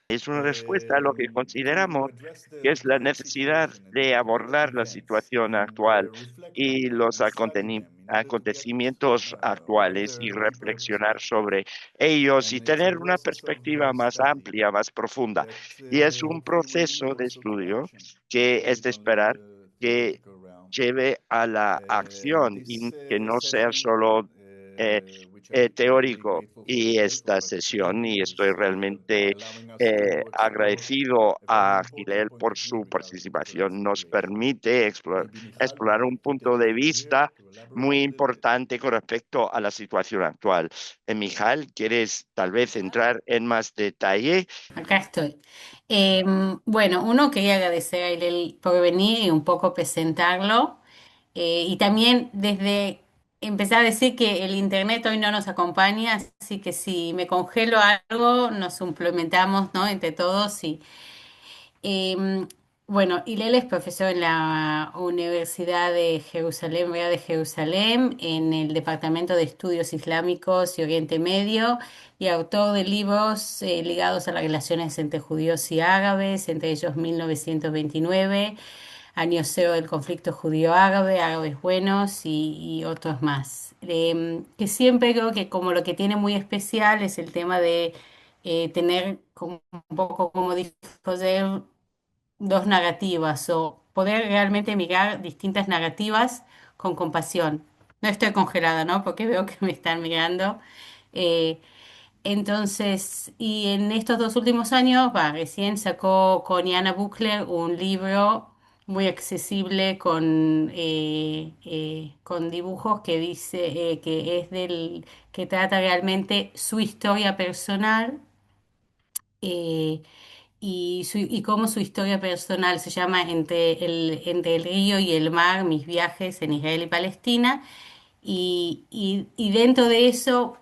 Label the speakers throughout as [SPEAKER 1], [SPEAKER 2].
[SPEAKER 1] Es una respuesta a lo que consideramos que es la necesidad de abordar la situación actual y los acontecimientos actuales y reflexionar sobre ellos y tener una perspectiva más amplia, más profunda. Y es un proceso de estudio que es de esperar que lleve a la acción y que no sea solo eh, teórico. Y esta sesión, y estoy realmente agradecido a Gilel por su participación. Nos permite explorar un punto de vista muy importante con respecto a la situación actual. Mijal, ¿quieres tal vez entrar en más detalle?
[SPEAKER 2] Acá estoy. Bueno, uno quería agradecer a él por venir y un poco presentarlo. Y también desde empezar a decir que el internet hoy no nos acompaña, así que si me congelo algo, nos suplementamos, ¿no? Entre todos. Eh, bueno, Hillel es profesor en la Universidad de Jerusalén, Hebrea de Jerusalén, en el Departamento de Estudios Islámicos y Oriente Medio, y autor de libros ligados a las relaciones entre judíos y árabes, entre ellos 1929, Año Cero del conflicto judío-árabe, Árabes Buenos y otros más. Que siempre creo que como lo que tiene muy especial es el tema de tener como, un poco, como dijo él, dos narrativas o poder realmente mirar distintas narrativas con compasión. No estoy congelada, ¿no? Porque veo que me están mirando. Eh, entonces, y en estos dos últimos años, recién sacó con Iana Buchler un libro muy accesible con dibujos que dice que es que trata realmente su historia personal eh, y cómo su historia personal se llama entre el río y el mar, mis viajes en Israel y Palestina, y dentro de eso,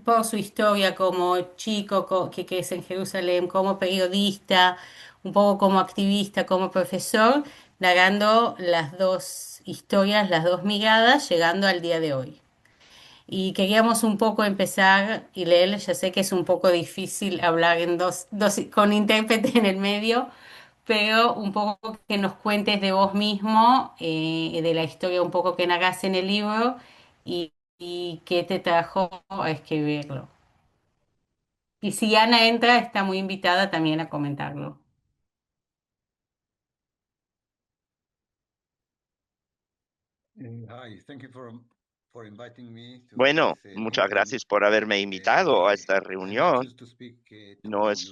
[SPEAKER 2] por su historia como chico que es en Jerusalén, como periodista, un poco como activista, como profesor, narrando las dos historias, las dos miradas, llegando al día de hoy. Y queríamos un poco empezar y leer, ya sé que es un poco difícil hablar en con intérprete en el medio, pero un poco que nos cuentes de vos mismo, de la historia un poco que narras en el libro y qué te trajo a escribirlo. Y si Ana entra, está muy invitada también a comentarlo.
[SPEAKER 3] Hi, thank you for inviting me to
[SPEAKER 1] Bueno,
[SPEAKER 3] this
[SPEAKER 1] muchas
[SPEAKER 3] meeting.
[SPEAKER 1] gracias por haberme invitado a esta
[SPEAKER 3] I not
[SPEAKER 1] reunión.
[SPEAKER 3] used to speak
[SPEAKER 1] No
[SPEAKER 3] to European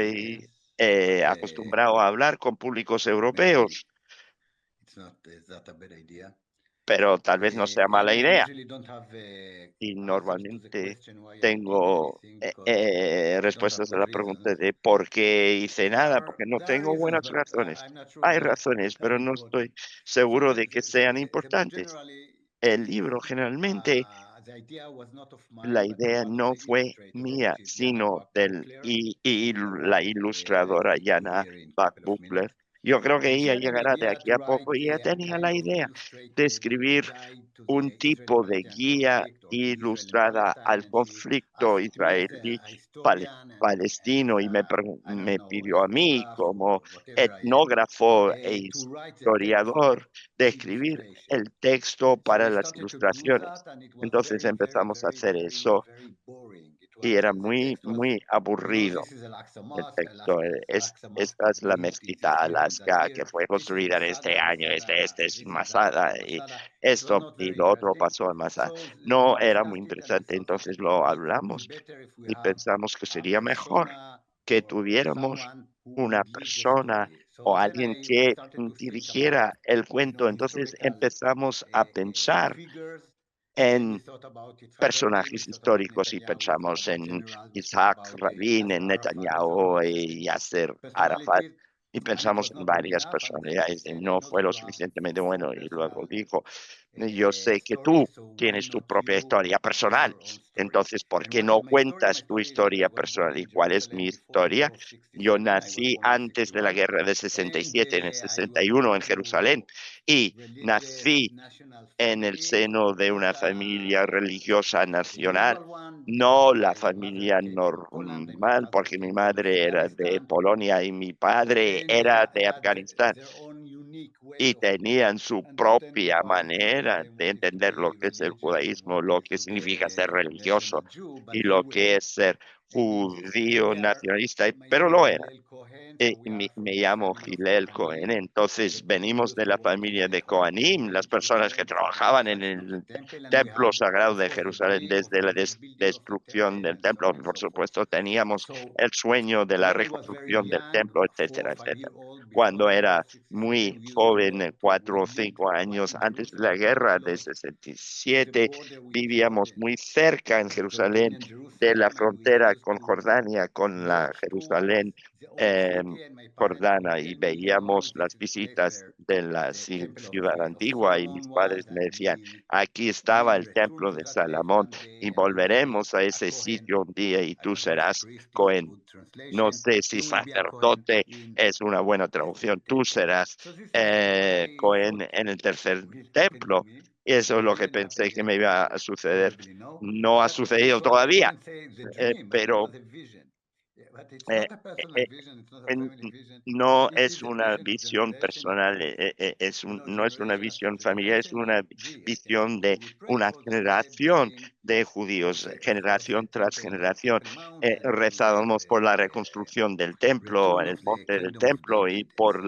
[SPEAKER 1] estoy
[SPEAKER 3] audience, but
[SPEAKER 1] acostumbrado a hablar con públicos
[SPEAKER 3] maybe
[SPEAKER 1] europeos,
[SPEAKER 3] it's not that a bad idea.
[SPEAKER 1] pero tal vez no sea mala
[SPEAKER 3] I
[SPEAKER 1] idea.
[SPEAKER 3] usually don't have
[SPEAKER 1] Y
[SPEAKER 3] answer to the
[SPEAKER 1] normalmente
[SPEAKER 3] question why I did
[SPEAKER 1] tengo
[SPEAKER 3] anything because I don't have
[SPEAKER 1] respuestas a
[SPEAKER 3] good
[SPEAKER 1] la pregunta
[SPEAKER 3] reasons.
[SPEAKER 1] de por qué hice nada, porque no
[SPEAKER 3] There are
[SPEAKER 1] tengo
[SPEAKER 3] reasons,
[SPEAKER 1] buenas
[SPEAKER 3] but
[SPEAKER 1] razones.
[SPEAKER 3] I'm not sure
[SPEAKER 1] Hay
[SPEAKER 3] they
[SPEAKER 1] razones,
[SPEAKER 3] tell
[SPEAKER 1] pero
[SPEAKER 3] you
[SPEAKER 1] no
[SPEAKER 3] about.
[SPEAKER 1] estoy
[SPEAKER 3] So
[SPEAKER 1] seguro
[SPEAKER 3] the,
[SPEAKER 1] de que
[SPEAKER 3] the, the,
[SPEAKER 1] sean
[SPEAKER 3] the, the
[SPEAKER 1] importantes.
[SPEAKER 3] generally
[SPEAKER 1] El libro generalmente,
[SPEAKER 3] the idea was not of
[SPEAKER 1] la
[SPEAKER 3] mine, but
[SPEAKER 1] idea
[SPEAKER 3] one of
[SPEAKER 1] no
[SPEAKER 3] the
[SPEAKER 1] fue
[SPEAKER 3] illustrator,
[SPEAKER 1] mía,
[SPEAKER 3] which is Jana
[SPEAKER 1] sino del
[SPEAKER 3] Buchler.
[SPEAKER 1] la
[SPEAKER 3] I
[SPEAKER 1] ilustradora
[SPEAKER 3] think
[SPEAKER 1] Jana
[SPEAKER 3] here in a couple of
[SPEAKER 1] Bach-Buchler.
[SPEAKER 3] minutes.
[SPEAKER 1] Yo creo que
[SPEAKER 3] And she
[SPEAKER 1] ella
[SPEAKER 3] had an
[SPEAKER 1] llegará de
[SPEAKER 3] idea
[SPEAKER 1] aquí
[SPEAKER 3] to
[SPEAKER 1] a
[SPEAKER 3] write
[SPEAKER 1] poco y ella
[SPEAKER 3] a
[SPEAKER 1] tenía
[SPEAKER 3] kind
[SPEAKER 1] la
[SPEAKER 3] of
[SPEAKER 1] idea de
[SPEAKER 3] illustrated
[SPEAKER 1] escribir
[SPEAKER 3] guide to
[SPEAKER 1] un
[SPEAKER 3] the
[SPEAKER 1] tipo de
[SPEAKER 3] Israeli-Palestinian
[SPEAKER 1] guía
[SPEAKER 3] conflict or to Israel and
[SPEAKER 1] ilustrada
[SPEAKER 3] Palestine.
[SPEAKER 1] al
[SPEAKER 3] And she
[SPEAKER 1] conflicto
[SPEAKER 3] asked me as a historian and as
[SPEAKER 1] palestino y
[SPEAKER 3] a, I don't
[SPEAKER 1] me
[SPEAKER 3] know,
[SPEAKER 1] pidió a mí
[SPEAKER 3] ethnograph
[SPEAKER 1] como
[SPEAKER 3] or whatever I am,
[SPEAKER 1] etnógrafo e
[SPEAKER 3] to write the text
[SPEAKER 1] historiador de
[SPEAKER 3] and
[SPEAKER 1] escribir
[SPEAKER 3] illustration.
[SPEAKER 1] el texto
[SPEAKER 3] So
[SPEAKER 1] para
[SPEAKER 3] we
[SPEAKER 1] las
[SPEAKER 3] started to do
[SPEAKER 1] ilustraciones.
[SPEAKER 3] that, and it was
[SPEAKER 1] Entonces
[SPEAKER 3] very, very,
[SPEAKER 1] empezamos a
[SPEAKER 3] very,
[SPEAKER 1] hacer
[SPEAKER 3] very,
[SPEAKER 1] eso
[SPEAKER 3] very boring. It
[SPEAKER 1] y
[SPEAKER 3] was
[SPEAKER 1] era
[SPEAKER 3] the
[SPEAKER 1] muy,
[SPEAKER 3] text was,
[SPEAKER 1] muy aburrido
[SPEAKER 3] this is Al-Aqsa
[SPEAKER 1] el
[SPEAKER 3] Mosque.
[SPEAKER 1] texto.
[SPEAKER 3] Al-Aqsa Mosque
[SPEAKER 1] Esta
[SPEAKER 3] was
[SPEAKER 1] es la
[SPEAKER 3] built in
[SPEAKER 1] mezquita
[SPEAKER 3] this year in
[SPEAKER 1] Alaska
[SPEAKER 3] that
[SPEAKER 1] que
[SPEAKER 3] year.
[SPEAKER 1] fue
[SPEAKER 3] This is
[SPEAKER 1] construida en este
[SPEAKER 3] Masada.
[SPEAKER 1] año.
[SPEAKER 3] Masada.
[SPEAKER 1] Este es
[SPEAKER 3] This is
[SPEAKER 1] Masada y
[SPEAKER 3] Masada. It was
[SPEAKER 1] esto
[SPEAKER 3] not
[SPEAKER 1] y
[SPEAKER 3] very
[SPEAKER 1] lo otro
[SPEAKER 3] interesting.
[SPEAKER 1] pasó en Masada.
[SPEAKER 3] So we
[SPEAKER 1] No era muy
[SPEAKER 3] discussed it, and we
[SPEAKER 1] interesante.
[SPEAKER 3] thought it
[SPEAKER 1] Entonces
[SPEAKER 3] would
[SPEAKER 1] lo
[SPEAKER 3] be
[SPEAKER 1] hablamos
[SPEAKER 3] better if we
[SPEAKER 1] y
[SPEAKER 3] have
[SPEAKER 1] pensamos que
[SPEAKER 3] a
[SPEAKER 1] sería mejor
[SPEAKER 3] persona
[SPEAKER 1] que
[SPEAKER 3] or
[SPEAKER 1] tuviéramos
[SPEAKER 3] someone who
[SPEAKER 1] una
[SPEAKER 3] would lead the
[SPEAKER 1] persona
[SPEAKER 3] story. So
[SPEAKER 1] o
[SPEAKER 3] then
[SPEAKER 1] alguien
[SPEAKER 3] I
[SPEAKER 1] que
[SPEAKER 3] started to think about,
[SPEAKER 1] dirigiera el cuento. Entonces
[SPEAKER 3] historical
[SPEAKER 1] empezamos a pensar
[SPEAKER 3] figures. Then we
[SPEAKER 1] en
[SPEAKER 3] thought about Yitzhak Rabin, we
[SPEAKER 1] personajes
[SPEAKER 3] thought about
[SPEAKER 1] históricos y
[SPEAKER 3] Netanyahu, we thought
[SPEAKER 1] pensamos
[SPEAKER 3] about
[SPEAKER 1] en
[SPEAKER 3] generals, we thought
[SPEAKER 1] Isaac
[SPEAKER 3] about
[SPEAKER 1] Rabin, en
[SPEAKER 3] Yasser Arafat, we thought about
[SPEAKER 1] Netanyahu y Yasser Arafat
[SPEAKER 3] personalities,
[SPEAKER 1] y
[SPEAKER 3] and it
[SPEAKER 1] pensamos
[SPEAKER 3] was
[SPEAKER 1] en
[SPEAKER 3] not good
[SPEAKER 1] varias
[SPEAKER 3] enough. And then she
[SPEAKER 1] personalidades y
[SPEAKER 3] said, I
[SPEAKER 1] no
[SPEAKER 3] know
[SPEAKER 1] fue
[SPEAKER 3] that
[SPEAKER 1] lo
[SPEAKER 3] you have
[SPEAKER 1] suficientemente
[SPEAKER 3] four
[SPEAKER 1] bueno y luego
[SPEAKER 3] personal
[SPEAKER 1] dijo, Yo sé que tú tienes tu propia historia personal, entonces, ¿por qué no cuentas tu historia personal? ¿Y cuál es mi historia? Yo nací antes de la guerra de 67, en el 61 en Jerusalén, y nací en el seno de una familia religiosa nacional, no la familia normal, porque mi madre era de Polonia y mi padre era de Afganistán y tenían su propia manera de entender lo que es el judaísmo, lo que significa ser religioso y lo que es ser judío nacionalista, pero lo era. Me llamo Gilel Cohen, entonces venimos de la familia de Coanim, las personas que trabajaban en el templo sagrado de Jerusalén desde la destrucción del templo. Por supuesto, teníamos el sueño de la reconstrucción del templo, etcétera, etcétera. Cuando era muy joven, 4 o 5 años antes de la guerra de 67, vivíamos muy cerca en Jerusalén de la frontera con Jordania, con la Jerusalén eh, Jordana, y veíamos las visitas de la ciudad antigua y mis padres me decían, aquí estaba el templo de Salomón y volveremos a ese sitio un día y tú serás Cohen. No sé si sacerdote es una buena traducción, tú serás Cohen en el tercer templo. Y eso es lo que pensé que me iba a suceder. No ha sucedido todavía, pero eh, eh, en- no es una visión personal, no es una visión familiar, es una visión de una generación de judíos, generación tras generación. Rezábamos por la reconstrucción del templo, en el monte del templo, y por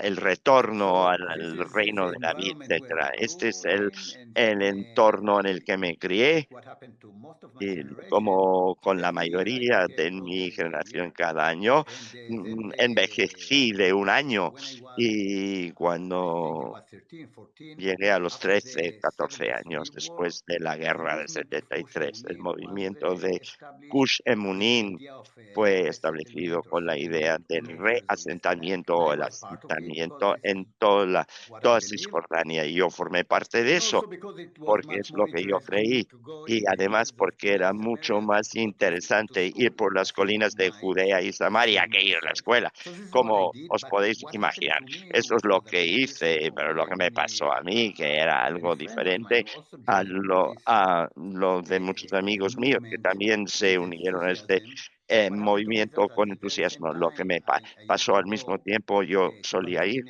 [SPEAKER 1] el retorno al reino de David, etcétera. Este es el entorno en el que me crié. Y como con la mayoría de mi generación cada año, envejecí de un año y cuando llegué a los 13, 14 años después de la guerra del 73, el movimiento de Gush Emunin fue establecido con la idea del reasentamiento o el asentamiento en toda Cisjordania y yo formé parte de eso porque es lo que yo creí. Y además porque era mucho más interesante ir por las colinas de Judea y Samaria que ir a la escuela, como os podéis imaginar. Eso es lo que hice, pero lo que me pasó a mí, que era algo diferente a lo de muchos amigos míos que también se unieron a este movimiento con entusiasmo. Lo que me pasó al mismo tiempo, yo solía ir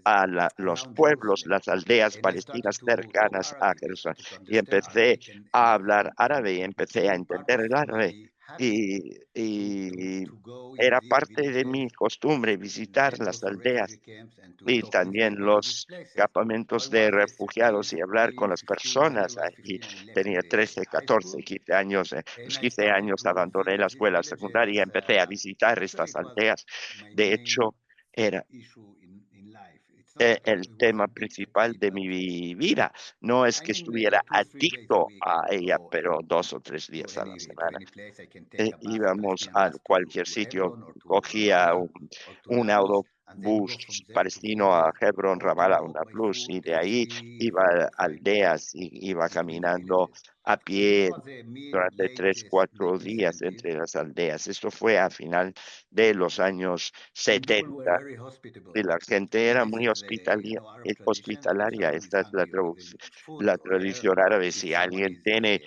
[SPEAKER 1] a los pueblos, las aldeas palestinas cercanas a Jerusalén. Y empecé a hablar árabe y empecé a entender el árabe. Y era parte de mi costumbre visitar las aldeas y también los campamentos de refugiados y hablar con las personas. Y tenía 13, 14, 15 años. Los 15 años abandoné la escuela secundaria y empecé a visitar estas aldeas. De hecho, era el tema principal de mi vida. No es que estuviera adicto a ella, pero 2 o 3 días a la semana. Íbamos a cualquier sitio, cogía un autobús palestino a Hebron, Ramallah, una plus, y de ahí iba a aldeas y iba caminando a pie durante 3, 4 días entre las aldeas. Esto fue a final de los años 70 y la gente era muy hospitalaria. Esta es la tradición árabe. Si alguien tiene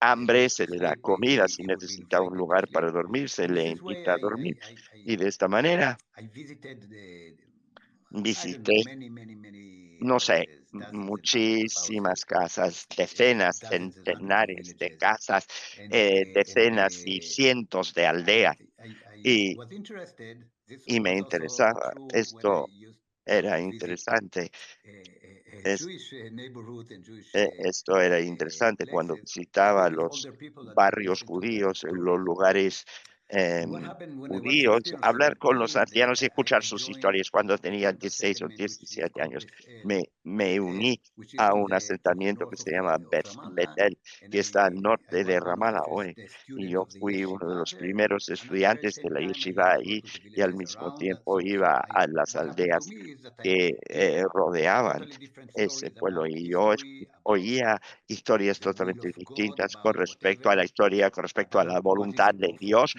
[SPEAKER 1] hambre, se le da comida. Si necesita un lugar para dormir, se le invita a dormir. Y de esta manera visité, no sé, muchísimas casas, decenas, centenares de casas, decenas y cientos de aldeas. Y, y me interesaba. Esto era interesante. Es, Esto era interesante cuando visitaba los barrios judíos, en los lugares judíos, hablar con los ancianos y escuchar sus historias cuando tenía 16 o 17 años. Me uní a un asentamiento que se llama Betel, que está al norte de Ramallah hoy. Y yo fui uno de los primeros estudiantes de la yeshiva ahí y al mismo tiempo iba a las aldeas que rodeaban ese pueblo y yo oía historias totalmente distintas con respecto a la historia, con respecto a la voluntad de Dios,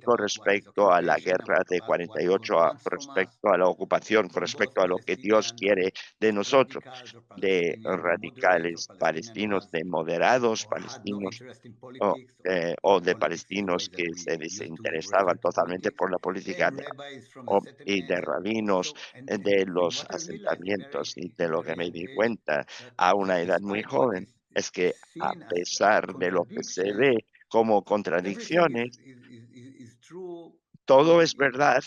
[SPEAKER 1] con respecto a la guerra de 48, con respecto a la ocupación, con respecto a lo que Dios quiere de nosotros, de radicales palestinos, de moderados palestinos o de palestinos que se desinteresaban totalmente por la política y de rabinos de los asentamientos. Y de lo que me di cuenta a una edad muy joven es que a pesar de lo que se ve como contradicciones, todo es verdad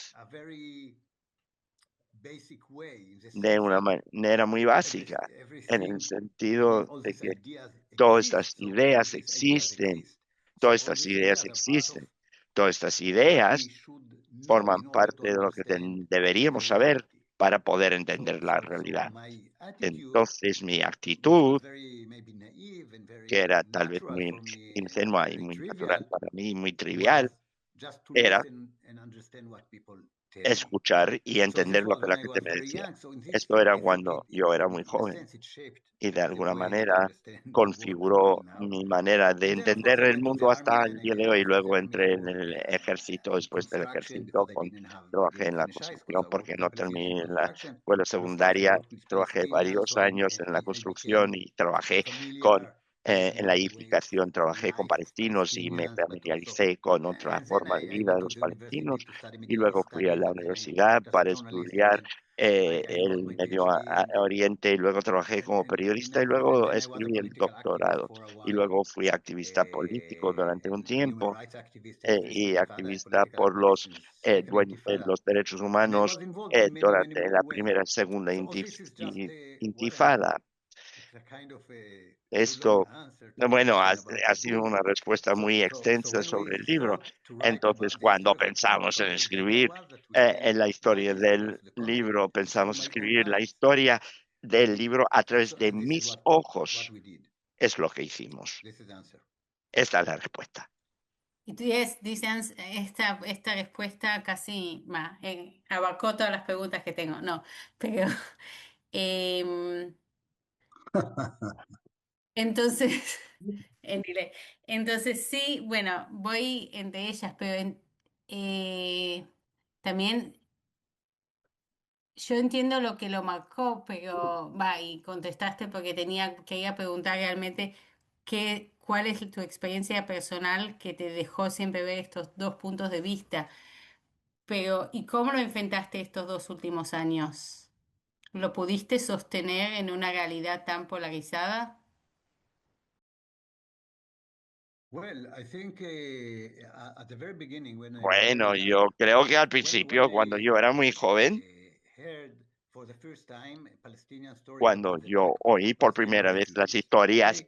[SPEAKER 1] de una manera muy básica, en el sentido de que todas estas ideas existen, todas estas ideas existen, todas estas ideas forman parte de lo que deberíamos saber para poder entender la realidad. Entonces, mi actitud, que era tal vez muy ingenua y muy natural para mí, muy trivial, era escuchar y entender lo que la gente me decía. Esto era cuando yo era muy joven y de alguna manera configuró mi manera de entender el mundo hasta el día de hoy. Luego entré en el ejército, después del ejército trabajé en la construcción porque no terminé la escuela secundaria. Trabajé varios años en la construcción y trabajé con en la edificación, trabajé con palestinos y me familiaricé con otra forma de vida de los palestinos y luego fui a la universidad para estudiar el Oriente y luego trabajé como periodista y luego escribí el doctorado y luego fui activista político durante un tiempo y activista por los derechos humanos durante la primera y segunda intifada. Esto, bueno, ha sido una respuesta muy extensa sobre el libro. Entonces, cuando pensamos en escribir en la historia del libro, pensamos escribir la historia del libro a través de mis ojos. Es lo que hicimos. Esta es la respuesta.
[SPEAKER 2] Y tú dicen, esta respuesta casi abarcó todas las preguntas que tengo. No, pero em, entonces, en inglés. Entonces sí, bueno, voy entre ellas, pero eh, también yo entiendo lo que lo marcó, pero y contestaste porque quería preguntar realmente cuál es tu experiencia personal que te dejó siempre ver estos dos puntos de vista. Pero, ¿y cómo lo enfrentaste estos dos últimos años? ¿Lo pudiste sostener en una realidad tan polarizada?
[SPEAKER 1] Bueno, yo creo que al principio, cuando yo era muy joven, cuando yo oí por primera vez las historias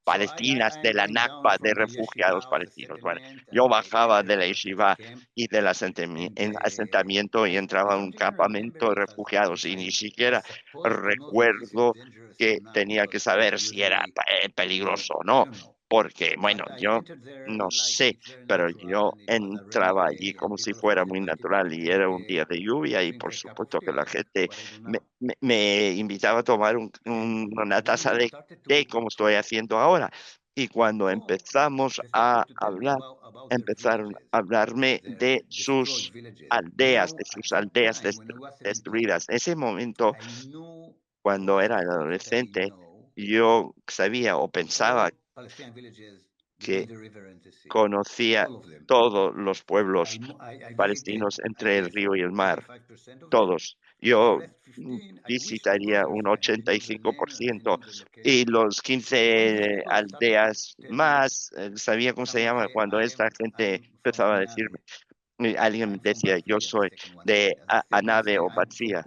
[SPEAKER 1] palestinas de la Nakba de refugiados palestinos. Bueno, yo bajaba de la yeshiva y del asentamiento y entraba a un campamento de refugiados y ni siquiera recuerdo que tenía que saber si era peligroso o no, porque, bueno, yo no sé, pero yo entraba allí como si fuera muy natural y era un día de lluvia y por supuesto que la gente me invitaba a tomar una taza de té como estoy haciendo ahora. Y cuando empezamos a hablar, empezaron a hablarme de sus aldeas destruidas. Ese momento, cuando era adolescente, yo sabía o pensaba que conocía todos los pueblos palestinos entre el río y el mar, todos. Yo visitaría un 85% y los 15 aldeas más, sabía cómo se llama cuando esta gente empezaba a decirme, alguien me decía, yo soy de Anabe o Batfia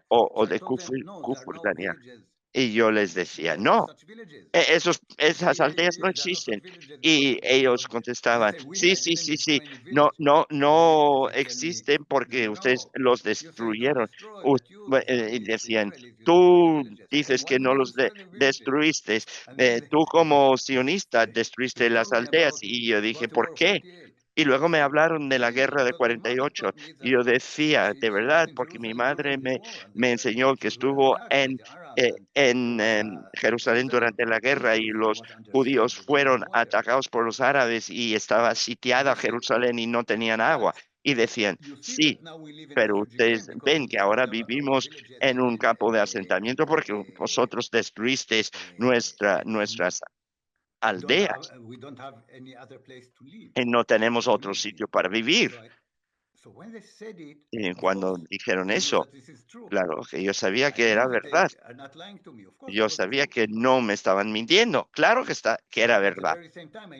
[SPEAKER 1] o de Kufur Daniel. Y yo les decía, no, esas aldeas no existen. Y ellos contestaban, sí, sí, sí, sí, no, no, no existen porque ustedes los destruyeron. Y decían, tú dices que no los destruiste, tú como sionista destruiste las aldeas. Y yo dije, ¿por qué? Y luego me hablaron de la guerra de 48 y yo decía, de verdad, porque mi madre me enseñó que estuvo en Jerusalén durante la guerra y los judíos fueron atacados por los árabes y estaba sitiada Jerusalén y no tenían agua. Y decían, sí, pero ustedes ven que ahora vivimos en un campo de asentamiento porque vosotros destruisteis nuestras aldeas y no tenemos otro sitio para vivir. Y cuando dijeron eso, claro, que yo sabía que era verdad. Yo sabía que no me estaban mintiendo. Claro que era verdad,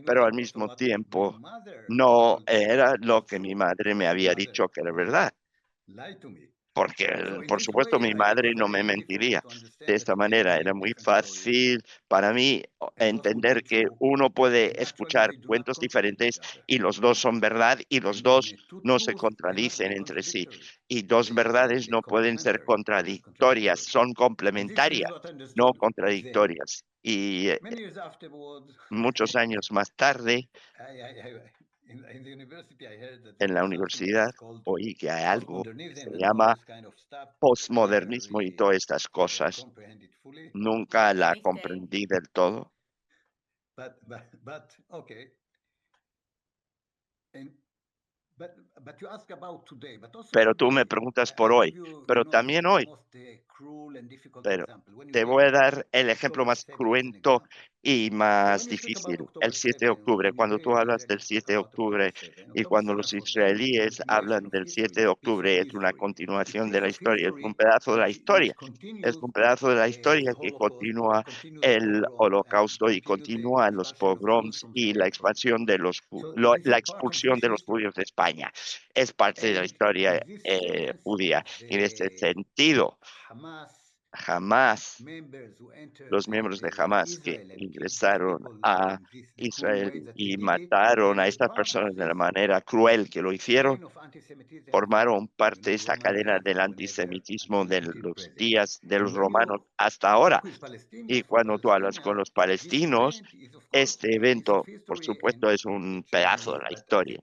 [SPEAKER 1] pero al mismo tiempo no era lo que mi madre me había dicho que era verdad. Porque, por supuesto, mi madre no me mentiría. De esta manera era muy fácil para mí entender que uno puede escuchar cuentos diferentes y los dos son verdad y los dos no se contradicen entre sí. Y dos verdades no pueden ser contradictorias, son complementarias, no contradictorias. Y muchos años más tarde, en la universidad, oí que hay algo que se llama postmodernismo y todas estas cosas. Nunca la
[SPEAKER 2] ¿Viste?
[SPEAKER 1] comprendí del todo, pero tú me preguntas por hoy, pero también hoy. Pero te voy a dar el ejemplo más cruento y más difícil. El 7 de octubre, cuando tú hablas del 7 de octubre y cuando los israelíes hablan del 7 de octubre, es una continuación de la historia, es un pedazo de la historia. Es un pedazo de la historia que continúa el holocausto y continúa los pogroms y la expansión de la expulsión de los judíos de España. Es parte de la historia judía. Y en este sentido, jamás los miembros de Hamas que ingresaron a Israel y mataron a estas personas de la manera cruel que lo hicieron, formaron parte de esta cadena del antisemitismo de los días de los romanos hasta ahora. Y cuando tú hablas con los palestinos, este evento, por supuesto, es un pedazo de la historia.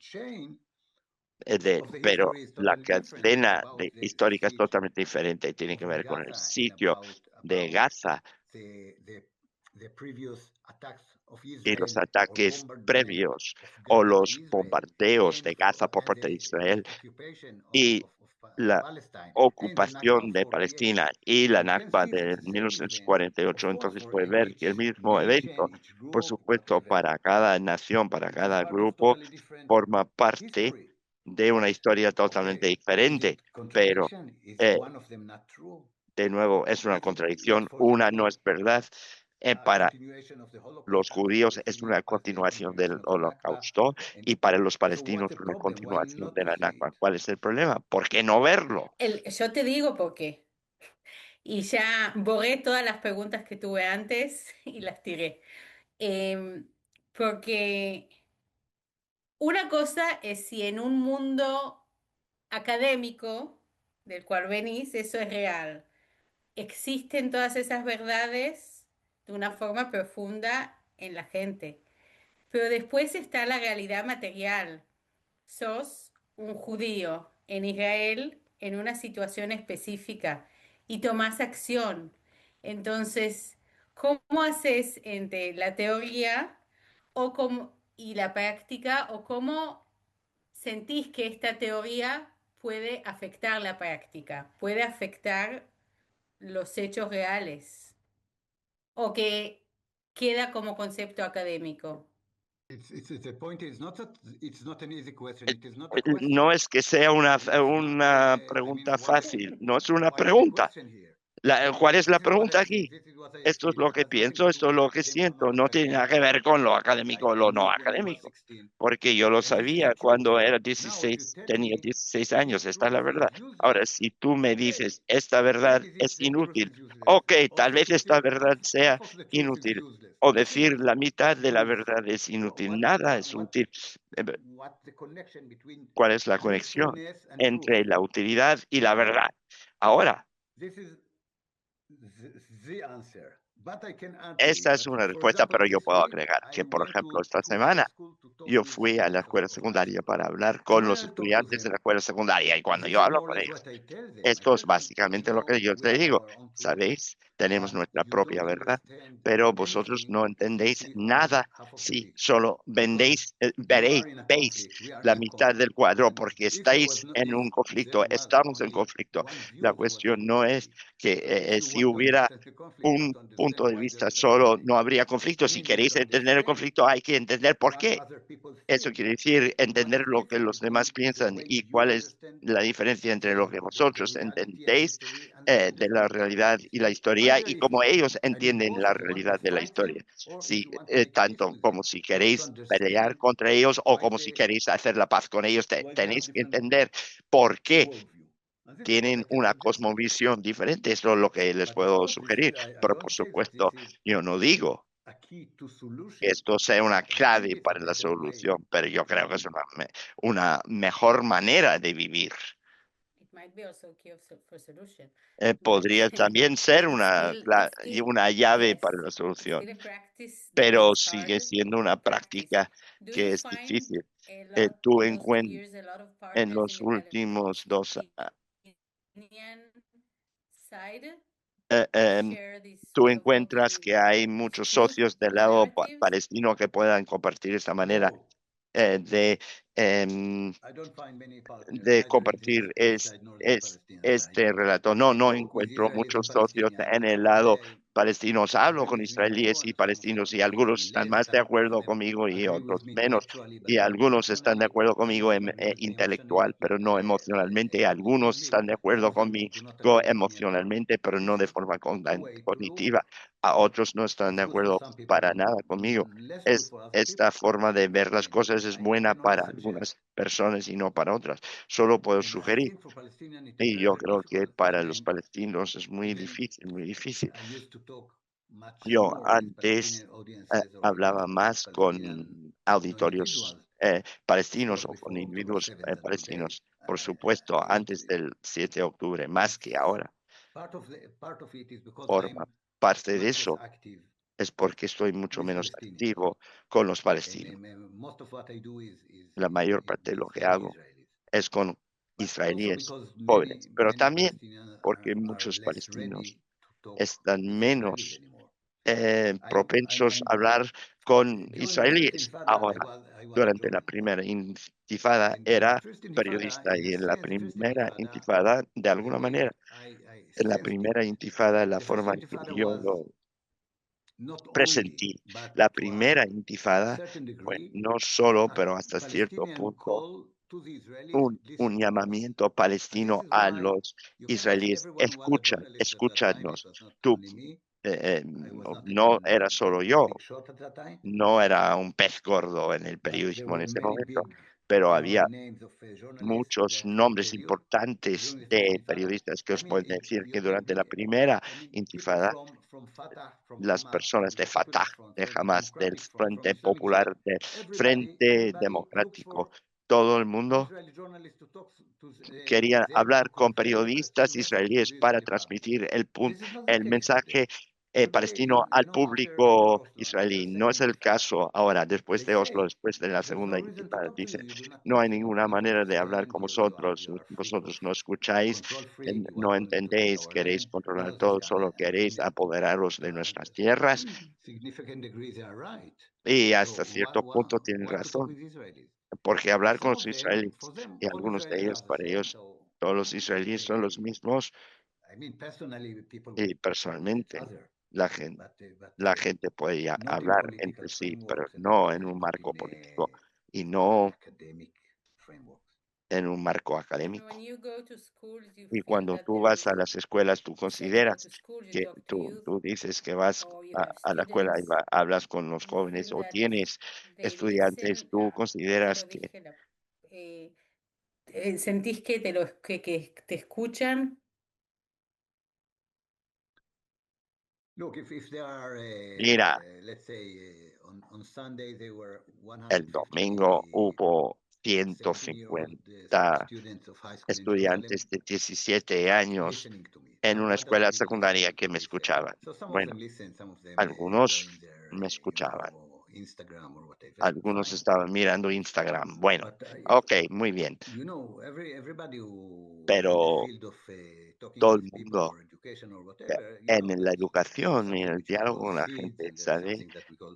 [SPEAKER 1] Pero la cadena histórica es totalmente diferente y tiene que ver con el sitio de Gaza y los ataques previos o los bombardeos de Gaza por parte de Israel y la ocupación de Palestina y la Nakba de 1948. Entonces puede ver que el mismo evento, por supuesto, para cada nación, para cada grupo, forma parte de una historia totalmente diferente, pero eh, de nuevo es una contradicción. Una no es verdad. Para los judíos es una continuación del holocausto y para los palestinos una continuación de la Nakba. ¿Cuál es el problema? ¿Por qué no verlo?
[SPEAKER 2] Yo te digo por qué. Y ya borré todas las preguntas que tuve antes y las tiré. Em, Porque una cosa es si en un mundo académico del cual venís, eso es real. Existen todas esas verdades de una forma profunda en la gente. Pero después está la realidad material. Sos un judío en Israel en una situación específica y tomás acción. Entonces, ¿cómo haces entre la teoría y la práctica o cómo sentís que esta teoría puede afectar la práctica, puede afectar los hechos reales o que queda como concepto académico?
[SPEAKER 1] No es que sea una pregunta fácil, no es una pregunta. ¿Cuál es la pregunta aquí? Esto es lo que pienso, esto es lo que siento, no tiene nada que ver con lo académico o lo no académico, porque yo lo sabía cuando era 16, tenía 16 años, esta es la verdad. Ahora, si tú me dices, esta verdad es inútil, ok, tal vez esta verdad sea inútil, o decir la mitad de la verdad es inútil, nada es útil. Eh, ¿Cuál es la conexión entre la utilidad y la verdad? Ahora, esta es una respuesta, pero yo puedo agregar que, por ejemplo, esta semana yo fui a la escuela secundaria para hablar con los estudiantes de la escuela secundaria y cuando yo hablo con ellos, esto es básicamente lo que yo te digo. Sabéis, tenemos nuestra propia verdad, pero vosotros no entendéis nada si solo veis la mitad del cuadro porque estáis en un conflicto, estamos en conflicto. La cuestión no es que si hubiera un punto de vista solo, no habría conflicto. Si queréis entender el conflicto, hay que entender por qué. Eso quiere decir entender lo que los demás piensan y cuál es la diferencia entre lo que vosotros entendéis de la realidad y la historia y cómo ellos entienden la realidad de la historia. Si, tanto como si queréis pelear contra ellos o como si queréis hacer la paz con ellos, tenéis que entender por qué tienen una cosmovisión diferente. Eso es lo que les puedo sugerir. Pero por supuesto, yo no digo que esto sea una clave para la solución, pero yo creo que es una mejor manera de vivir. Podría también ser una llave para la solución, pero sigue siendo una práctica que es difícil. Tú en los últimos eh, em, tú encuentras que hay muchos socios del lado palestino que puedan compartir esta manera de compartir este relato. No, no encuentro muchos socios en el lado palestino. Hablo con israelíes y palestinos y algunos están más de acuerdo conmigo y otros menos. Y algunos están de acuerdo conmigo intelectual, pero no emocionalmente. Algunos están de acuerdo conmigo emocionalmente, pero no de forma cognitiva. A otros no están de acuerdo para nada conmigo. Esta forma de ver las cosas es buena para algunas personas y no para otras. Solo puedo sugerir. Y yo creo que para los palestinos es muy difícil, muy difícil. Yo antes hablaba más con auditorios palestinos o con individuos palestinos, por supuesto, antes del 7 de octubre, más que ahora. Forma parte de eso es porque estoy mucho menos activo con los palestinos. La mayor parte de lo que hago es con israelíes jóvenes, pero también porque muchos palestinos están menos propensos a hablar con israelíes. Ahora, durante la primera intifada era periodista y en la primera intifada, de alguna manera, en la primera intifada, la forma en que yo lo presentí, la primera intifada fue no solo, pero hasta cierto punto, un llamamiento palestino a los israelíes. Escúchanos. Tú, no era solo yo, no era un pez gordo en el periodismo en ese momento, pero había muchos nombres importantes de periodistas que os pueden decir que durante la primera intifada, las personas de Fatah, de Hamas, del Frente Popular, del Frente Democrático, todo el mundo quería hablar con periodistas israelíes para transmitir el mensaje palestino al público israelí. No es el caso ahora, después de Oslo, después de la segunda intifada. Dice, no hay ninguna manera de hablar con vosotros. Vosotros no escucháis, no entendéis, queréis controlar todo, solo queréis apoderaros de nuestras tierras. Y hasta cierto punto tienen razón, porque hablar con los israelíes y algunos de ellos, para ellos, todos los israelíes son los mismos y personalmente la gente puede hablar entre sí, pero no en un marco político y no en un marco
[SPEAKER 2] And when
[SPEAKER 1] académico.
[SPEAKER 2] you go to schools, you
[SPEAKER 1] Y
[SPEAKER 2] feel
[SPEAKER 1] cuando
[SPEAKER 2] that
[SPEAKER 1] tú
[SPEAKER 2] there
[SPEAKER 1] vas
[SPEAKER 2] is
[SPEAKER 1] a las escuelas, tú
[SPEAKER 2] a setting of
[SPEAKER 1] consideras
[SPEAKER 2] the school, you
[SPEAKER 1] que
[SPEAKER 2] talk to
[SPEAKER 1] tú,
[SPEAKER 2] youth,
[SPEAKER 1] tú dices que vas
[SPEAKER 2] or you have
[SPEAKER 1] a la escuela y
[SPEAKER 2] students,
[SPEAKER 1] hablas con los
[SPEAKER 2] you
[SPEAKER 1] jóvenes
[SPEAKER 2] feel
[SPEAKER 1] o
[SPEAKER 2] that
[SPEAKER 1] tienes
[SPEAKER 2] they
[SPEAKER 1] estudiantes,
[SPEAKER 2] listen,
[SPEAKER 1] tú
[SPEAKER 2] te
[SPEAKER 1] consideras
[SPEAKER 2] lo
[SPEAKER 1] que
[SPEAKER 2] dije, sentís que que te escuchan.
[SPEAKER 4] Look, if there are,
[SPEAKER 1] mira,
[SPEAKER 4] let's say, on Sunday there were
[SPEAKER 1] el domingo
[SPEAKER 4] 150
[SPEAKER 1] hubo
[SPEAKER 4] 17-year-old
[SPEAKER 1] 150
[SPEAKER 4] students of high school in Jerusalem
[SPEAKER 1] estudiantes de 17 años
[SPEAKER 4] listening to me.
[SPEAKER 1] en una
[SPEAKER 4] What does
[SPEAKER 1] escuela
[SPEAKER 4] it mean to listen
[SPEAKER 1] secundaria
[SPEAKER 4] to
[SPEAKER 1] que me
[SPEAKER 4] what I say?
[SPEAKER 1] escuchaban.
[SPEAKER 4] So some of
[SPEAKER 1] Bueno,
[SPEAKER 4] them listen, some of them were
[SPEAKER 1] algunos
[SPEAKER 4] in their,
[SPEAKER 1] me escuchaban,
[SPEAKER 4] Instagram or whatever.
[SPEAKER 1] algunos
[SPEAKER 4] Fine.
[SPEAKER 1] estaban mirando Instagram. Bueno,
[SPEAKER 4] But
[SPEAKER 1] ok, muy bien,
[SPEAKER 4] you know, everybody who in the
[SPEAKER 1] pero
[SPEAKER 4] field of talking
[SPEAKER 1] todo
[SPEAKER 4] with
[SPEAKER 1] el
[SPEAKER 4] people
[SPEAKER 1] mundo
[SPEAKER 4] or education or whatever, you know
[SPEAKER 1] en la
[SPEAKER 4] that there is
[SPEAKER 1] educación y en
[SPEAKER 4] something
[SPEAKER 1] el
[SPEAKER 4] which we
[SPEAKER 1] diálogo
[SPEAKER 4] call
[SPEAKER 1] con la
[SPEAKER 4] seeds,
[SPEAKER 1] gente
[SPEAKER 4] and there is
[SPEAKER 1] sabe
[SPEAKER 4] something that we call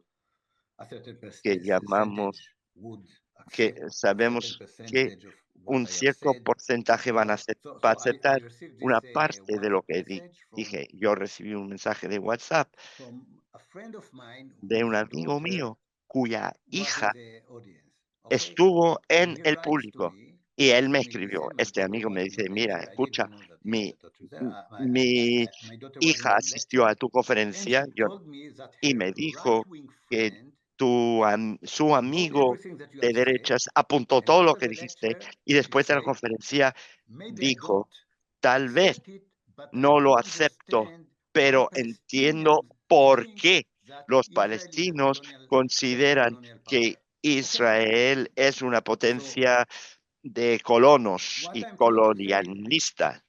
[SPEAKER 4] a certain
[SPEAKER 1] que
[SPEAKER 4] percentage
[SPEAKER 1] llamamos,
[SPEAKER 4] would
[SPEAKER 1] que
[SPEAKER 4] accept a certain
[SPEAKER 1] sabemos que
[SPEAKER 4] percentage of what
[SPEAKER 1] un
[SPEAKER 4] I have
[SPEAKER 1] cierto
[SPEAKER 4] said.
[SPEAKER 1] porcentaje van a va a
[SPEAKER 4] I
[SPEAKER 1] aceptar
[SPEAKER 4] received
[SPEAKER 1] una
[SPEAKER 4] this
[SPEAKER 1] parte de lo
[SPEAKER 4] WhatsApp
[SPEAKER 1] que
[SPEAKER 4] message
[SPEAKER 1] dije. Yo recibí un mensaje de WhatsApp
[SPEAKER 4] from a friend of mine
[SPEAKER 1] de un
[SPEAKER 4] whose
[SPEAKER 1] amigo
[SPEAKER 4] daughter
[SPEAKER 1] mío cuya
[SPEAKER 4] was in
[SPEAKER 1] hija
[SPEAKER 4] the audience. Okay,
[SPEAKER 1] estuvo
[SPEAKER 4] and
[SPEAKER 1] en
[SPEAKER 4] he
[SPEAKER 1] el
[SPEAKER 4] writes to
[SPEAKER 1] público
[SPEAKER 4] me.
[SPEAKER 1] y
[SPEAKER 4] He
[SPEAKER 1] él me
[SPEAKER 4] said me,
[SPEAKER 1] escribió.
[SPEAKER 4] listen,
[SPEAKER 1] Este
[SPEAKER 4] Arturo,
[SPEAKER 1] amigo me
[SPEAKER 4] what
[SPEAKER 1] dice,
[SPEAKER 4] my
[SPEAKER 1] mira,
[SPEAKER 4] daughter, I didn't
[SPEAKER 1] escucha,
[SPEAKER 4] know that your
[SPEAKER 1] mi,
[SPEAKER 4] daughter was there.
[SPEAKER 1] mi
[SPEAKER 4] My daughter was in
[SPEAKER 1] hija
[SPEAKER 4] the
[SPEAKER 1] asistió a
[SPEAKER 4] lecture,
[SPEAKER 1] tu
[SPEAKER 4] and she
[SPEAKER 1] conferencia
[SPEAKER 4] told me that
[SPEAKER 1] y
[SPEAKER 4] her
[SPEAKER 1] me dijo
[SPEAKER 4] right-wing
[SPEAKER 1] que
[SPEAKER 4] friend
[SPEAKER 1] su
[SPEAKER 4] wrote
[SPEAKER 1] amigo
[SPEAKER 4] everything that you
[SPEAKER 1] de
[SPEAKER 4] have said,
[SPEAKER 1] derechas apuntó
[SPEAKER 4] and
[SPEAKER 1] todo lo
[SPEAKER 4] after
[SPEAKER 1] que
[SPEAKER 4] the
[SPEAKER 1] dijiste
[SPEAKER 4] lecture,
[SPEAKER 1] y
[SPEAKER 4] she
[SPEAKER 1] después de la
[SPEAKER 4] said,
[SPEAKER 1] conferencia
[SPEAKER 4] maybe I don't
[SPEAKER 1] dijo, tal vez
[SPEAKER 4] accept it, but I
[SPEAKER 1] no lo
[SPEAKER 4] do
[SPEAKER 1] acepto,
[SPEAKER 4] understand why
[SPEAKER 1] pero entiendo
[SPEAKER 4] Palestinians
[SPEAKER 1] por
[SPEAKER 4] think
[SPEAKER 1] qué
[SPEAKER 4] that
[SPEAKER 1] los
[SPEAKER 4] Israel is a
[SPEAKER 1] palestinos
[SPEAKER 4] colonial, second
[SPEAKER 1] consideran
[SPEAKER 4] colonial
[SPEAKER 1] que
[SPEAKER 4] power. Okay,
[SPEAKER 1] Israel es una
[SPEAKER 4] so
[SPEAKER 1] potencia de colonos
[SPEAKER 4] what
[SPEAKER 1] y
[SPEAKER 4] I'm trying to say,
[SPEAKER 1] colonialista.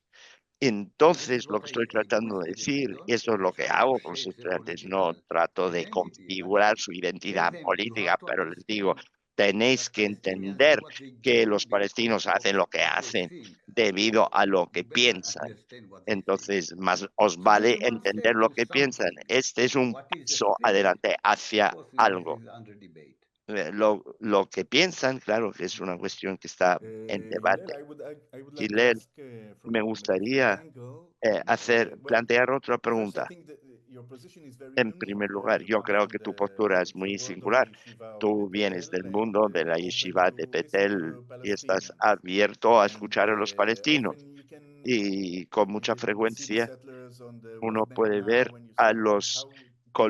[SPEAKER 4] and this
[SPEAKER 1] Entonces,
[SPEAKER 4] is
[SPEAKER 1] lo
[SPEAKER 4] what
[SPEAKER 1] que estoy
[SPEAKER 4] I do
[SPEAKER 1] tratando de
[SPEAKER 4] with students, I
[SPEAKER 1] decir,
[SPEAKER 4] don't
[SPEAKER 1] eso es lo que
[SPEAKER 4] try to
[SPEAKER 1] hago con los
[SPEAKER 4] shape their
[SPEAKER 1] estudiantes, no
[SPEAKER 4] political
[SPEAKER 1] trato de
[SPEAKER 4] identity, but
[SPEAKER 1] configurar su
[SPEAKER 4] tell
[SPEAKER 1] identidad
[SPEAKER 4] them you
[SPEAKER 1] política,
[SPEAKER 4] have to
[SPEAKER 1] pero les digo,
[SPEAKER 4] understand
[SPEAKER 1] tenéis
[SPEAKER 4] that
[SPEAKER 1] que
[SPEAKER 4] Palestinians do
[SPEAKER 1] entender
[SPEAKER 4] what they
[SPEAKER 1] que
[SPEAKER 4] do
[SPEAKER 1] los palestinos
[SPEAKER 4] because of
[SPEAKER 1] hacen lo que
[SPEAKER 4] what they
[SPEAKER 1] hacen
[SPEAKER 4] think.
[SPEAKER 1] debido a lo que
[SPEAKER 4] You better
[SPEAKER 1] piensan.
[SPEAKER 4] understand what they think.
[SPEAKER 1] Entonces, más os
[SPEAKER 4] So this
[SPEAKER 1] vale
[SPEAKER 4] is one
[SPEAKER 1] entender
[SPEAKER 4] step
[SPEAKER 1] lo
[SPEAKER 4] to
[SPEAKER 1] que piensan.
[SPEAKER 4] something.
[SPEAKER 1] Este es un
[SPEAKER 4] What is the
[SPEAKER 1] paso
[SPEAKER 4] thing?
[SPEAKER 1] adelante
[SPEAKER 4] Of
[SPEAKER 1] hacia
[SPEAKER 4] course,
[SPEAKER 1] algo.
[SPEAKER 4] is under debate.
[SPEAKER 1] Lo que piensan, claro que es una cuestión que está en
[SPEAKER 5] Hillel,
[SPEAKER 1] debate.
[SPEAKER 5] I would like to
[SPEAKER 1] Gilel,
[SPEAKER 5] ask
[SPEAKER 1] me
[SPEAKER 5] from a different
[SPEAKER 1] gustaría
[SPEAKER 5] angle. Well,
[SPEAKER 1] plantear otra
[SPEAKER 5] first, I
[SPEAKER 1] pregunta.
[SPEAKER 5] think that your position is very
[SPEAKER 1] En
[SPEAKER 5] unique.
[SPEAKER 1] primer lugar,
[SPEAKER 5] You
[SPEAKER 1] yo
[SPEAKER 5] come
[SPEAKER 1] creo
[SPEAKER 5] from
[SPEAKER 1] que tu postura es
[SPEAKER 5] the
[SPEAKER 1] muy
[SPEAKER 5] world of the
[SPEAKER 1] singular.
[SPEAKER 5] yeshiva of
[SPEAKER 1] Tú vienes del
[SPEAKER 5] Bethel and
[SPEAKER 1] mundo de la
[SPEAKER 5] open
[SPEAKER 1] yeshiva de
[SPEAKER 5] to listen
[SPEAKER 1] Betel
[SPEAKER 5] to
[SPEAKER 1] y estás
[SPEAKER 5] Palestinians.
[SPEAKER 1] abierto a
[SPEAKER 5] And
[SPEAKER 1] escuchar a los palestinos.
[SPEAKER 5] often you can
[SPEAKER 1] Y con mucha
[SPEAKER 5] you can see the
[SPEAKER 1] frecuencia
[SPEAKER 5] settlers on the
[SPEAKER 1] uno
[SPEAKER 5] West Bank
[SPEAKER 1] puede ver
[SPEAKER 5] now, and you
[SPEAKER 1] a
[SPEAKER 5] say,
[SPEAKER 1] los
[SPEAKER 5] how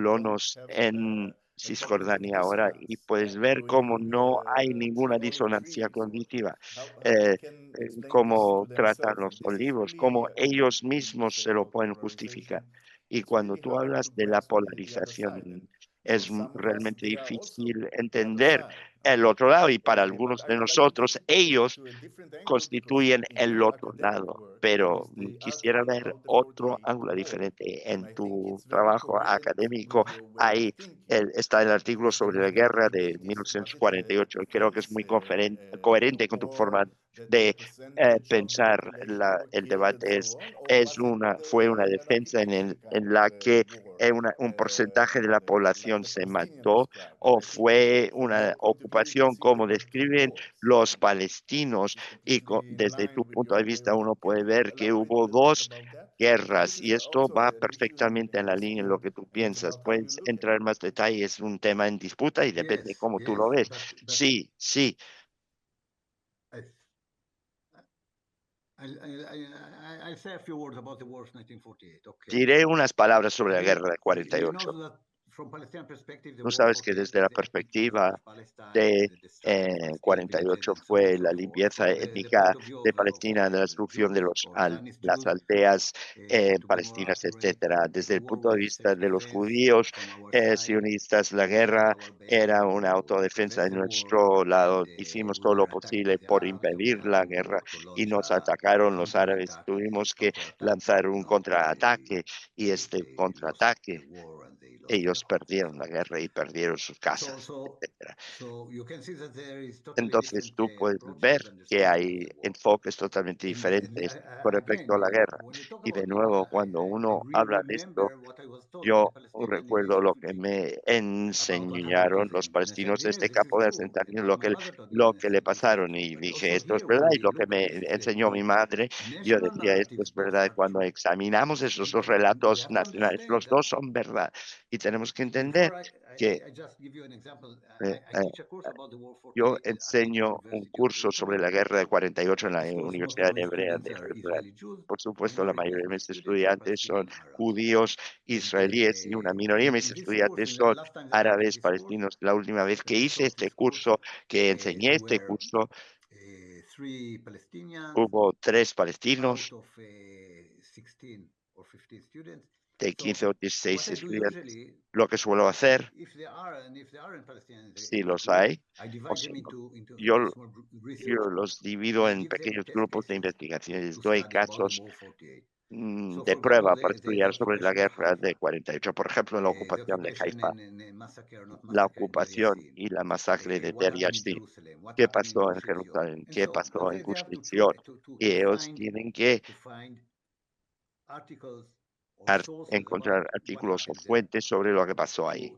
[SPEAKER 5] they don't
[SPEAKER 1] colonos
[SPEAKER 5] have
[SPEAKER 1] en
[SPEAKER 5] a cognitive
[SPEAKER 1] Cisjordania ahora y
[SPEAKER 5] dissonance
[SPEAKER 1] puedes ver cómo
[SPEAKER 5] going
[SPEAKER 1] no hay
[SPEAKER 5] through
[SPEAKER 1] ninguna
[SPEAKER 5] olive
[SPEAKER 1] disonancia
[SPEAKER 5] trees.
[SPEAKER 1] cognitiva.
[SPEAKER 5] How they
[SPEAKER 1] Eh,
[SPEAKER 5] can explain this to
[SPEAKER 1] Cómo tratan
[SPEAKER 5] themselves,
[SPEAKER 1] los
[SPEAKER 5] and this is
[SPEAKER 1] olivos, cómo
[SPEAKER 5] really
[SPEAKER 1] ellos
[SPEAKER 5] when you
[SPEAKER 1] mismos
[SPEAKER 5] say
[SPEAKER 1] se lo
[SPEAKER 5] about
[SPEAKER 1] pueden justificar.
[SPEAKER 5] polarization,
[SPEAKER 1] Y
[SPEAKER 5] it's
[SPEAKER 1] cuando
[SPEAKER 5] really
[SPEAKER 1] tú
[SPEAKER 5] hard to
[SPEAKER 1] hablas de la
[SPEAKER 5] grasp the other side. And
[SPEAKER 1] polarización,
[SPEAKER 5] for
[SPEAKER 1] es
[SPEAKER 5] some of us,
[SPEAKER 1] realmente
[SPEAKER 5] they are also
[SPEAKER 1] difícil
[SPEAKER 5] the other
[SPEAKER 1] entender
[SPEAKER 5] side.
[SPEAKER 1] el otro lado y para
[SPEAKER 5] But
[SPEAKER 1] algunos
[SPEAKER 5] I
[SPEAKER 1] de
[SPEAKER 5] would like to take
[SPEAKER 1] nosotros,
[SPEAKER 5] it
[SPEAKER 1] ellos
[SPEAKER 5] to a different angle, because
[SPEAKER 1] constituyen
[SPEAKER 5] in
[SPEAKER 1] el
[SPEAKER 5] your
[SPEAKER 1] otro
[SPEAKER 5] academic
[SPEAKER 1] lado,
[SPEAKER 5] work, there
[SPEAKER 1] pero
[SPEAKER 5] is the
[SPEAKER 1] quisiera
[SPEAKER 5] article
[SPEAKER 1] ver
[SPEAKER 5] about the
[SPEAKER 1] otro
[SPEAKER 5] 48
[SPEAKER 1] ángulo
[SPEAKER 5] war.
[SPEAKER 1] diferente.
[SPEAKER 5] And
[SPEAKER 1] En
[SPEAKER 5] I think
[SPEAKER 1] tu
[SPEAKER 5] it's very
[SPEAKER 1] trabajo
[SPEAKER 5] coherent with
[SPEAKER 1] académico
[SPEAKER 5] your way of
[SPEAKER 1] hay
[SPEAKER 5] thinking,
[SPEAKER 1] está el artículo
[SPEAKER 5] because
[SPEAKER 1] sobre la
[SPEAKER 5] you are
[SPEAKER 1] guerra de
[SPEAKER 5] thinking, was it
[SPEAKER 1] 1948 y creo que es
[SPEAKER 5] hence
[SPEAKER 1] muy coherente con tu
[SPEAKER 5] war
[SPEAKER 1] forma
[SPEAKER 5] that the
[SPEAKER 1] de
[SPEAKER 5] percentage of the
[SPEAKER 1] pensar.
[SPEAKER 5] population were
[SPEAKER 1] El
[SPEAKER 5] killed and
[SPEAKER 1] debate
[SPEAKER 5] so on, or
[SPEAKER 1] es
[SPEAKER 5] was it
[SPEAKER 1] fue una
[SPEAKER 5] an
[SPEAKER 1] defensa
[SPEAKER 5] occupation kind
[SPEAKER 1] en
[SPEAKER 5] of
[SPEAKER 1] la que
[SPEAKER 5] war,
[SPEAKER 1] un porcentaje de la
[SPEAKER 5] like
[SPEAKER 1] población
[SPEAKER 5] the
[SPEAKER 1] se
[SPEAKER 5] Palestinian
[SPEAKER 1] mató
[SPEAKER 5] described? And
[SPEAKER 1] o
[SPEAKER 5] I think
[SPEAKER 1] fue
[SPEAKER 5] from
[SPEAKER 1] una
[SPEAKER 5] your point of view, you can
[SPEAKER 1] ocupación
[SPEAKER 5] see there
[SPEAKER 1] como
[SPEAKER 5] were two
[SPEAKER 1] describen
[SPEAKER 5] wars,
[SPEAKER 1] los
[SPEAKER 5] and
[SPEAKER 1] palestinos
[SPEAKER 5] this is
[SPEAKER 1] y
[SPEAKER 5] completely in
[SPEAKER 1] desde tu
[SPEAKER 5] line with
[SPEAKER 1] punto de
[SPEAKER 5] your way
[SPEAKER 1] vista
[SPEAKER 5] of
[SPEAKER 1] uno
[SPEAKER 5] thinking.
[SPEAKER 1] puede
[SPEAKER 5] Can you
[SPEAKER 1] ver que
[SPEAKER 5] elaborate a
[SPEAKER 1] hubo
[SPEAKER 5] little bit
[SPEAKER 1] dos
[SPEAKER 5] about that? And this
[SPEAKER 1] guerras y
[SPEAKER 5] is
[SPEAKER 1] esto
[SPEAKER 5] also
[SPEAKER 1] va
[SPEAKER 5] an issue
[SPEAKER 1] perfectamente en
[SPEAKER 5] in
[SPEAKER 1] la línea en lo
[SPEAKER 5] dispute,
[SPEAKER 1] que tú
[SPEAKER 5] and it's
[SPEAKER 1] piensas.
[SPEAKER 5] about how you
[SPEAKER 1] Puedes
[SPEAKER 5] look at
[SPEAKER 1] entrar
[SPEAKER 5] it.
[SPEAKER 1] en más detalle, es un tema en disputa y depende
[SPEAKER 4] Yes,
[SPEAKER 1] cómo tú lo
[SPEAKER 4] yes,
[SPEAKER 1] ves.
[SPEAKER 4] but
[SPEAKER 1] Sí, sí,
[SPEAKER 4] I, I'll say a few words about the war of 1948. Okay.
[SPEAKER 1] diré unas palabras sobre la guerra de
[SPEAKER 4] You know
[SPEAKER 1] 48.
[SPEAKER 4] that from Palestinian perspective, the
[SPEAKER 1] Tú
[SPEAKER 4] war of
[SPEAKER 1] sabes que
[SPEAKER 4] 48
[SPEAKER 1] desde
[SPEAKER 4] was
[SPEAKER 1] la
[SPEAKER 4] the ethnic cleansing
[SPEAKER 1] perspectiva
[SPEAKER 4] of Palestine,
[SPEAKER 1] de
[SPEAKER 4] the destruction of Palestinian
[SPEAKER 1] 48
[SPEAKER 4] villages, and so on and
[SPEAKER 1] fue
[SPEAKER 4] so
[SPEAKER 1] la
[SPEAKER 4] forth.
[SPEAKER 1] limpieza
[SPEAKER 4] From the
[SPEAKER 1] étnica
[SPEAKER 4] point of view
[SPEAKER 1] de
[SPEAKER 4] of
[SPEAKER 1] Palestina, de la destrucción de
[SPEAKER 4] Jews or Zionist
[SPEAKER 1] las
[SPEAKER 4] Jews,
[SPEAKER 1] aldeas
[SPEAKER 4] to be more
[SPEAKER 1] palestinas,
[SPEAKER 4] accurate,
[SPEAKER 1] etcétera. Desde
[SPEAKER 4] the
[SPEAKER 1] el
[SPEAKER 4] war
[SPEAKER 1] punto de
[SPEAKER 4] was
[SPEAKER 1] vista de los
[SPEAKER 4] self-defense
[SPEAKER 1] judíos
[SPEAKER 4] from our side.
[SPEAKER 1] sionistas, la
[SPEAKER 4] We tried
[SPEAKER 1] guerra
[SPEAKER 4] our best
[SPEAKER 1] era una
[SPEAKER 4] to
[SPEAKER 1] autodefensa
[SPEAKER 4] prevent
[SPEAKER 1] de
[SPEAKER 4] the war,
[SPEAKER 1] nuestro
[SPEAKER 4] and
[SPEAKER 1] lado. Hicimos
[SPEAKER 4] we
[SPEAKER 1] todo lo
[SPEAKER 4] were attacked by
[SPEAKER 1] posible
[SPEAKER 4] the
[SPEAKER 1] por
[SPEAKER 4] Arabs, and we
[SPEAKER 1] impedir
[SPEAKER 4] had
[SPEAKER 1] la guerra
[SPEAKER 4] to
[SPEAKER 1] y
[SPEAKER 4] launch
[SPEAKER 1] nos
[SPEAKER 4] a
[SPEAKER 1] atacaron los árabes.
[SPEAKER 4] counterattack,
[SPEAKER 1] Tuvimos que
[SPEAKER 4] counterattack, but
[SPEAKER 1] lanzar un contraataque y este
[SPEAKER 4] they lost the
[SPEAKER 1] contraataque
[SPEAKER 4] war and they lost their
[SPEAKER 1] ellos
[SPEAKER 4] homes and
[SPEAKER 1] perdieron
[SPEAKER 4] so
[SPEAKER 1] la
[SPEAKER 4] on.
[SPEAKER 1] guerra y perdieron sus
[SPEAKER 4] So,
[SPEAKER 1] casas,
[SPEAKER 4] so,
[SPEAKER 1] etcétera.
[SPEAKER 4] so you can see that there is totally
[SPEAKER 1] Entonces
[SPEAKER 4] different
[SPEAKER 1] tú puedes
[SPEAKER 4] approaches
[SPEAKER 1] ver
[SPEAKER 4] of
[SPEAKER 1] que
[SPEAKER 4] understanding of
[SPEAKER 1] hay
[SPEAKER 4] the war.
[SPEAKER 1] enfoques totalmente
[SPEAKER 4] And
[SPEAKER 1] diferentes con respecto
[SPEAKER 4] again,
[SPEAKER 1] a la guerra.
[SPEAKER 4] when you talk
[SPEAKER 1] Y de
[SPEAKER 4] about it,
[SPEAKER 1] nuevo, cuando
[SPEAKER 4] I
[SPEAKER 1] uno
[SPEAKER 4] really
[SPEAKER 1] habla de esto,
[SPEAKER 4] remember what I was told by the
[SPEAKER 1] yo
[SPEAKER 4] Palestinian in this
[SPEAKER 1] recuerdo lo que
[SPEAKER 4] refugee camp
[SPEAKER 1] me
[SPEAKER 4] about what happened to
[SPEAKER 1] enseñaron los
[SPEAKER 4] them. And I said,
[SPEAKER 1] palestinos de
[SPEAKER 4] yes,
[SPEAKER 1] este
[SPEAKER 4] this is
[SPEAKER 1] campo de
[SPEAKER 4] true.
[SPEAKER 1] asentamiento,
[SPEAKER 4] What my mother told me,
[SPEAKER 1] lo
[SPEAKER 4] and I
[SPEAKER 1] que le
[SPEAKER 4] said, this is
[SPEAKER 1] pasaron.
[SPEAKER 4] true.
[SPEAKER 1] Y
[SPEAKER 4] But
[SPEAKER 1] dije,
[SPEAKER 4] also
[SPEAKER 1] esto es
[SPEAKER 4] here,
[SPEAKER 1] verdad.
[SPEAKER 4] when
[SPEAKER 1] Y
[SPEAKER 4] we
[SPEAKER 1] lo que
[SPEAKER 4] look at
[SPEAKER 1] me
[SPEAKER 4] these
[SPEAKER 1] enseñó mi
[SPEAKER 4] two
[SPEAKER 1] madre, yo
[SPEAKER 4] national
[SPEAKER 1] decía, esto
[SPEAKER 4] narratives,
[SPEAKER 1] es
[SPEAKER 4] both
[SPEAKER 1] verdad.
[SPEAKER 4] are
[SPEAKER 1] Cuando
[SPEAKER 4] true.
[SPEAKER 1] examinamos esos dos
[SPEAKER 4] And we
[SPEAKER 1] relatos
[SPEAKER 4] have to
[SPEAKER 1] nacionales,
[SPEAKER 4] understand
[SPEAKER 1] los
[SPEAKER 4] that
[SPEAKER 1] dos son verdad. Y tenemos que entender
[SPEAKER 4] before
[SPEAKER 1] que yo enseño un curso sobre la guerra de 48 en la Universidad Hebrea de Jerusalén. Por supuesto, la mayoría de mis estudiantes son judíos, israelíes y una minoría de mis estudiantes son árabes, palestinos. La última vez que hice este curso, que enseñé este curso, hubo 3 palestinos de 15 o 16 estudiantes. Lo que suelo hacer, si los hay, o si no, yo los divido en pequeños grupos de investigación. Les doy casos de prueba para estudiar sobre la guerra de 48. Por ejemplo, la ocupación de Haifa, la ocupación y la masacre de Deir Yassin. ¿Qué pasó en Jerusalén? ¿Qué pasó en Gush Etzion? Y ellos tienen que encontrar artículos o fuentes sobre lo que pasó ahí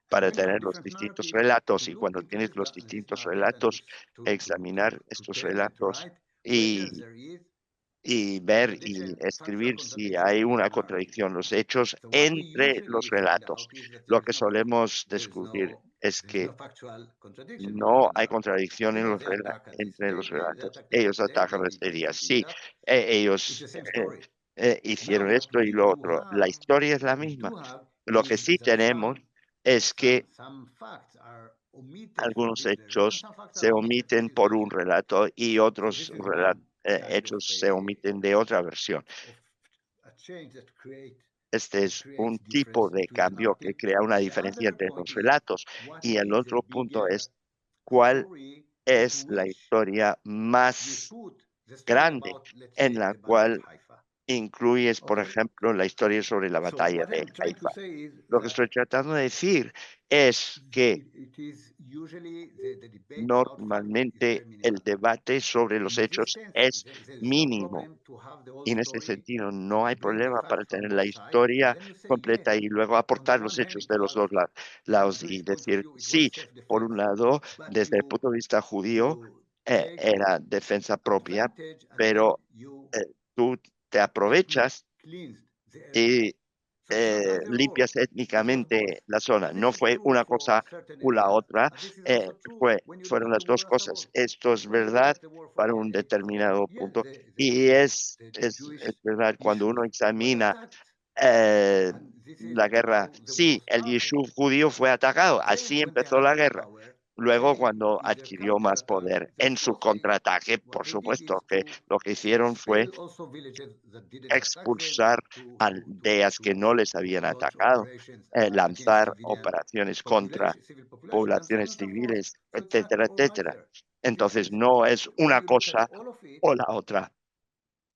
[SPEAKER 1] para tener los distintos relatos, y cuando tienes los distintos relatos, examinar estos relatos y ver y escribir si hay una contradicción, los hechos entre los relatos. Lo que solemos descubrir es que no hay contradicción entre los relatos. Ellos atacan este día. Sí, ellos hicieron esto y lo otro. La historia es la misma. Lo que sí tenemos es que algunos hechos se omiten por un relato y otros hechos se omiten de otra versión. Este es un tipo de cambio que crea una diferencia entre los relatos. Y el otro punto es cuál es la historia más grande en la cual incluyes, por ejemplo, la historia sobre la batalla de Haifa. Lo que estoy tratando de decir es que normalmente el debate sobre los hechos es mínimo. Y en ese sentido no hay problema para tener la historia completa y luego aportar los hechos de los dos lados y decir, sí, por un lado, desde el punto de vista judío, era defensa propia, pero tú te aprovechas y limpias étnicamente la zona. No fue una cosa o la otra, fueron las dos cosas. Esto es verdad para un determinado punto. Y es verdad cuando uno examina la guerra. Sí, el Yishuv judío fue atacado. Así empezó la guerra. Luego, cuando adquirió más poder en su contraataque, por supuesto que lo que hicieron fue expulsar aldeas que no les habían atacado, lanzar operaciones contra poblaciones civiles, etcétera, etcétera. Entonces, no es una cosa o la otra.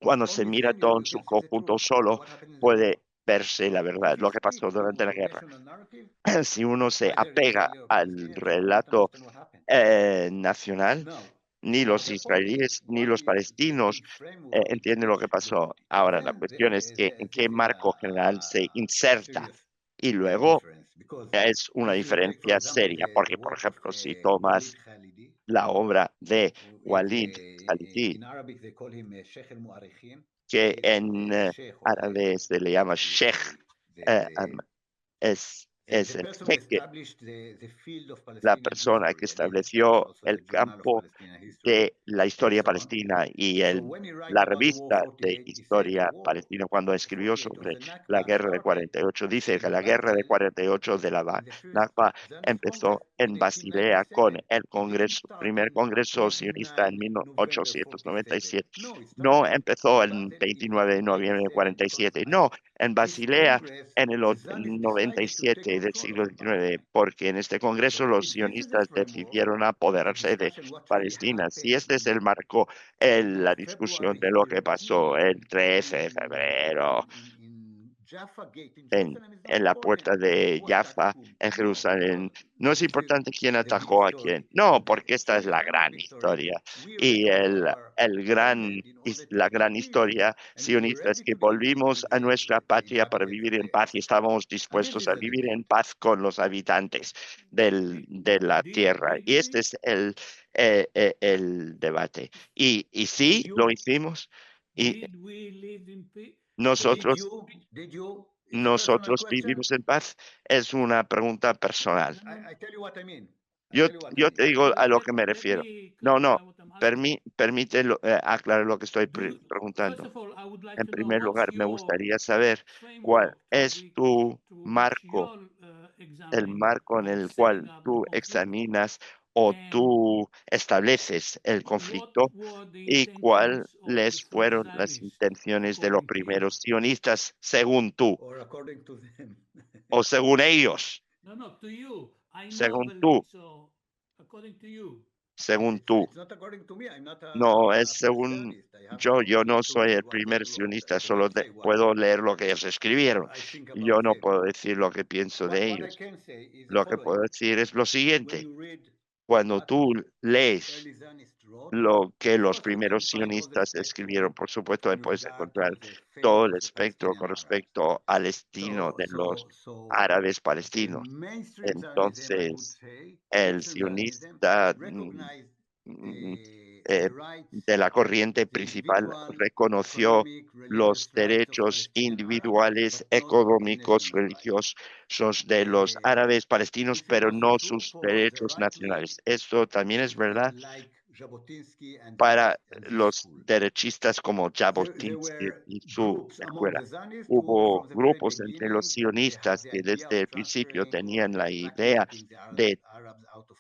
[SPEAKER 1] Cuando se mira todo en su conjunto solo, puede verse la verdad, lo que pasó durante la guerra. Si uno se apega al relato nacional, ni los israelíes ni los palestinos entienden lo que pasó. Ahora, la cuestión es que en qué marco general se inserta. Y luego es una diferencia seria, porque, por ejemplo, si tomas la obra de Walid Khalidi, que en árabe se le llama Sheikh, es el jeque, la persona que estableció el campo de la historia palestina y la revista de historia palestina, cuando escribió sobre la guerra de 48, dice que la guerra de 48 de la Nakba empezó en Basilea con el primer congreso sionista en 1897. No empezó el 29 de noviembre de 47, no, en Basilea en el 97 del siglo XIX, porque en este congreso los sionistas decidieron apoderarse de Palestina. Si este es el marco en la discusión de lo que pasó el 13 de febrero en la puerta de Jaffa, en Jerusalén, no es importante quién atacó a quién. No, porque esta es la gran historia. Y la gran historia sionista es que volvimos a nuestra patria para vivir en paz y estábamos dispuestos a vivir en paz con los habitantes de la tierra. Y este es el debate. Y sí, lo hicimos. Y nosotros nosotros vivimos en paz, es una pregunta personal.
[SPEAKER 4] I tell you what I mean.
[SPEAKER 1] Yo te digo a lo que me refiero. No, permite aclarar lo que estoy preguntando. En primer lugar, me gustaría saber cuál es tu marco, el marco en el cual tú examinas o tú estableces el conflicto y cuáles fueron las intenciones de los primeros sionistas según tú
[SPEAKER 4] Or according to them.
[SPEAKER 1] o según ellos, según tú, según tú.
[SPEAKER 4] It's not according to me. I'm not
[SPEAKER 1] No,
[SPEAKER 4] a
[SPEAKER 1] es según
[SPEAKER 4] Zionist. I have
[SPEAKER 1] yo no
[SPEAKER 4] to
[SPEAKER 1] soy el
[SPEAKER 4] what
[SPEAKER 1] primer
[SPEAKER 4] they wrote.
[SPEAKER 1] sionista,
[SPEAKER 4] I
[SPEAKER 1] solo
[SPEAKER 4] cannot say what
[SPEAKER 1] puedo leer lo que ellos escribieron.
[SPEAKER 4] I think
[SPEAKER 1] Yo
[SPEAKER 4] about
[SPEAKER 1] no
[SPEAKER 4] them.
[SPEAKER 1] puedo decir lo que pienso de
[SPEAKER 4] What I
[SPEAKER 1] ellos.
[SPEAKER 4] can say is the
[SPEAKER 1] Lo que puedo
[SPEAKER 4] following.
[SPEAKER 1] decir es lo
[SPEAKER 4] When
[SPEAKER 1] siguiente.
[SPEAKER 4] you read
[SPEAKER 1] Cuando
[SPEAKER 4] what
[SPEAKER 1] tú lees
[SPEAKER 4] early Zionists wrote,
[SPEAKER 1] lo que
[SPEAKER 4] of
[SPEAKER 1] los
[SPEAKER 4] course you can
[SPEAKER 1] primeros
[SPEAKER 4] find all the
[SPEAKER 1] sionistas escribieron,
[SPEAKER 4] spectrum
[SPEAKER 1] por supuesto,
[SPEAKER 4] in
[SPEAKER 1] puedes
[SPEAKER 4] regard
[SPEAKER 1] encontrar
[SPEAKER 4] to the
[SPEAKER 1] todo
[SPEAKER 4] fate
[SPEAKER 1] el
[SPEAKER 4] of the
[SPEAKER 1] espectro con
[SPEAKER 4] Palestinian Arabs.
[SPEAKER 1] respecto al destino de los árabes
[SPEAKER 4] The
[SPEAKER 1] palestinos.
[SPEAKER 4] mainstream Zionism, I would
[SPEAKER 1] Entonces,
[SPEAKER 4] say,
[SPEAKER 1] el
[SPEAKER 4] Western Zionism,
[SPEAKER 1] sionista
[SPEAKER 4] recognized
[SPEAKER 1] de
[SPEAKER 4] the
[SPEAKER 1] la corriente
[SPEAKER 4] rights, the
[SPEAKER 1] principal
[SPEAKER 4] individual,
[SPEAKER 1] reconoció
[SPEAKER 4] economic,
[SPEAKER 1] los
[SPEAKER 4] religious rights of
[SPEAKER 1] derechos
[SPEAKER 4] Palestinian Arabs,
[SPEAKER 1] individuales,
[SPEAKER 4] but not the
[SPEAKER 1] económicos,
[SPEAKER 4] national rights.
[SPEAKER 1] religiosos de los árabes palestinos,
[SPEAKER 4] This is
[SPEAKER 1] pero
[SPEAKER 4] also
[SPEAKER 1] no
[SPEAKER 4] true
[SPEAKER 1] sus
[SPEAKER 4] for the
[SPEAKER 1] derechos
[SPEAKER 4] right wing,
[SPEAKER 1] nacionales. Esto también es verdad
[SPEAKER 4] like Jabotinsky and
[SPEAKER 1] para
[SPEAKER 4] his
[SPEAKER 1] los
[SPEAKER 4] school.
[SPEAKER 1] derechistas como
[SPEAKER 4] There
[SPEAKER 1] Jabotinsky
[SPEAKER 4] were
[SPEAKER 1] y su
[SPEAKER 4] groups among
[SPEAKER 1] escuela.
[SPEAKER 4] the Zionists who,
[SPEAKER 1] Hubo
[SPEAKER 4] from the very
[SPEAKER 1] grupos entre los
[SPEAKER 4] beginning, they had
[SPEAKER 1] sionistas
[SPEAKER 4] the
[SPEAKER 1] que
[SPEAKER 4] idea of
[SPEAKER 1] desde el principio
[SPEAKER 4] transferring or
[SPEAKER 1] tenían la idea
[SPEAKER 4] evacuating the
[SPEAKER 1] de
[SPEAKER 4] Arabs out of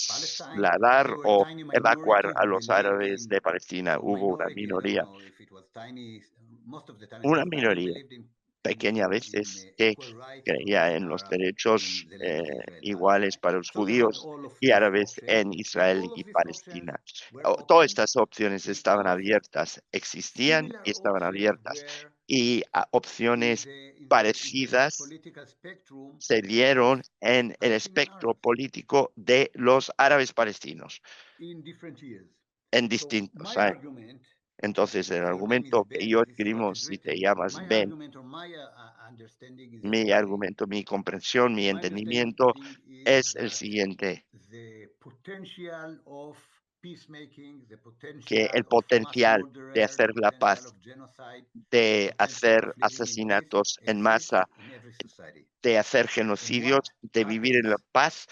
[SPEAKER 4] Palestine.
[SPEAKER 1] trasladar
[SPEAKER 4] There were
[SPEAKER 1] o
[SPEAKER 4] tiny
[SPEAKER 1] evacuar
[SPEAKER 4] minorities
[SPEAKER 1] a
[SPEAKER 4] who
[SPEAKER 1] los
[SPEAKER 4] believed
[SPEAKER 1] árabes
[SPEAKER 4] in,
[SPEAKER 1] de Palestina.
[SPEAKER 4] or
[SPEAKER 1] Hubo una
[SPEAKER 4] minority, I don't
[SPEAKER 1] minoría,
[SPEAKER 4] know if it was tiny, most of the time it
[SPEAKER 1] una
[SPEAKER 4] was tiny,
[SPEAKER 1] minoría
[SPEAKER 4] believed in
[SPEAKER 1] pequeña a veces que
[SPEAKER 4] equal rights for
[SPEAKER 1] creía
[SPEAKER 4] each
[SPEAKER 1] en los
[SPEAKER 4] Arab
[SPEAKER 1] derechos
[SPEAKER 4] in the land of Israel,
[SPEAKER 1] iguales
[SPEAKER 4] Palestine.
[SPEAKER 1] para los
[SPEAKER 4] So you had
[SPEAKER 1] judíos
[SPEAKER 4] all of
[SPEAKER 1] y
[SPEAKER 4] these
[SPEAKER 1] árabes
[SPEAKER 4] options,
[SPEAKER 1] en
[SPEAKER 4] and
[SPEAKER 1] Israel
[SPEAKER 4] all
[SPEAKER 1] y
[SPEAKER 4] of these options
[SPEAKER 1] Palestina.
[SPEAKER 4] were
[SPEAKER 1] Todas
[SPEAKER 4] open
[SPEAKER 1] estas opciones estaban
[SPEAKER 4] because
[SPEAKER 1] abiertas, existían
[SPEAKER 4] similar
[SPEAKER 1] y estaban
[SPEAKER 4] options
[SPEAKER 1] abiertas.
[SPEAKER 4] were
[SPEAKER 1] Y opciones
[SPEAKER 4] in the
[SPEAKER 1] parecidas
[SPEAKER 4] political spectrum
[SPEAKER 1] se
[SPEAKER 4] of
[SPEAKER 1] dieron en el
[SPEAKER 4] Palestinian
[SPEAKER 1] espectro
[SPEAKER 4] Arabs
[SPEAKER 1] político de los árabes palestinos
[SPEAKER 4] in different years.
[SPEAKER 1] en
[SPEAKER 4] So
[SPEAKER 1] distintos
[SPEAKER 4] my
[SPEAKER 1] años.
[SPEAKER 4] argument,
[SPEAKER 1] Entonces, el
[SPEAKER 4] your name is
[SPEAKER 1] argumento que
[SPEAKER 4] Ben,
[SPEAKER 1] yo
[SPEAKER 4] this is what
[SPEAKER 1] escribo,
[SPEAKER 4] is
[SPEAKER 1] si te
[SPEAKER 4] written.
[SPEAKER 1] llamas
[SPEAKER 4] My
[SPEAKER 1] Ben,
[SPEAKER 4] argument or my understanding is the
[SPEAKER 1] mi
[SPEAKER 4] following.
[SPEAKER 1] argumento, mi comprensión, mi
[SPEAKER 4] My
[SPEAKER 1] entendimiento
[SPEAKER 4] understanding
[SPEAKER 1] es
[SPEAKER 4] is
[SPEAKER 1] el
[SPEAKER 4] that
[SPEAKER 1] siguiente,
[SPEAKER 4] the potential of peacemaking, the
[SPEAKER 1] que
[SPEAKER 4] potential
[SPEAKER 1] el
[SPEAKER 4] of mass
[SPEAKER 1] potencial de
[SPEAKER 4] murder, the
[SPEAKER 1] hacer la
[SPEAKER 4] potential
[SPEAKER 1] paz,
[SPEAKER 4] of genocide, the
[SPEAKER 1] de
[SPEAKER 4] potential
[SPEAKER 1] hacer
[SPEAKER 4] of living in peace
[SPEAKER 1] asesinatos en
[SPEAKER 4] exists
[SPEAKER 1] masa,
[SPEAKER 4] in every society.
[SPEAKER 1] de hacer
[SPEAKER 4] And
[SPEAKER 1] genocidios,
[SPEAKER 4] what
[SPEAKER 1] de vivir en la
[SPEAKER 4] happens
[SPEAKER 1] paz,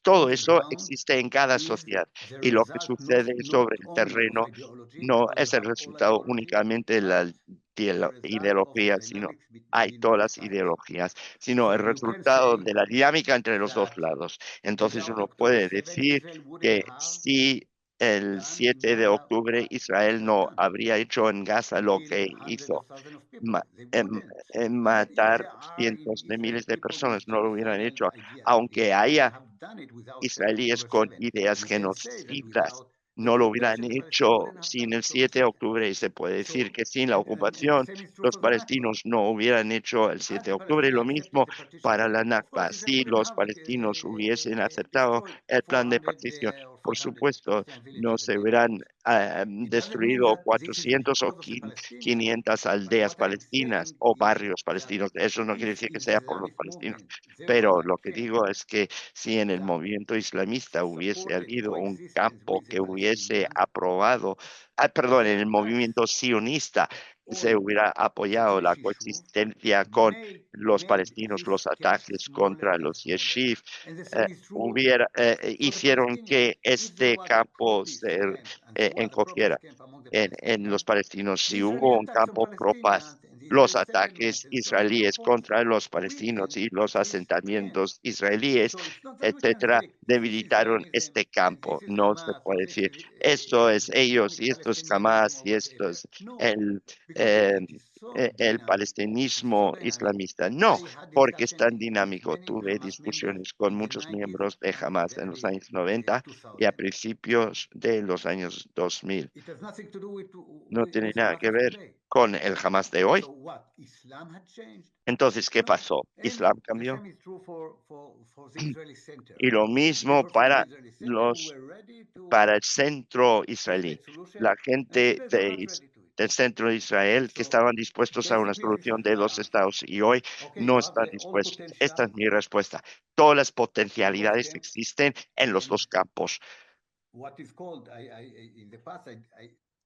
[SPEAKER 4] on
[SPEAKER 1] todo
[SPEAKER 4] the
[SPEAKER 1] eso
[SPEAKER 4] ground
[SPEAKER 1] existe en cada
[SPEAKER 4] is
[SPEAKER 1] sociedad.
[SPEAKER 4] the
[SPEAKER 1] Y lo que
[SPEAKER 4] result
[SPEAKER 1] sucede
[SPEAKER 4] not
[SPEAKER 1] sobre el
[SPEAKER 4] only of
[SPEAKER 1] terreno
[SPEAKER 4] ideology,
[SPEAKER 1] no
[SPEAKER 4] because you
[SPEAKER 1] es el
[SPEAKER 4] have all
[SPEAKER 1] resultado
[SPEAKER 4] ideology,
[SPEAKER 1] únicamente de la
[SPEAKER 4] but the result of the
[SPEAKER 1] ideología, sino
[SPEAKER 4] dynamics
[SPEAKER 1] hay
[SPEAKER 4] between
[SPEAKER 1] todas
[SPEAKER 4] both
[SPEAKER 1] las
[SPEAKER 4] sides.
[SPEAKER 1] ideologías, sino el
[SPEAKER 4] So you can
[SPEAKER 1] resultado
[SPEAKER 4] say
[SPEAKER 1] de la dinámica entre los dos
[SPEAKER 4] that
[SPEAKER 1] lados. Entonces
[SPEAKER 4] without
[SPEAKER 1] uno
[SPEAKER 4] October
[SPEAKER 1] puede
[SPEAKER 4] 7,
[SPEAKER 1] decir
[SPEAKER 4] Israel wouldn't
[SPEAKER 1] que
[SPEAKER 4] have
[SPEAKER 1] si el
[SPEAKER 4] done in
[SPEAKER 1] 7 de
[SPEAKER 4] Gaza
[SPEAKER 1] octubre
[SPEAKER 4] what
[SPEAKER 1] Israel
[SPEAKER 4] it has
[SPEAKER 1] no
[SPEAKER 4] done,
[SPEAKER 1] habría hecho en Gaza lo
[SPEAKER 4] kill
[SPEAKER 1] que
[SPEAKER 4] hundreds of
[SPEAKER 1] hizo,
[SPEAKER 4] thousands of people.
[SPEAKER 1] ma-
[SPEAKER 4] They
[SPEAKER 1] en,
[SPEAKER 4] wouldn't.
[SPEAKER 1] en
[SPEAKER 4] Even if
[SPEAKER 1] matar
[SPEAKER 4] there are in
[SPEAKER 1] cientos de
[SPEAKER 4] Israel
[SPEAKER 1] miles de
[SPEAKER 4] people with
[SPEAKER 1] personas, no lo hubieran
[SPEAKER 4] genocidal
[SPEAKER 1] hecho,
[SPEAKER 4] ideas,
[SPEAKER 1] aunque
[SPEAKER 4] they wouldn't
[SPEAKER 1] haya
[SPEAKER 4] have done it without
[SPEAKER 1] israelíes
[SPEAKER 4] October
[SPEAKER 1] con
[SPEAKER 4] 7.
[SPEAKER 1] ideas
[SPEAKER 4] We can say that
[SPEAKER 1] genocidas.
[SPEAKER 4] without the
[SPEAKER 1] No lo hubieran
[SPEAKER 4] occupation, Palestine
[SPEAKER 1] hecho
[SPEAKER 4] wouldn't have
[SPEAKER 1] sin
[SPEAKER 4] done
[SPEAKER 1] el
[SPEAKER 4] October
[SPEAKER 1] 7 de
[SPEAKER 4] 7.
[SPEAKER 1] octubre y se puede decir
[SPEAKER 4] So,
[SPEAKER 1] que sin la
[SPEAKER 4] and the
[SPEAKER 1] ocupación
[SPEAKER 4] same is true
[SPEAKER 1] los
[SPEAKER 4] for the Nakba.
[SPEAKER 1] palestinos no hubieran hecho el
[SPEAKER 4] Had
[SPEAKER 1] 7
[SPEAKER 4] the
[SPEAKER 1] de octubre y lo
[SPEAKER 4] Palestinians accepted
[SPEAKER 1] mismo
[SPEAKER 4] the partition
[SPEAKER 1] para la
[SPEAKER 4] plan, of
[SPEAKER 1] Nakba.
[SPEAKER 4] course Israel
[SPEAKER 1] Si
[SPEAKER 4] wouldn't
[SPEAKER 1] los
[SPEAKER 4] have
[SPEAKER 1] palestinos hubiesen aceptado
[SPEAKER 4] destroyed
[SPEAKER 1] el plan de
[SPEAKER 4] 400
[SPEAKER 1] partición,
[SPEAKER 4] or
[SPEAKER 1] por
[SPEAKER 4] 500
[SPEAKER 1] supuesto,
[SPEAKER 4] Christian
[SPEAKER 1] no
[SPEAKER 4] villages in
[SPEAKER 1] se
[SPEAKER 4] the
[SPEAKER 1] hubieran
[SPEAKER 4] neighborhoods. It doesn't mean
[SPEAKER 1] destruido
[SPEAKER 4] that this is
[SPEAKER 1] 400 o
[SPEAKER 4] because of the Palestinians.
[SPEAKER 1] 500
[SPEAKER 4] But
[SPEAKER 1] aldeas
[SPEAKER 4] what I'm
[SPEAKER 1] palestinas
[SPEAKER 4] saying
[SPEAKER 1] o
[SPEAKER 4] is
[SPEAKER 1] barrios
[SPEAKER 4] that
[SPEAKER 1] palestinos. Eso no quiere
[SPEAKER 4] if
[SPEAKER 1] decir que
[SPEAKER 4] in the
[SPEAKER 1] sea por los
[SPEAKER 4] Zionist
[SPEAKER 1] palestinos.
[SPEAKER 4] movement there was
[SPEAKER 1] Pero
[SPEAKER 4] a
[SPEAKER 1] lo que
[SPEAKER 4] camp
[SPEAKER 1] digo es que si en el
[SPEAKER 4] that
[SPEAKER 1] movimiento islamista hubiese
[SPEAKER 4] supported
[SPEAKER 1] habido un
[SPEAKER 4] coexistence
[SPEAKER 1] campo
[SPEAKER 4] with the
[SPEAKER 1] que hubiese
[SPEAKER 4] Palestinians,
[SPEAKER 1] aprobado, perdón, en
[SPEAKER 4] their
[SPEAKER 1] el
[SPEAKER 4] attacks
[SPEAKER 1] movimiento sionista se
[SPEAKER 4] on
[SPEAKER 1] hubiera
[SPEAKER 4] the
[SPEAKER 1] apoyado la
[SPEAKER 4] Jewish issue
[SPEAKER 1] coexistencia con los
[SPEAKER 4] made
[SPEAKER 1] palestinos, los
[SPEAKER 4] these camps
[SPEAKER 1] ataques
[SPEAKER 4] smaller
[SPEAKER 1] contra
[SPEAKER 4] and
[SPEAKER 1] los
[SPEAKER 4] smaller.
[SPEAKER 1] yeshiv,
[SPEAKER 4] And the same is true for the
[SPEAKER 1] hicieron
[SPEAKER 4] Palestinians.
[SPEAKER 1] que
[SPEAKER 4] If there
[SPEAKER 1] este
[SPEAKER 4] was a
[SPEAKER 1] campo
[SPEAKER 4] pro-peace
[SPEAKER 1] se
[SPEAKER 4] camp, and there was a pro-peace
[SPEAKER 1] encogiera
[SPEAKER 4] camp among the
[SPEAKER 1] en los
[SPEAKER 4] Palestinians,
[SPEAKER 1] palestinos.
[SPEAKER 4] the
[SPEAKER 1] Si
[SPEAKER 4] Israeli
[SPEAKER 1] hubo un
[SPEAKER 4] attacks on
[SPEAKER 1] campo pro paz,
[SPEAKER 4] Palestinians and the
[SPEAKER 1] los
[SPEAKER 4] Israeli
[SPEAKER 1] ataques
[SPEAKER 4] settlements and so on and so
[SPEAKER 1] israelíes
[SPEAKER 4] forth
[SPEAKER 1] contra los palestinos
[SPEAKER 4] weakened
[SPEAKER 1] y los
[SPEAKER 4] this camp.
[SPEAKER 1] asentamientos israelíes,
[SPEAKER 4] So it's not that we can
[SPEAKER 1] etcétera,
[SPEAKER 4] say this is
[SPEAKER 1] debilitaron
[SPEAKER 4] Zionism
[SPEAKER 1] este
[SPEAKER 4] and this
[SPEAKER 1] campo.
[SPEAKER 4] is
[SPEAKER 1] No se
[SPEAKER 4] Hamas or
[SPEAKER 1] puede
[SPEAKER 4] this
[SPEAKER 1] decir,
[SPEAKER 4] is
[SPEAKER 1] esto es ellos
[SPEAKER 4] Islamic
[SPEAKER 1] y esto es
[SPEAKER 4] Palestinianism
[SPEAKER 1] Hamas
[SPEAKER 4] or
[SPEAKER 1] y esto
[SPEAKER 4] whatever.
[SPEAKER 1] es
[SPEAKER 4] No,
[SPEAKER 1] el,
[SPEAKER 4] because
[SPEAKER 1] eh,
[SPEAKER 4] it is so
[SPEAKER 1] el
[SPEAKER 4] dynamic. It's so
[SPEAKER 1] palestinismo
[SPEAKER 4] dynamic.
[SPEAKER 1] islamista. No,
[SPEAKER 4] I had
[SPEAKER 1] porque es
[SPEAKER 4] discussion
[SPEAKER 1] tan
[SPEAKER 4] with
[SPEAKER 1] dinámico.
[SPEAKER 4] many
[SPEAKER 1] Tuve
[SPEAKER 4] Hamas members
[SPEAKER 1] discusiones con
[SPEAKER 4] in the
[SPEAKER 1] muchos
[SPEAKER 4] 90s
[SPEAKER 1] miembros de
[SPEAKER 4] and in
[SPEAKER 1] Hamas
[SPEAKER 4] the
[SPEAKER 1] en los
[SPEAKER 4] early
[SPEAKER 1] años 90 y a
[SPEAKER 4] 2000s.
[SPEAKER 1] principios de los años 2000.
[SPEAKER 4] It has nothing to do
[SPEAKER 1] No tiene
[SPEAKER 4] with
[SPEAKER 1] nada
[SPEAKER 4] Hamas
[SPEAKER 1] que
[SPEAKER 4] of
[SPEAKER 1] ver
[SPEAKER 4] today.
[SPEAKER 1] con el Hamas de hoy.
[SPEAKER 4] So what? Islam had changed?
[SPEAKER 1] Entonces, ¿qué
[SPEAKER 4] No.
[SPEAKER 1] pasó?
[SPEAKER 4] And
[SPEAKER 1] Islam
[SPEAKER 4] the
[SPEAKER 1] cambió.
[SPEAKER 4] same is true for the Israeli center.
[SPEAKER 1] Y lo mismo
[SPEAKER 4] People from the
[SPEAKER 1] para
[SPEAKER 4] Israeli center were ready
[SPEAKER 1] el centro
[SPEAKER 4] to
[SPEAKER 1] israelí.
[SPEAKER 4] state solution,
[SPEAKER 1] La
[SPEAKER 4] and
[SPEAKER 1] gente
[SPEAKER 4] today they're not ready to it.
[SPEAKER 1] del centro de Israel que
[SPEAKER 4] So
[SPEAKER 1] estaban dispuestos a una
[SPEAKER 4] basically, this
[SPEAKER 1] solución
[SPEAKER 4] is
[SPEAKER 1] de
[SPEAKER 4] my
[SPEAKER 1] dos
[SPEAKER 4] answer.
[SPEAKER 1] estados y hoy
[SPEAKER 4] Okay,
[SPEAKER 1] no
[SPEAKER 4] you have
[SPEAKER 1] están
[SPEAKER 4] the all
[SPEAKER 1] dispuestos. Esta
[SPEAKER 4] potential
[SPEAKER 1] es mi respuesta. Todas las
[SPEAKER 4] in both
[SPEAKER 1] potencialidades
[SPEAKER 4] camps,
[SPEAKER 1] existen en los
[SPEAKER 4] and
[SPEAKER 1] dos campos.
[SPEAKER 4] what is called, in the past,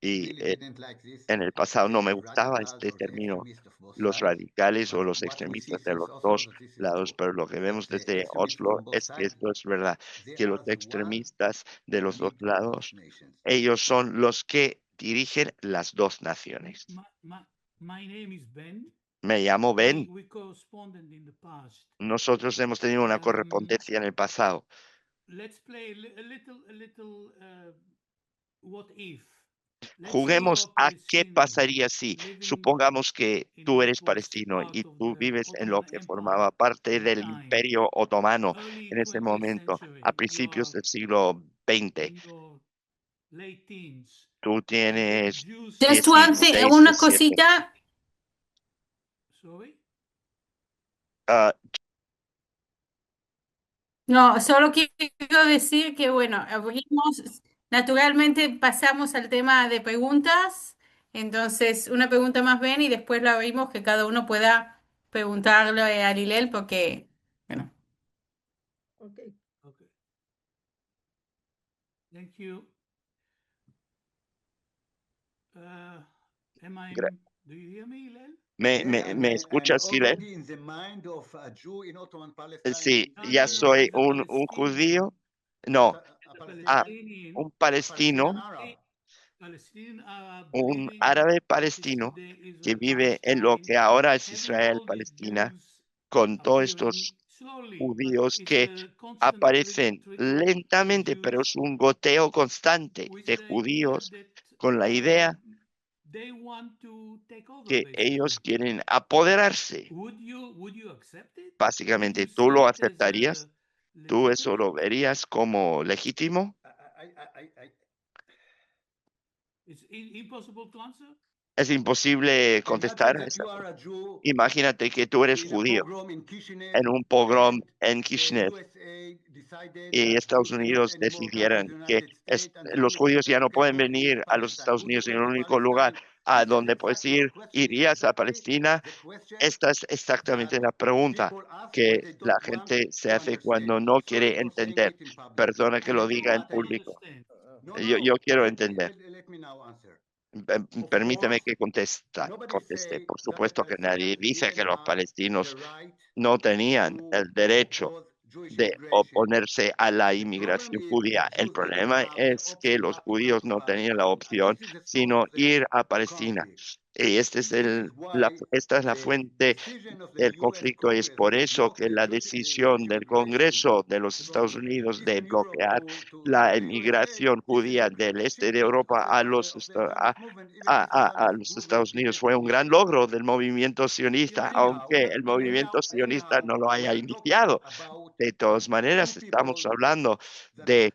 [SPEAKER 1] Y
[SPEAKER 4] Really didn't like this.
[SPEAKER 1] en el pasado no me
[SPEAKER 4] The
[SPEAKER 1] gustaba
[SPEAKER 4] radicals
[SPEAKER 1] este
[SPEAKER 4] or the
[SPEAKER 1] término,
[SPEAKER 4] extremists of both
[SPEAKER 1] los
[SPEAKER 4] sides.
[SPEAKER 1] radicales o
[SPEAKER 4] But
[SPEAKER 1] los
[SPEAKER 4] what we
[SPEAKER 1] extremistas
[SPEAKER 4] see
[SPEAKER 1] de
[SPEAKER 4] since
[SPEAKER 1] los
[SPEAKER 4] Oslo
[SPEAKER 1] dos
[SPEAKER 4] that this is
[SPEAKER 1] lados,
[SPEAKER 4] true.
[SPEAKER 1] pero lo que vemos
[SPEAKER 4] The
[SPEAKER 1] desde
[SPEAKER 4] extremists
[SPEAKER 1] Oslo
[SPEAKER 4] from both
[SPEAKER 1] es que
[SPEAKER 4] sides,
[SPEAKER 1] esto es verdad,
[SPEAKER 4] they
[SPEAKER 1] que
[SPEAKER 4] are
[SPEAKER 1] los
[SPEAKER 4] the one
[SPEAKER 1] extremistas de
[SPEAKER 4] who
[SPEAKER 1] los dos
[SPEAKER 4] lead
[SPEAKER 1] lados,
[SPEAKER 4] both nations.
[SPEAKER 1] ellos son los que dirigen las dos naciones.
[SPEAKER 6] My name is Ben.
[SPEAKER 1] Me llamo Ben.
[SPEAKER 6] We corresponded in the past.
[SPEAKER 1] Nosotros hemos tenido una correspondencia en el pasado.
[SPEAKER 6] Let's play a little what if.
[SPEAKER 1] Juguemos a qué pasaría si, supongamos que tú eres palestino y tú vives en lo que formaba parte del Imperio Otomano en ese momento, a principios del siglo XX. Tú tienes
[SPEAKER 2] Just one thing,
[SPEAKER 1] 16,
[SPEAKER 2] una
[SPEAKER 1] 17.
[SPEAKER 2] cosita.
[SPEAKER 6] Sorry?
[SPEAKER 2] No, solo quiero decir que, bueno, naturalmente pasamos al tema de preguntas. Entonces, una pregunta más ven y después lo abrimos que cada uno pueda preguntarle a Lilel porque, bueno.
[SPEAKER 6] Okay. Thank you. Do you hear me, Lel?
[SPEAKER 1] ¿Me escuchas, Gile?
[SPEAKER 4] Already in the mind of a Jew in Ottoman Palestine.
[SPEAKER 1] Sí,
[SPEAKER 6] No,
[SPEAKER 1] ya
[SPEAKER 6] no,
[SPEAKER 1] soy
[SPEAKER 6] he's a
[SPEAKER 1] un
[SPEAKER 6] Palestinian.
[SPEAKER 1] judío. No,
[SPEAKER 6] Palestinian.
[SPEAKER 1] un palestino, un árabe palestino que vive en lo que ahora es Israel, Palestina, con todos estos judíos que aparecen lentamente, pero es un goteo constante de judíos con la idea que ellos quieren apoderarse. Básicamente, ¿tú lo aceptarías? ¿Tú eso lo verías como legítimo? Es imposible contestar. Imagínate que tú eres judío en un pogrom en Kishinev y Estados Unidos decidieran que los judíos ya no pueden venir a los Estados Unidos y el único lugar a donde puedes ir, irías a Palestina. Esta es exactamente la pregunta que la gente se hace cuando no quiere entender. Perdona que lo diga en público. Yo quiero entender. Permíteme que conteste. Por supuesto que nadie dice que los palestinos no tenían el derecho de oponerse a la inmigración judía. El problema es que los judíos no tenían la opción sino ir a Palestina. Y esta es la fuente del conflicto. Es por eso que la decisión del Congreso de los Estados Unidos de bloquear la inmigración judía del este de Europa a los Estados Unidos fue un gran logro del movimiento sionista, aunque el movimiento sionista no lo haya iniciado. De todas maneras, estamos hablando de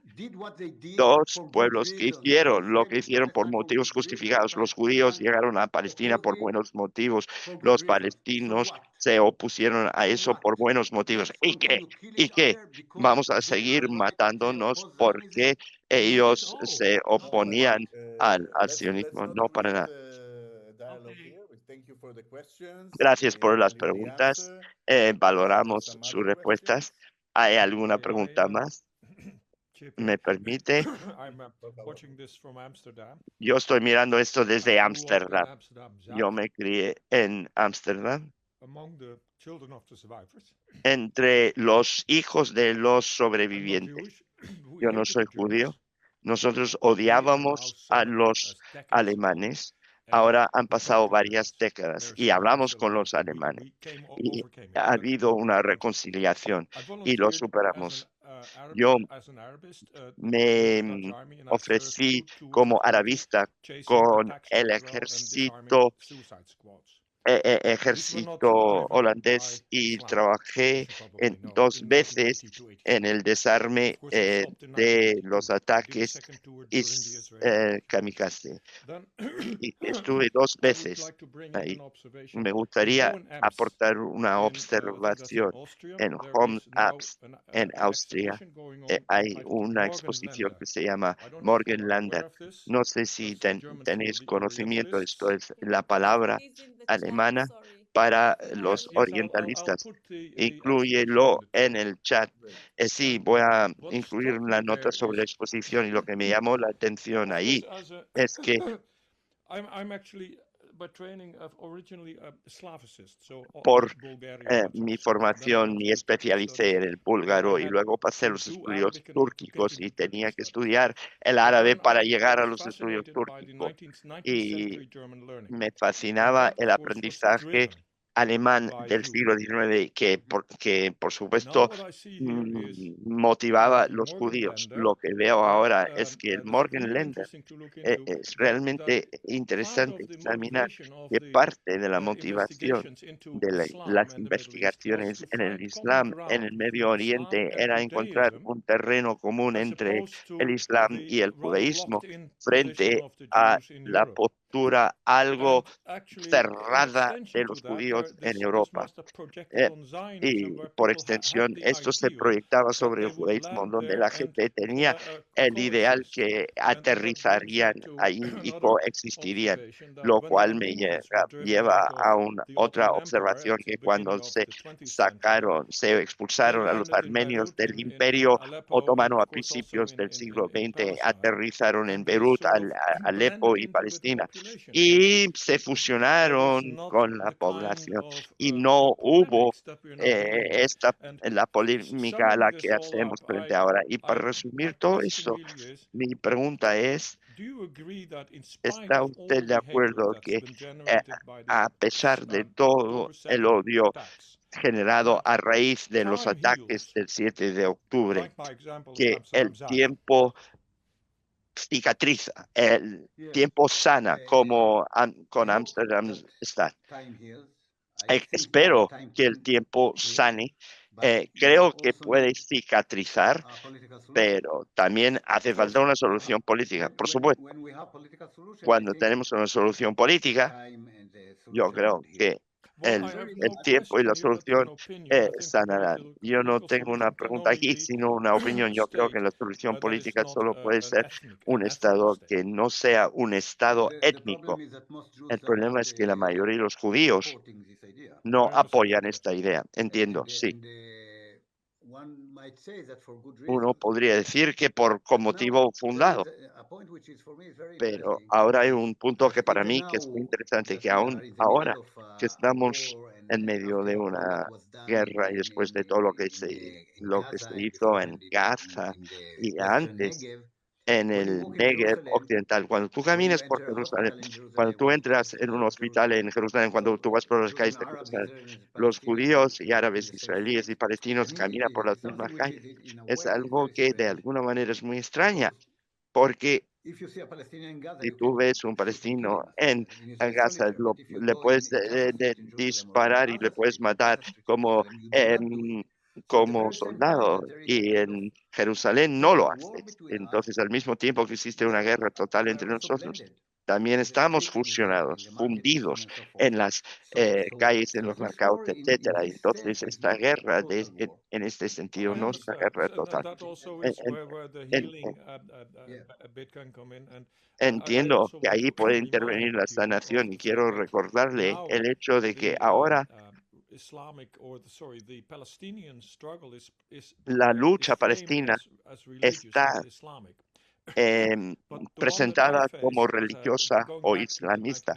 [SPEAKER 1] dos pueblos que hicieron lo que hicieron por motivos justificados. Los judíos llegaron a Palestina por buenos motivos. Los palestinos se opusieron a eso por buenos motivos. ¿Y qué? Vamos a seguir matándonos porque ellos se oponían al sionismo. No, para nada. Gracias por las preguntas. Valoramos sus respuestas. ¿Hay alguna pregunta más? ¿Me permite? Yo estoy mirando esto desde Ámsterdam. Yo me crié en Ámsterdam. Entre los hijos de los sobrevivientes. Yo no soy judío. Nosotros odiábamos a los alemanes. Ahora han pasado varias décadas y hablamos con los alemanes y ha habido una reconciliación y lo superamos. Yo me ofrecí como arabista con el ejército holandés y trabajé dos veces en el desarme de los ataques kamikaze. Y estuve dos veces ahí. Me gustaría aportar una observación. En Home Apps, en Austria, hay una exposición que se llama Morgenländer. No sé si tenéis conocimiento de esto. Es la palabra alemana para los orientalistas. Inclúyelo en el chat. Sí, voy a incluir una nota sobre la exposición y lo que me llamó la atención ahí es que Por mi formación me especialicé en el búlgaro y luego pasé los estudios túrquicos y tenía que estudiar el árabe para llegar a los estudios túrquicos. Y me fascinaba el aprendizaje alemán del siglo XIX, que por supuesto motivaba a los judíos. Lo que veo ahora es que el Morgenländer es realmente interesante examinar que parte de la motivación de las investigaciones en el Islam, en el Medio Oriente, era encontrar un terreno común entre el Islam y el judaísmo frente a la postura algo cerrada de los judíos en Europa. Y por extensión, esto se proyectaba sobre el judaísmo, donde la gente tenía el ideal que aterrizarían ahí y coexistirían, lo cual me lleva a otra observación, que cuando se expulsaron a los armenios del Imperio Otomano a principios del siglo XX, aterrizaron en Beirut, Alepo y Palestina, y se fusionaron con la población y no hubo la polémica a la que hacemos frente ahora. Y para resumir todo esto, mi pregunta es, ¿está usted de acuerdo que a pesar de todo el odio generado a raíz de los ataques del 7 de octubre, que el tiempo cicatriza, el tiempo sana, como con Amsterdam está? Espero que el tiempo sane. Creo que puede cicatrizar, pero también hace falta una solución política. Por supuesto, cuando tenemos una solución política, yo creo que el tiempo y la solución sanarán. Yo no tengo una pregunta aquí, sino una opinión. Yo creo que la solución política solo puede ser un Estado que no sea un Estado étnico. El problema es que la mayoría de los judíos no apoyan esta idea. Entiendo, sí. Uno podría decir que con motivo fundado, pero ahora hay un punto que para mí que es muy interesante, que aún ahora que estamos en medio de una guerra y después de todo lo que se hizo en Gaza y antes en el Negev occidental, cuando tú caminas por Jerusalén, cuando tú entras en un hospital en Jerusalén, cuando tú vas por las calles de Jerusalén, los judíos y árabes, israelíes y palestinos caminan por las mismas calles. Es algo que de alguna manera es muy extraña, porque si tú ves un palestino en Gaza, le puedes disparar y le puedes matar como soldado, y en Jerusalén no lo haces. Entonces, al mismo tiempo que existe una guerra total entre nosotros, también estamos fusionados, fundidos en las calles, en los mercados, etcétera. Entonces, esta guerra, en este sentido, no es una guerra total. Entiendo que ahí puede intervenir la sanación, y quiero recordarle el hecho de que ahora la lucha palestina está presentada como religiosa o islamista,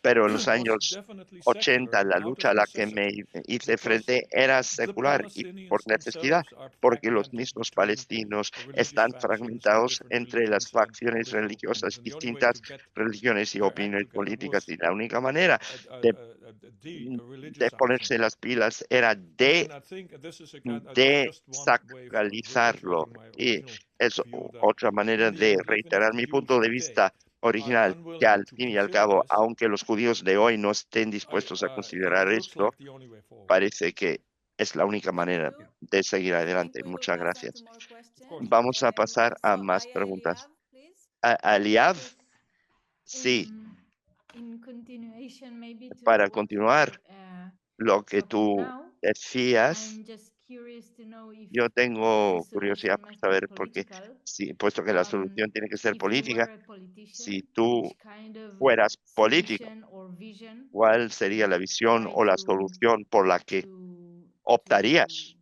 [SPEAKER 1] pero en los años 80 la lucha a la que me hice frente era secular y por necesidad, porque los mismos palestinos están fragmentados entre las facciones religiosas, distintas religiones y opiniones políticas, y la única manera de ponerse las pilas era de sacralizarlo. Y es otra manera de reiterar mi punto de vista original, que al fin y al cabo, aunque los judíos de hoy no estén dispuestos a considerar esto, parece que es la única manera de seguir adelante. Muchas gracias. Vamos a pasar a más preguntas. Aliav, sí, para continuar lo que tú decías, yo tengo curiosidad por saber, porque puesto que la solución tiene que ser política, si tú fueras político, ¿cuál sería la visión o la solución por la que optarías?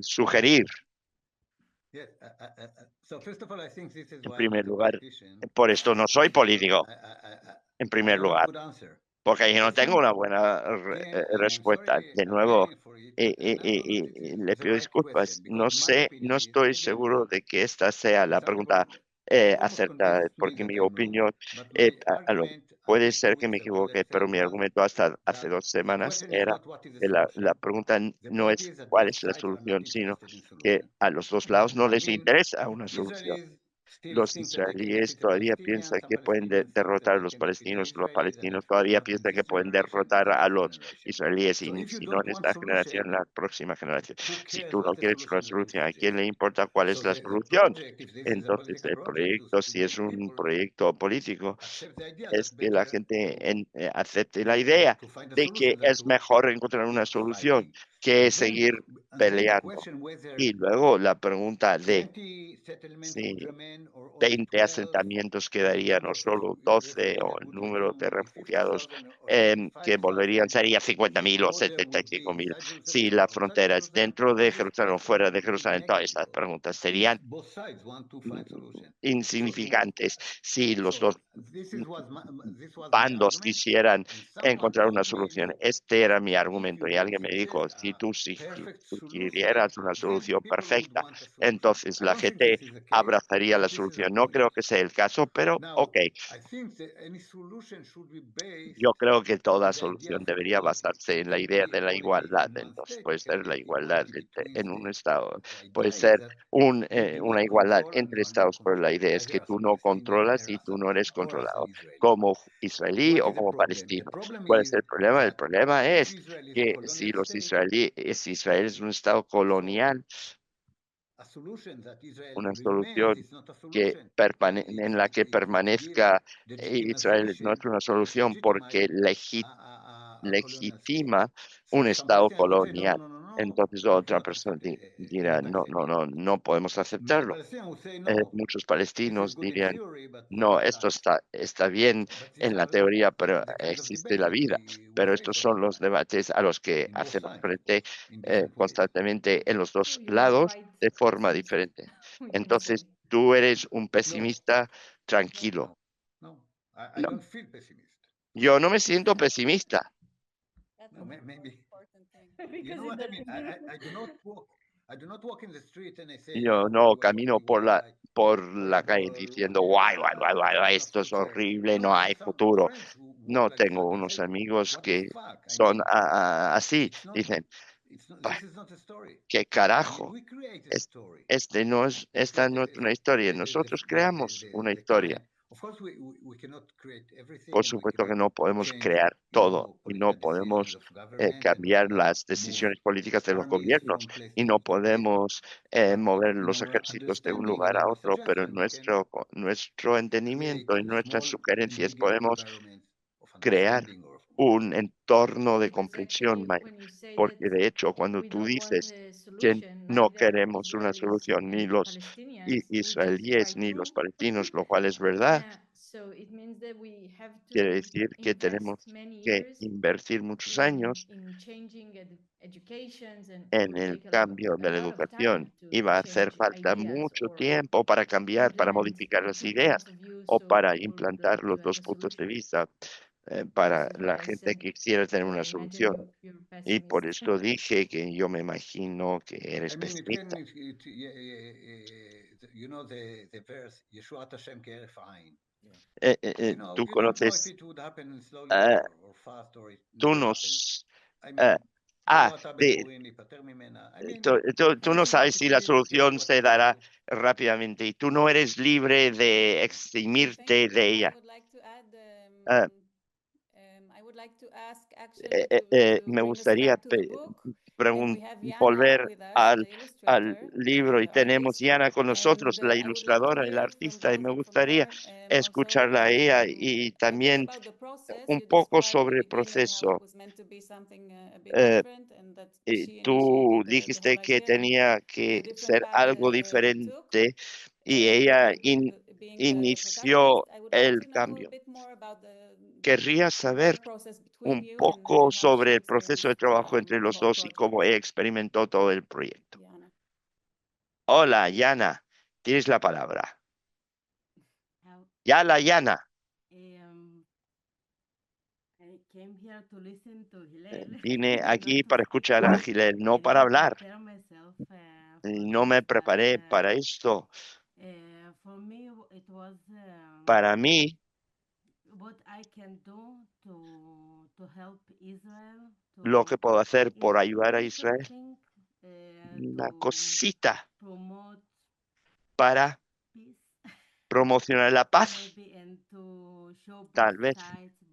[SPEAKER 1] sugerir.
[SPEAKER 4] Yes, so first of all, I think this is
[SPEAKER 1] En
[SPEAKER 4] why I'm
[SPEAKER 1] primer
[SPEAKER 4] not a
[SPEAKER 1] lugar,
[SPEAKER 4] politician.
[SPEAKER 1] por esto no soy político, en
[SPEAKER 4] I
[SPEAKER 1] primer
[SPEAKER 4] don't have a
[SPEAKER 1] lugar,
[SPEAKER 4] good answer.
[SPEAKER 1] porque yo no tengo una buena
[SPEAKER 4] Again, and I'm
[SPEAKER 1] respuesta.
[SPEAKER 4] sorry
[SPEAKER 1] De nuevo,
[SPEAKER 4] again for it, but I'm not sure that this is
[SPEAKER 1] le
[SPEAKER 4] the
[SPEAKER 1] pido
[SPEAKER 4] right
[SPEAKER 1] disculpas.
[SPEAKER 4] question,
[SPEAKER 1] No
[SPEAKER 4] because my
[SPEAKER 1] sé,
[SPEAKER 4] opinion
[SPEAKER 1] no
[SPEAKER 4] is,
[SPEAKER 1] estoy
[SPEAKER 4] again,
[SPEAKER 1] seguro de que esta sea la
[SPEAKER 4] some
[SPEAKER 1] pregunta
[SPEAKER 4] people almost
[SPEAKER 1] acertada,
[SPEAKER 4] convinced me
[SPEAKER 1] porque
[SPEAKER 4] that
[SPEAKER 1] mi
[SPEAKER 4] I'm wrong.
[SPEAKER 1] opinión,
[SPEAKER 4] But my
[SPEAKER 1] a lo-
[SPEAKER 4] argument a
[SPEAKER 1] puede
[SPEAKER 4] few
[SPEAKER 1] ser que me
[SPEAKER 4] weeks ago,
[SPEAKER 1] equivoque,
[SPEAKER 4] let's
[SPEAKER 1] pero
[SPEAKER 4] say,
[SPEAKER 1] mi
[SPEAKER 4] was
[SPEAKER 1] argumento hasta hace
[SPEAKER 4] that
[SPEAKER 1] 2
[SPEAKER 4] the
[SPEAKER 1] semanas
[SPEAKER 4] question is
[SPEAKER 1] era
[SPEAKER 4] not what is the
[SPEAKER 1] que la
[SPEAKER 4] solution.
[SPEAKER 1] pregunta
[SPEAKER 4] The
[SPEAKER 1] no
[SPEAKER 4] point
[SPEAKER 1] es
[SPEAKER 4] is that
[SPEAKER 1] cuál
[SPEAKER 4] both
[SPEAKER 1] es la
[SPEAKER 4] sides are not
[SPEAKER 1] solución, sino
[SPEAKER 4] interested in
[SPEAKER 1] que
[SPEAKER 4] solution.
[SPEAKER 1] a los dos lados no
[SPEAKER 4] I
[SPEAKER 1] les
[SPEAKER 4] mean,
[SPEAKER 1] interesa una solución.
[SPEAKER 4] Israelis still
[SPEAKER 1] Los
[SPEAKER 4] think that they can
[SPEAKER 1] israelíes
[SPEAKER 4] defeat the
[SPEAKER 1] todavía
[SPEAKER 4] Palestinians,
[SPEAKER 1] piensan
[SPEAKER 4] some
[SPEAKER 1] que pueden
[SPEAKER 4] Palestinians think that
[SPEAKER 1] derrotar a
[SPEAKER 4] they
[SPEAKER 1] los
[SPEAKER 4] can defeat the
[SPEAKER 1] palestinos, los
[SPEAKER 4] Israelis, and
[SPEAKER 1] palestinos
[SPEAKER 4] if
[SPEAKER 1] todavía
[SPEAKER 4] not in
[SPEAKER 1] piensan que
[SPEAKER 4] this
[SPEAKER 1] pueden
[SPEAKER 4] generation,
[SPEAKER 1] derrotar
[SPEAKER 4] then in
[SPEAKER 1] a
[SPEAKER 4] the next
[SPEAKER 1] los
[SPEAKER 4] generation.
[SPEAKER 1] israelíes,
[SPEAKER 4] So
[SPEAKER 1] y
[SPEAKER 4] if you
[SPEAKER 1] si no
[SPEAKER 4] don't
[SPEAKER 1] en
[SPEAKER 4] want
[SPEAKER 1] esta generación,
[SPEAKER 4] solution,
[SPEAKER 1] en la próxima generación.
[SPEAKER 4] who
[SPEAKER 1] Si
[SPEAKER 4] cares
[SPEAKER 1] tú no
[SPEAKER 4] what's the
[SPEAKER 1] quieres una
[SPEAKER 4] solution that you
[SPEAKER 1] solución, ¿a quién
[SPEAKER 4] suggest?
[SPEAKER 1] le importa cuál es
[SPEAKER 4] So
[SPEAKER 1] la
[SPEAKER 4] the
[SPEAKER 1] solución?
[SPEAKER 4] project, if this is a
[SPEAKER 1] Entonces,
[SPEAKER 4] political
[SPEAKER 1] el
[SPEAKER 4] project,
[SPEAKER 1] proyecto,
[SPEAKER 4] to
[SPEAKER 1] si
[SPEAKER 4] get
[SPEAKER 1] es un
[SPEAKER 4] people
[SPEAKER 1] proyecto político,
[SPEAKER 4] accept the idea
[SPEAKER 1] es
[SPEAKER 4] that's
[SPEAKER 1] que la
[SPEAKER 4] better
[SPEAKER 1] gente acepte
[SPEAKER 4] to,
[SPEAKER 1] la idea
[SPEAKER 4] to find a
[SPEAKER 1] de que
[SPEAKER 4] solution than
[SPEAKER 1] es mejor encontrar
[SPEAKER 4] to
[SPEAKER 1] una
[SPEAKER 4] keep
[SPEAKER 1] solución
[SPEAKER 4] fighting.
[SPEAKER 1] que
[SPEAKER 4] And
[SPEAKER 1] seguir
[SPEAKER 4] then the
[SPEAKER 1] peleando.
[SPEAKER 4] question whether
[SPEAKER 1] Y luego la pregunta de
[SPEAKER 4] 20 settlements
[SPEAKER 1] si
[SPEAKER 4] would remain or only
[SPEAKER 1] 20
[SPEAKER 4] 12,
[SPEAKER 1] asentamientos
[SPEAKER 4] or the
[SPEAKER 1] quedarían, o
[SPEAKER 4] number of
[SPEAKER 1] solo 12, o
[SPEAKER 4] refugees that
[SPEAKER 1] el
[SPEAKER 4] would
[SPEAKER 1] número de
[SPEAKER 4] return would be
[SPEAKER 1] refugiados
[SPEAKER 4] 50,000 or
[SPEAKER 1] que volverían
[SPEAKER 4] 75,000.
[SPEAKER 1] sería 50.000 o
[SPEAKER 4] Border would be
[SPEAKER 1] 75.000.
[SPEAKER 4] inside
[SPEAKER 1] Si
[SPEAKER 4] Jerusalem or
[SPEAKER 1] la
[SPEAKER 4] outside
[SPEAKER 1] frontera es
[SPEAKER 4] Jerusalem.
[SPEAKER 1] dentro de
[SPEAKER 4] This is
[SPEAKER 1] Jerusalén o
[SPEAKER 4] questions
[SPEAKER 1] fuera
[SPEAKER 4] that
[SPEAKER 1] de
[SPEAKER 4] would be
[SPEAKER 1] Jerusalén, todas estas
[SPEAKER 4] negligible
[SPEAKER 1] preguntas
[SPEAKER 4] if
[SPEAKER 1] serían
[SPEAKER 4] both sides want to find solution.
[SPEAKER 1] insignificantes si los
[SPEAKER 4] So
[SPEAKER 1] dos
[SPEAKER 4] this was my
[SPEAKER 1] bandos
[SPEAKER 4] argument,
[SPEAKER 1] quisieran
[SPEAKER 4] and someone
[SPEAKER 1] encontrar una
[SPEAKER 4] told me,
[SPEAKER 1] solución.
[SPEAKER 4] look,
[SPEAKER 1] Este era mi
[SPEAKER 4] if
[SPEAKER 1] argumento,
[SPEAKER 4] you
[SPEAKER 1] y alguien me dijo,
[SPEAKER 4] suggest
[SPEAKER 1] si
[SPEAKER 4] a
[SPEAKER 1] tú
[SPEAKER 4] perfect solution,
[SPEAKER 1] sugirieras una
[SPEAKER 4] then
[SPEAKER 1] solución
[SPEAKER 4] people would
[SPEAKER 1] perfecta,
[SPEAKER 4] want a solution.
[SPEAKER 1] entonces
[SPEAKER 4] I
[SPEAKER 1] la
[SPEAKER 4] don't think
[SPEAKER 1] gente
[SPEAKER 4] this is the case,
[SPEAKER 1] abrazaría la
[SPEAKER 4] but this is
[SPEAKER 1] solución.
[SPEAKER 4] a
[SPEAKER 1] No
[SPEAKER 4] point.
[SPEAKER 1] creo que sea el caso, pero
[SPEAKER 4] Now,
[SPEAKER 1] ok.
[SPEAKER 4] I think that any solution should be based
[SPEAKER 1] Yo creo que toda
[SPEAKER 4] on the idea
[SPEAKER 1] solución
[SPEAKER 4] of
[SPEAKER 1] debería
[SPEAKER 4] equality.
[SPEAKER 1] basarse
[SPEAKER 4] It
[SPEAKER 1] en la
[SPEAKER 4] can
[SPEAKER 1] idea
[SPEAKER 4] be
[SPEAKER 1] de la
[SPEAKER 4] equality
[SPEAKER 1] igualdad.
[SPEAKER 4] in one
[SPEAKER 1] Entonces
[SPEAKER 4] state,
[SPEAKER 1] puede
[SPEAKER 4] it can
[SPEAKER 1] ser la
[SPEAKER 4] be
[SPEAKER 1] igualdad
[SPEAKER 4] equality between
[SPEAKER 1] en un
[SPEAKER 4] states.
[SPEAKER 1] estado,
[SPEAKER 4] But the
[SPEAKER 1] puede
[SPEAKER 4] idea is
[SPEAKER 1] ser
[SPEAKER 4] that you do
[SPEAKER 1] una
[SPEAKER 4] not
[SPEAKER 1] igualdad
[SPEAKER 4] control and
[SPEAKER 1] entre
[SPEAKER 4] you are not
[SPEAKER 1] estados, pero la idea es
[SPEAKER 4] controlled,
[SPEAKER 1] que
[SPEAKER 4] either as a
[SPEAKER 1] tú no
[SPEAKER 4] Palestinian
[SPEAKER 1] controlas y
[SPEAKER 4] or as
[SPEAKER 1] tú no eres
[SPEAKER 4] an
[SPEAKER 1] controlado,
[SPEAKER 4] Israeli.
[SPEAKER 1] como israelí
[SPEAKER 4] What
[SPEAKER 1] o
[SPEAKER 4] is the
[SPEAKER 1] como
[SPEAKER 4] problem? The
[SPEAKER 1] palestino.
[SPEAKER 4] problem
[SPEAKER 1] ¿Cuál es
[SPEAKER 4] is
[SPEAKER 1] el problema? El
[SPEAKER 4] that
[SPEAKER 1] problema
[SPEAKER 4] if
[SPEAKER 1] es
[SPEAKER 4] Israel is a
[SPEAKER 1] que si
[SPEAKER 4] colonial state,
[SPEAKER 1] si Israel es un estado colonial,
[SPEAKER 4] a solution that Israel
[SPEAKER 1] una
[SPEAKER 4] remains
[SPEAKER 1] solución
[SPEAKER 4] is not a
[SPEAKER 1] que
[SPEAKER 4] solution.
[SPEAKER 1] en la que
[SPEAKER 4] It would give
[SPEAKER 1] permanezca Israel no
[SPEAKER 4] legitimization,
[SPEAKER 1] es una solución, porque
[SPEAKER 4] a colonial state.
[SPEAKER 1] legitima un
[SPEAKER 4] So some
[SPEAKER 1] estado
[SPEAKER 4] Palestinians would say, no, no,
[SPEAKER 1] colonial.
[SPEAKER 4] no, no, no,
[SPEAKER 1] Entonces
[SPEAKER 4] we
[SPEAKER 1] otra
[SPEAKER 4] cannot
[SPEAKER 1] persona
[SPEAKER 4] accept,
[SPEAKER 1] dirá,
[SPEAKER 4] cannot
[SPEAKER 1] no,
[SPEAKER 4] accept
[SPEAKER 1] no,
[SPEAKER 4] it.
[SPEAKER 1] no, no podemos
[SPEAKER 4] Many
[SPEAKER 1] aceptarlo.
[SPEAKER 4] Palestinians would say, no,
[SPEAKER 1] Muchos
[SPEAKER 4] this is
[SPEAKER 1] palestinos
[SPEAKER 4] good in
[SPEAKER 1] dirían,
[SPEAKER 4] theory, but what
[SPEAKER 1] no,
[SPEAKER 4] is
[SPEAKER 1] esto
[SPEAKER 4] life?
[SPEAKER 1] está bien
[SPEAKER 4] But these
[SPEAKER 1] en la
[SPEAKER 4] are
[SPEAKER 1] teoría, pero
[SPEAKER 4] the kinds of
[SPEAKER 1] existe
[SPEAKER 4] debates
[SPEAKER 1] la
[SPEAKER 4] that
[SPEAKER 1] vida.
[SPEAKER 4] we
[SPEAKER 1] Pero
[SPEAKER 4] face
[SPEAKER 1] estos
[SPEAKER 4] all
[SPEAKER 1] son
[SPEAKER 4] the
[SPEAKER 1] los
[SPEAKER 4] time,
[SPEAKER 1] debates a los que
[SPEAKER 4] in both
[SPEAKER 1] hacemos
[SPEAKER 4] sides, of
[SPEAKER 1] frente
[SPEAKER 4] course, in different ways.
[SPEAKER 1] constantemente en los
[SPEAKER 7] So
[SPEAKER 1] dos
[SPEAKER 7] you are
[SPEAKER 1] lados
[SPEAKER 7] quite
[SPEAKER 1] de forma
[SPEAKER 7] pessimistic,
[SPEAKER 1] diferente.
[SPEAKER 7] we can
[SPEAKER 1] Entonces,
[SPEAKER 7] say.
[SPEAKER 1] tú eres un
[SPEAKER 4] No,
[SPEAKER 1] pesimista tranquilo.
[SPEAKER 4] no, I
[SPEAKER 1] No,
[SPEAKER 4] don't feel pessimist.
[SPEAKER 1] yo no me siento pesimista.
[SPEAKER 4] No, maybe. You
[SPEAKER 7] Because
[SPEAKER 4] know
[SPEAKER 7] it
[SPEAKER 4] what I mean?
[SPEAKER 7] doesn't.
[SPEAKER 4] I do not walk in the street and I say,
[SPEAKER 1] Yo
[SPEAKER 4] oh,
[SPEAKER 1] no
[SPEAKER 4] what
[SPEAKER 1] camino
[SPEAKER 4] we have,
[SPEAKER 1] por la calle
[SPEAKER 4] horrible,
[SPEAKER 1] diciendo, guay, guay, guay, guay, guay,
[SPEAKER 4] kind of
[SPEAKER 1] esto es
[SPEAKER 4] future.
[SPEAKER 1] horrible,
[SPEAKER 4] No,
[SPEAKER 1] no
[SPEAKER 4] I
[SPEAKER 1] hay
[SPEAKER 4] have some
[SPEAKER 1] futuro.
[SPEAKER 4] friends who
[SPEAKER 1] No,
[SPEAKER 4] walk like
[SPEAKER 1] tengo
[SPEAKER 4] that and
[SPEAKER 1] unos
[SPEAKER 4] say,
[SPEAKER 1] amigos
[SPEAKER 4] what the
[SPEAKER 1] que
[SPEAKER 4] fuck? I
[SPEAKER 1] son
[SPEAKER 4] mean,
[SPEAKER 1] así.
[SPEAKER 4] it's not,
[SPEAKER 1] Dicen,
[SPEAKER 4] this is not a story.
[SPEAKER 1] ¿qué
[SPEAKER 4] I mean,
[SPEAKER 1] carajo?
[SPEAKER 4] we create a
[SPEAKER 1] Es-
[SPEAKER 4] story.
[SPEAKER 1] Esta no es una historia. Nosotros creamos una historia.
[SPEAKER 4] Kind. Of course, we cannot create everything
[SPEAKER 1] Por
[SPEAKER 4] and we
[SPEAKER 1] supuesto que
[SPEAKER 4] cannot
[SPEAKER 1] no podemos
[SPEAKER 4] change,
[SPEAKER 1] crear todo, y no
[SPEAKER 4] political decisions
[SPEAKER 1] podemos
[SPEAKER 4] of governments and we
[SPEAKER 1] cambiar
[SPEAKER 4] cannot
[SPEAKER 1] las
[SPEAKER 4] move
[SPEAKER 1] decisiones políticas de los
[SPEAKER 4] armies
[SPEAKER 1] gobiernos,
[SPEAKER 4] from place
[SPEAKER 1] y
[SPEAKER 4] to
[SPEAKER 1] no
[SPEAKER 4] place.
[SPEAKER 1] podemos
[SPEAKER 4] But
[SPEAKER 1] mover
[SPEAKER 4] in
[SPEAKER 1] los
[SPEAKER 4] our
[SPEAKER 1] ejércitos de un
[SPEAKER 4] understanding,
[SPEAKER 1] lugar
[SPEAKER 4] in
[SPEAKER 1] a
[SPEAKER 4] our
[SPEAKER 1] otro, pero en
[SPEAKER 4] suggestion, we can
[SPEAKER 1] nuestro
[SPEAKER 4] create
[SPEAKER 1] entendimiento y nuestras
[SPEAKER 4] small and
[SPEAKER 1] sugerencias
[SPEAKER 4] medium
[SPEAKER 1] podemos
[SPEAKER 4] environments of
[SPEAKER 1] crear
[SPEAKER 4] understanding or of
[SPEAKER 1] un entorno de
[SPEAKER 7] Because
[SPEAKER 1] comprensión,
[SPEAKER 7] actually, when you say
[SPEAKER 1] porque
[SPEAKER 7] that
[SPEAKER 1] de hecho cuando
[SPEAKER 7] we
[SPEAKER 1] tú
[SPEAKER 7] don't want
[SPEAKER 1] dices
[SPEAKER 7] a
[SPEAKER 1] que
[SPEAKER 7] solution,
[SPEAKER 1] no
[SPEAKER 7] neither
[SPEAKER 1] queremos una
[SPEAKER 7] Israelis
[SPEAKER 1] solución, ni
[SPEAKER 7] and
[SPEAKER 1] los
[SPEAKER 7] Palestinians, which is
[SPEAKER 1] israelíes
[SPEAKER 7] quite
[SPEAKER 1] ni los
[SPEAKER 7] true.
[SPEAKER 1] palestinos, lo cual es verdad,
[SPEAKER 7] So it means that we have
[SPEAKER 1] quiere
[SPEAKER 7] to
[SPEAKER 1] decir que
[SPEAKER 7] invest
[SPEAKER 1] tenemos
[SPEAKER 7] many
[SPEAKER 1] que
[SPEAKER 7] years
[SPEAKER 1] invertir muchos años
[SPEAKER 7] in changing educations, and it
[SPEAKER 1] en
[SPEAKER 7] will
[SPEAKER 1] el
[SPEAKER 7] take
[SPEAKER 1] cambio
[SPEAKER 7] a
[SPEAKER 1] de la
[SPEAKER 7] lot of time
[SPEAKER 1] educación,
[SPEAKER 7] to
[SPEAKER 1] y va a hacer
[SPEAKER 7] change
[SPEAKER 1] falta
[SPEAKER 7] ideas
[SPEAKER 1] mucho
[SPEAKER 7] or
[SPEAKER 1] tiempo para cambiar, para
[SPEAKER 7] implement
[SPEAKER 1] modificar las
[SPEAKER 7] two
[SPEAKER 1] ideas
[SPEAKER 7] points of view.
[SPEAKER 1] o
[SPEAKER 7] So
[SPEAKER 1] para
[SPEAKER 7] people would
[SPEAKER 1] implantar
[SPEAKER 7] like
[SPEAKER 1] los
[SPEAKER 7] to have
[SPEAKER 1] dos
[SPEAKER 7] a
[SPEAKER 1] puntos de
[SPEAKER 7] solution.
[SPEAKER 1] vista
[SPEAKER 7] This
[SPEAKER 1] para
[SPEAKER 7] is
[SPEAKER 1] la
[SPEAKER 7] why I
[SPEAKER 1] gente
[SPEAKER 7] said
[SPEAKER 1] que quisiera tener
[SPEAKER 7] I
[SPEAKER 1] una
[SPEAKER 7] imagine
[SPEAKER 1] solución.
[SPEAKER 7] you're
[SPEAKER 1] Y por
[SPEAKER 7] pessimist.
[SPEAKER 1] esto dije que yo me imagino que eres
[SPEAKER 4] I mean,
[SPEAKER 1] pesimista.
[SPEAKER 4] you know the verse, Yeshuat Hashem ke'eref ayin.
[SPEAKER 1] Tú
[SPEAKER 4] You don't know if
[SPEAKER 1] conoces,
[SPEAKER 4] it would happen slowly
[SPEAKER 1] eh,
[SPEAKER 4] or fast or it
[SPEAKER 1] tú
[SPEAKER 4] never happens.
[SPEAKER 1] nos...
[SPEAKER 4] I
[SPEAKER 1] eh,
[SPEAKER 4] mean,
[SPEAKER 1] ah,
[SPEAKER 4] תבוא אתה
[SPEAKER 1] de,
[SPEAKER 4] בפורים, להיפטר ממנה. I mean,
[SPEAKER 1] tú no
[SPEAKER 4] anything that
[SPEAKER 1] sabes
[SPEAKER 4] it
[SPEAKER 1] si la
[SPEAKER 4] is, it is
[SPEAKER 1] solución
[SPEAKER 4] what
[SPEAKER 1] se
[SPEAKER 4] it is.
[SPEAKER 1] dará rápidamente, y tú no eres libre de eximirte de ella. Eh, Me gustaría volver al libro, y tenemos Yana con nosotros, la ilustradora y la artista, y me gustaría escucharla a ella y también un poco sobre el proceso. Y tú dijiste que tenía que ser algo diferente y ella inició el cambio. querría saber un poco sobre el proceso de trabajo entre los dos y cómo experimentó todo el proyecto. Hola, Yana, tienes la palabra. Yana. Vine aquí para escuchar a Gilel, no para hablar. Y no me preparé para esto. Para mí, lo que puedo hacer por ayudar a Israel, una cosita para promocionar la paz, tal vez,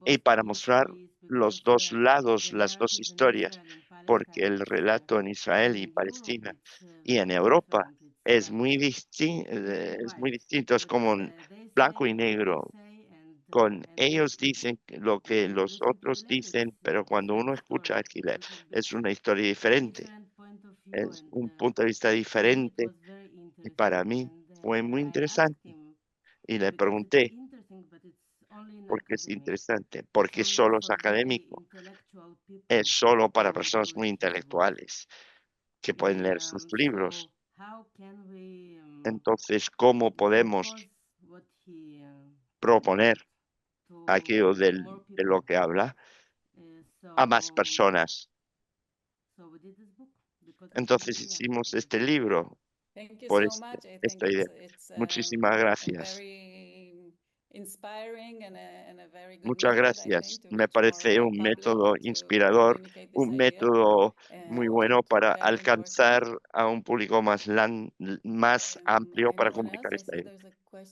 [SPEAKER 1] y para mostrar los dos lados, las dos historias, porque el relato en Israel y Palestina y en Europa es muy distinto, es como un blanco y negro. Ellos dicen lo que los otros dicen, pero cuando uno escucha a Gilel, es una historia diferente, es un punto de vista diferente, y para mí fue muy interesante. Y le pregunté, ¿por qué es interesante? Porque solo es académico, es solo para personas muy intelectuales que pueden leer sus libros. Entonces, ¿cómo podemos proponer aquello de lo que habla a más personas? Entonces hicimos este libro por esta idea. Muchísimas gracias. Muchas gracias. Me parece un método inspirador, un método muy bueno para alcanzar a un público más amplio para comunicar esta idea.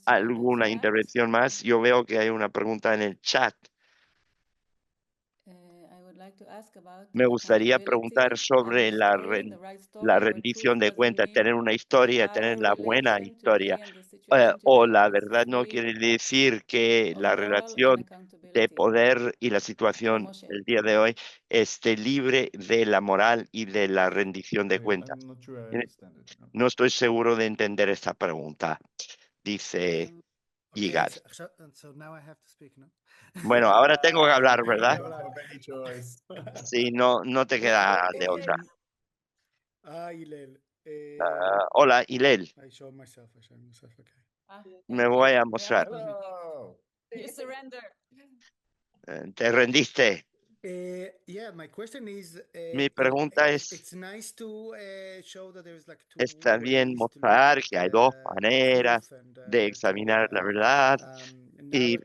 [SPEAKER 1] ¿Alguna intervención más? Yo veo que hay una pregunta en el chat. Me gustaría preguntar sobre la rendición de cuentas, tener una historia, tener la buena historia. O la verdad no quiere decir que la relación de poder y la situación el día de hoy esté libre de la moral y de la rendición de cuentas. No estoy seguro de entender esta pregunta, dice Yigal. Bueno, ahora tengo que hablar, ¿verdad? Sí, no te queda de otra. Hola, Hillel. Me voy a mostrar. ¿Te rendiste? Mi pregunta es, está bien mostrar que hay dos maneras de examinar la verdad y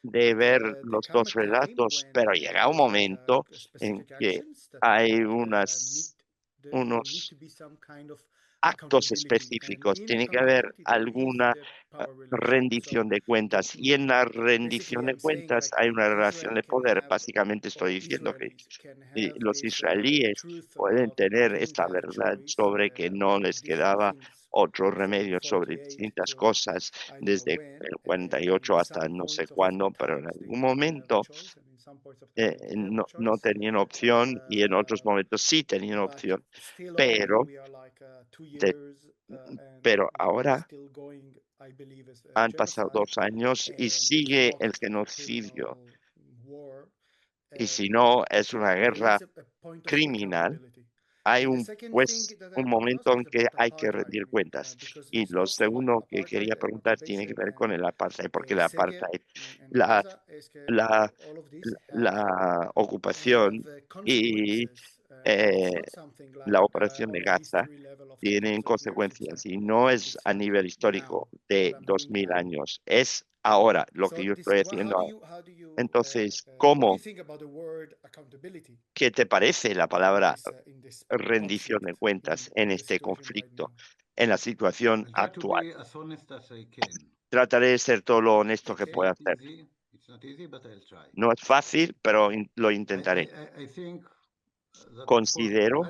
[SPEAKER 1] de ver los dos relatos, pero llega un momento en que hay unos actos específicos, tiene que haber alguna rendición de cuentas, y en la rendición de cuentas hay una relación de poder. Básicamente estoy diciendo que los israelíes pueden tener esta verdad sobre que no les quedaba otro remedio sobre distintas cosas desde el 48 hasta no sé cuándo, pero en algún momento no tenían opción y en otros momentos sí tenían opción, pero ahora han pasado 2 años y sigue el genocidio, y si no es una guerra criminal, hay un momento en que hay que rendir cuentas. Y lo segundo que quería preguntar tiene que ver con el apartheid, porque el apartheid, la ocupación y la operación de Gaza tienen consecuencias, y no es a nivel histórico de 2000 años, es ahora lo que yo estoy haciendo ahora. Entonces, ¿qué te parece la palabra rendición de cuentas en este conflicto, en la situación actual? Trataré de ser todo lo honesto que pueda hacer. No es fácil, pero lo intentaré. Considero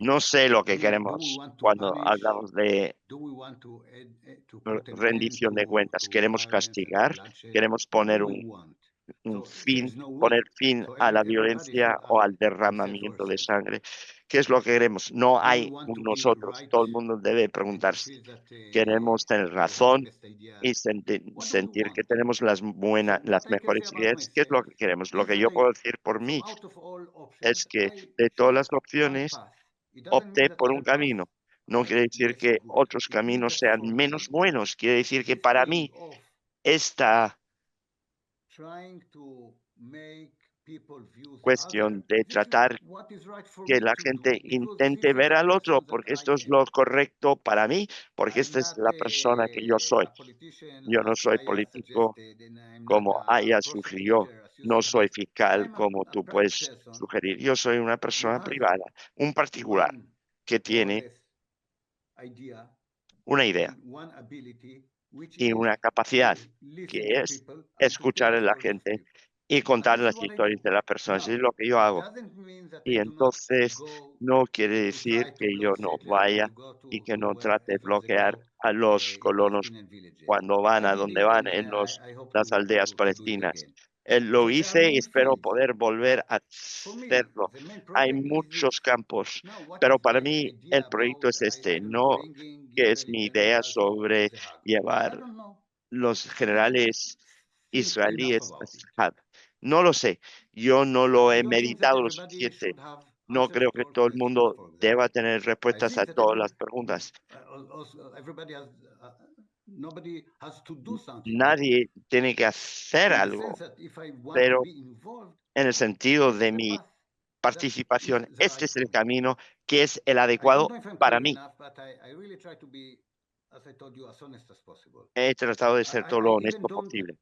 [SPEAKER 1] no sé lo que queremos cuando hablamos de rendición de cuentas. ¿Queremos castigar? ¿Queremos poner poner fin a la violencia o al derramamiento de sangre? ¿Qué es lo que queremos? No
[SPEAKER 4] Do we
[SPEAKER 1] hay
[SPEAKER 4] want
[SPEAKER 1] un
[SPEAKER 4] to be
[SPEAKER 1] nosotros.
[SPEAKER 4] right
[SPEAKER 1] Todo el mundo debe
[SPEAKER 4] and
[SPEAKER 1] preguntarse.
[SPEAKER 4] feel that
[SPEAKER 1] Queremos tener
[SPEAKER 4] we have the
[SPEAKER 1] razón
[SPEAKER 4] best ideas?
[SPEAKER 1] y
[SPEAKER 4] What do we
[SPEAKER 1] sentir que
[SPEAKER 4] want?
[SPEAKER 1] tenemos las
[SPEAKER 4] So
[SPEAKER 1] las
[SPEAKER 4] what I can say
[SPEAKER 1] mejores
[SPEAKER 4] about
[SPEAKER 1] ideas. ¿Qué es lo
[SPEAKER 4] myself
[SPEAKER 1] que queremos? Lo
[SPEAKER 4] is
[SPEAKER 1] que
[SPEAKER 4] that
[SPEAKER 1] yo puedo decir por
[SPEAKER 4] so
[SPEAKER 1] mí
[SPEAKER 4] out of all
[SPEAKER 1] es
[SPEAKER 4] options,
[SPEAKER 1] que
[SPEAKER 4] I
[SPEAKER 1] de todas
[SPEAKER 4] choose
[SPEAKER 1] las
[SPEAKER 4] one
[SPEAKER 1] opciones
[SPEAKER 4] path. It doesn't mean
[SPEAKER 1] opté
[SPEAKER 4] that
[SPEAKER 1] por un
[SPEAKER 4] other paths
[SPEAKER 1] camino. No
[SPEAKER 4] are
[SPEAKER 1] quiere decir
[SPEAKER 4] less
[SPEAKER 1] que
[SPEAKER 4] good.
[SPEAKER 1] otros
[SPEAKER 4] It means
[SPEAKER 1] caminos
[SPEAKER 4] that
[SPEAKER 1] sean
[SPEAKER 4] for
[SPEAKER 1] menos
[SPEAKER 4] me,
[SPEAKER 1] buenos. Quiere decir que
[SPEAKER 4] this
[SPEAKER 1] para
[SPEAKER 4] thing
[SPEAKER 1] mí
[SPEAKER 4] of
[SPEAKER 1] esta
[SPEAKER 4] trying to make people view the other,
[SPEAKER 1] cuestión de
[SPEAKER 4] this is
[SPEAKER 1] tratar
[SPEAKER 4] what is right for
[SPEAKER 1] que
[SPEAKER 4] me
[SPEAKER 1] la
[SPEAKER 4] to
[SPEAKER 1] gente
[SPEAKER 4] do, because
[SPEAKER 1] intente
[SPEAKER 4] this is
[SPEAKER 1] ver
[SPEAKER 4] the
[SPEAKER 1] al otro,
[SPEAKER 4] person that
[SPEAKER 1] porque
[SPEAKER 4] I
[SPEAKER 1] esto es
[SPEAKER 4] am.
[SPEAKER 1] lo correcto para mí, porque
[SPEAKER 4] I'm
[SPEAKER 1] esta es
[SPEAKER 4] not
[SPEAKER 1] la persona que yo soy.
[SPEAKER 4] a politician
[SPEAKER 1] Yo no
[SPEAKER 4] as
[SPEAKER 1] soy
[SPEAKER 4] Aya
[SPEAKER 1] político
[SPEAKER 4] suggested, and I'm not
[SPEAKER 1] como
[SPEAKER 4] a
[SPEAKER 1] Aya sugirió.
[SPEAKER 4] prosecutor as you
[SPEAKER 1] No soy
[SPEAKER 4] suggest.
[SPEAKER 1] fiscal
[SPEAKER 4] I'm
[SPEAKER 1] como
[SPEAKER 4] a
[SPEAKER 1] tú
[SPEAKER 4] private
[SPEAKER 1] puedes
[SPEAKER 4] person
[SPEAKER 1] sugerir. Yo soy una
[SPEAKER 4] who
[SPEAKER 1] persona
[SPEAKER 4] has
[SPEAKER 1] privada, un particular
[SPEAKER 4] one
[SPEAKER 1] que
[SPEAKER 4] more or
[SPEAKER 1] tiene
[SPEAKER 4] less idea
[SPEAKER 1] una idea
[SPEAKER 4] and one ability, which
[SPEAKER 1] y
[SPEAKER 4] is
[SPEAKER 1] una capacidad
[SPEAKER 4] to listen
[SPEAKER 1] que
[SPEAKER 4] to
[SPEAKER 1] es
[SPEAKER 4] people and to tell
[SPEAKER 1] escuchar
[SPEAKER 4] the
[SPEAKER 1] a la
[SPEAKER 4] stories of
[SPEAKER 1] gente
[SPEAKER 4] people.
[SPEAKER 1] y
[SPEAKER 4] And
[SPEAKER 1] contar
[SPEAKER 4] this is
[SPEAKER 1] las
[SPEAKER 4] what I
[SPEAKER 1] historias
[SPEAKER 4] do.
[SPEAKER 1] de la persona. Eso
[SPEAKER 4] Now,
[SPEAKER 1] es lo que yo
[SPEAKER 4] it
[SPEAKER 1] hago.
[SPEAKER 4] doesn't mean that
[SPEAKER 1] Y
[SPEAKER 4] I do not
[SPEAKER 1] entonces
[SPEAKER 4] go
[SPEAKER 1] no quiere
[SPEAKER 4] to
[SPEAKER 1] decir
[SPEAKER 4] try to
[SPEAKER 1] que yo
[SPEAKER 4] block
[SPEAKER 1] no
[SPEAKER 4] settlers
[SPEAKER 1] vaya
[SPEAKER 4] who go
[SPEAKER 1] y
[SPEAKER 4] to
[SPEAKER 1] que no trate de bloquear
[SPEAKER 4] evangelize
[SPEAKER 1] a los
[SPEAKER 4] in
[SPEAKER 1] colonos
[SPEAKER 4] Palestinian villages.
[SPEAKER 1] cuando van
[SPEAKER 4] I
[SPEAKER 1] a
[SPEAKER 4] did
[SPEAKER 1] donde
[SPEAKER 4] it,
[SPEAKER 1] van
[SPEAKER 4] and
[SPEAKER 1] en
[SPEAKER 4] I hope
[SPEAKER 1] las aldeas
[SPEAKER 4] to do it
[SPEAKER 1] palestinas.
[SPEAKER 4] again.
[SPEAKER 1] Lo
[SPEAKER 4] So there are
[SPEAKER 1] hice y
[SPEAKER 4] many
[SPEAKER 1] espero
[SPEAKER 4] fields,
[SPEAKER 1] poder volver
[SPEAKER 4] but
[SPEAKER 1] a
[SPEAKER 4] for me,
[SPEAKER 1] hacerlo.
[SPEAKER 4] the main
[SPEAKER 1] Hay
[SPEAKER 4] project is
[SPEAKER 1] muchos
[SPEAKER 4] this.
[SPEAKER 1] campos,
[SPEAKER 4] Now, what
[SPEAKER 1] pero
[SPEAKER 4] is
[SPEAKER 1] para
[SPEAKER 4] my
[SPEAKER 1] mí
[SPEAKER 4] idea
[SPEAKER 1] el proyecto
[SPEAKER 4] about,
[SPEAKER 1] es
[SPEAKER 4] I don't know,
[SPEAKER 1] no
[SPEAKER 4] bringing
[SPEAKER 1] que es
[SPEAKER 4] Israeli
[SPEAKER 1] mi idea
[SPEAKER 4] generals to
[SPEAKER 1] sobre
[SPEAKER 4] the Hague? I
[SPEAKER 1] llevar
[SPEAKER 4] don't know.
[SPEAKER 1] los
[SPEAKER 4] I don't
[SPEAKER 1] generales
[SPEAKER 4] think enough
[SPEAKER 1] israelíes
[SPEAKER 4] about it.
[SPEAKER 1] a Had. No lo sé, yo no lo
[SPEAKER 4] I
[SPEAKER 1] he
[SPEAKER 4] don't think that
[SPEAKER 1] meditado lo
[SPEAKER 4] everybody
[SPEAKER 1] suficiente.
[SPEAKER 4] should have
[SPEAKER 1] No
[SPEAKER 4] answers
[SPEAKER 1] creo
[SPEAKER 4] to
[SPEAKER 1] que
[SPEAKER 4] all
[SPEAKER 1] todo el
[SPEAKER 4] questions,
[SPEAKER 1] mundo
[SPEAKER 4] for example.
[SPEAKER 1] deba tener
[SPEAKER 4] I
[SPEAKER 1] respuestas
[SPEAKER 4] think
[SPEAKER 1] a
[SPEAKER 4] that
[SPEAKER 1] todas las preguntas.
[SPEAKER 4] also everybody has, nobody has to do something. But
[SPEAKER 1] Nadie tiene que hacer
[SPEAKER 4] in the
[SPEAKER 1] algo,
[SPEAKER 4] sense that if I want to
[SPEAKER 1] pero
[SPEAKER 4] be involved,
[SPEAKER 1] en el sentido
[SPEAKER 4] this
[SPEAKER 1] de
[SPEAKER 4] is the
[SPEAKER 1] mi
[SPEAKER 4] path that is
[SPEAKER 1] participación,
[SPEAKER 4] the
[SPEAKER 1] este
[SPEAKER 4] right
[SPEAKER 1] es
[SPEAKER 4] for
[SPEAKER 1] el
[SPEAKER 4] me.
[SPEAKER 1] camino que es el
[SPEAKER 4] I don't
[SPEAKER 1] adecuado
[SPEAKER 4] know if I'm
[SPEAKER 1] para
[SPEAKER 4] clear
[SPEAKER 1] mí.
[SPEAKER 4] enough, but I really try to be, as I told you, as honest as possible.
[SPEAKER 1] He tratado de ser todo
[SPEAKER 4] I
[SPEAKER 1] lo
[SPEAKER 4] even
[SPEAKER 1] honesto
[SPEAKER 4] don't
[SPEAKER 1] posible.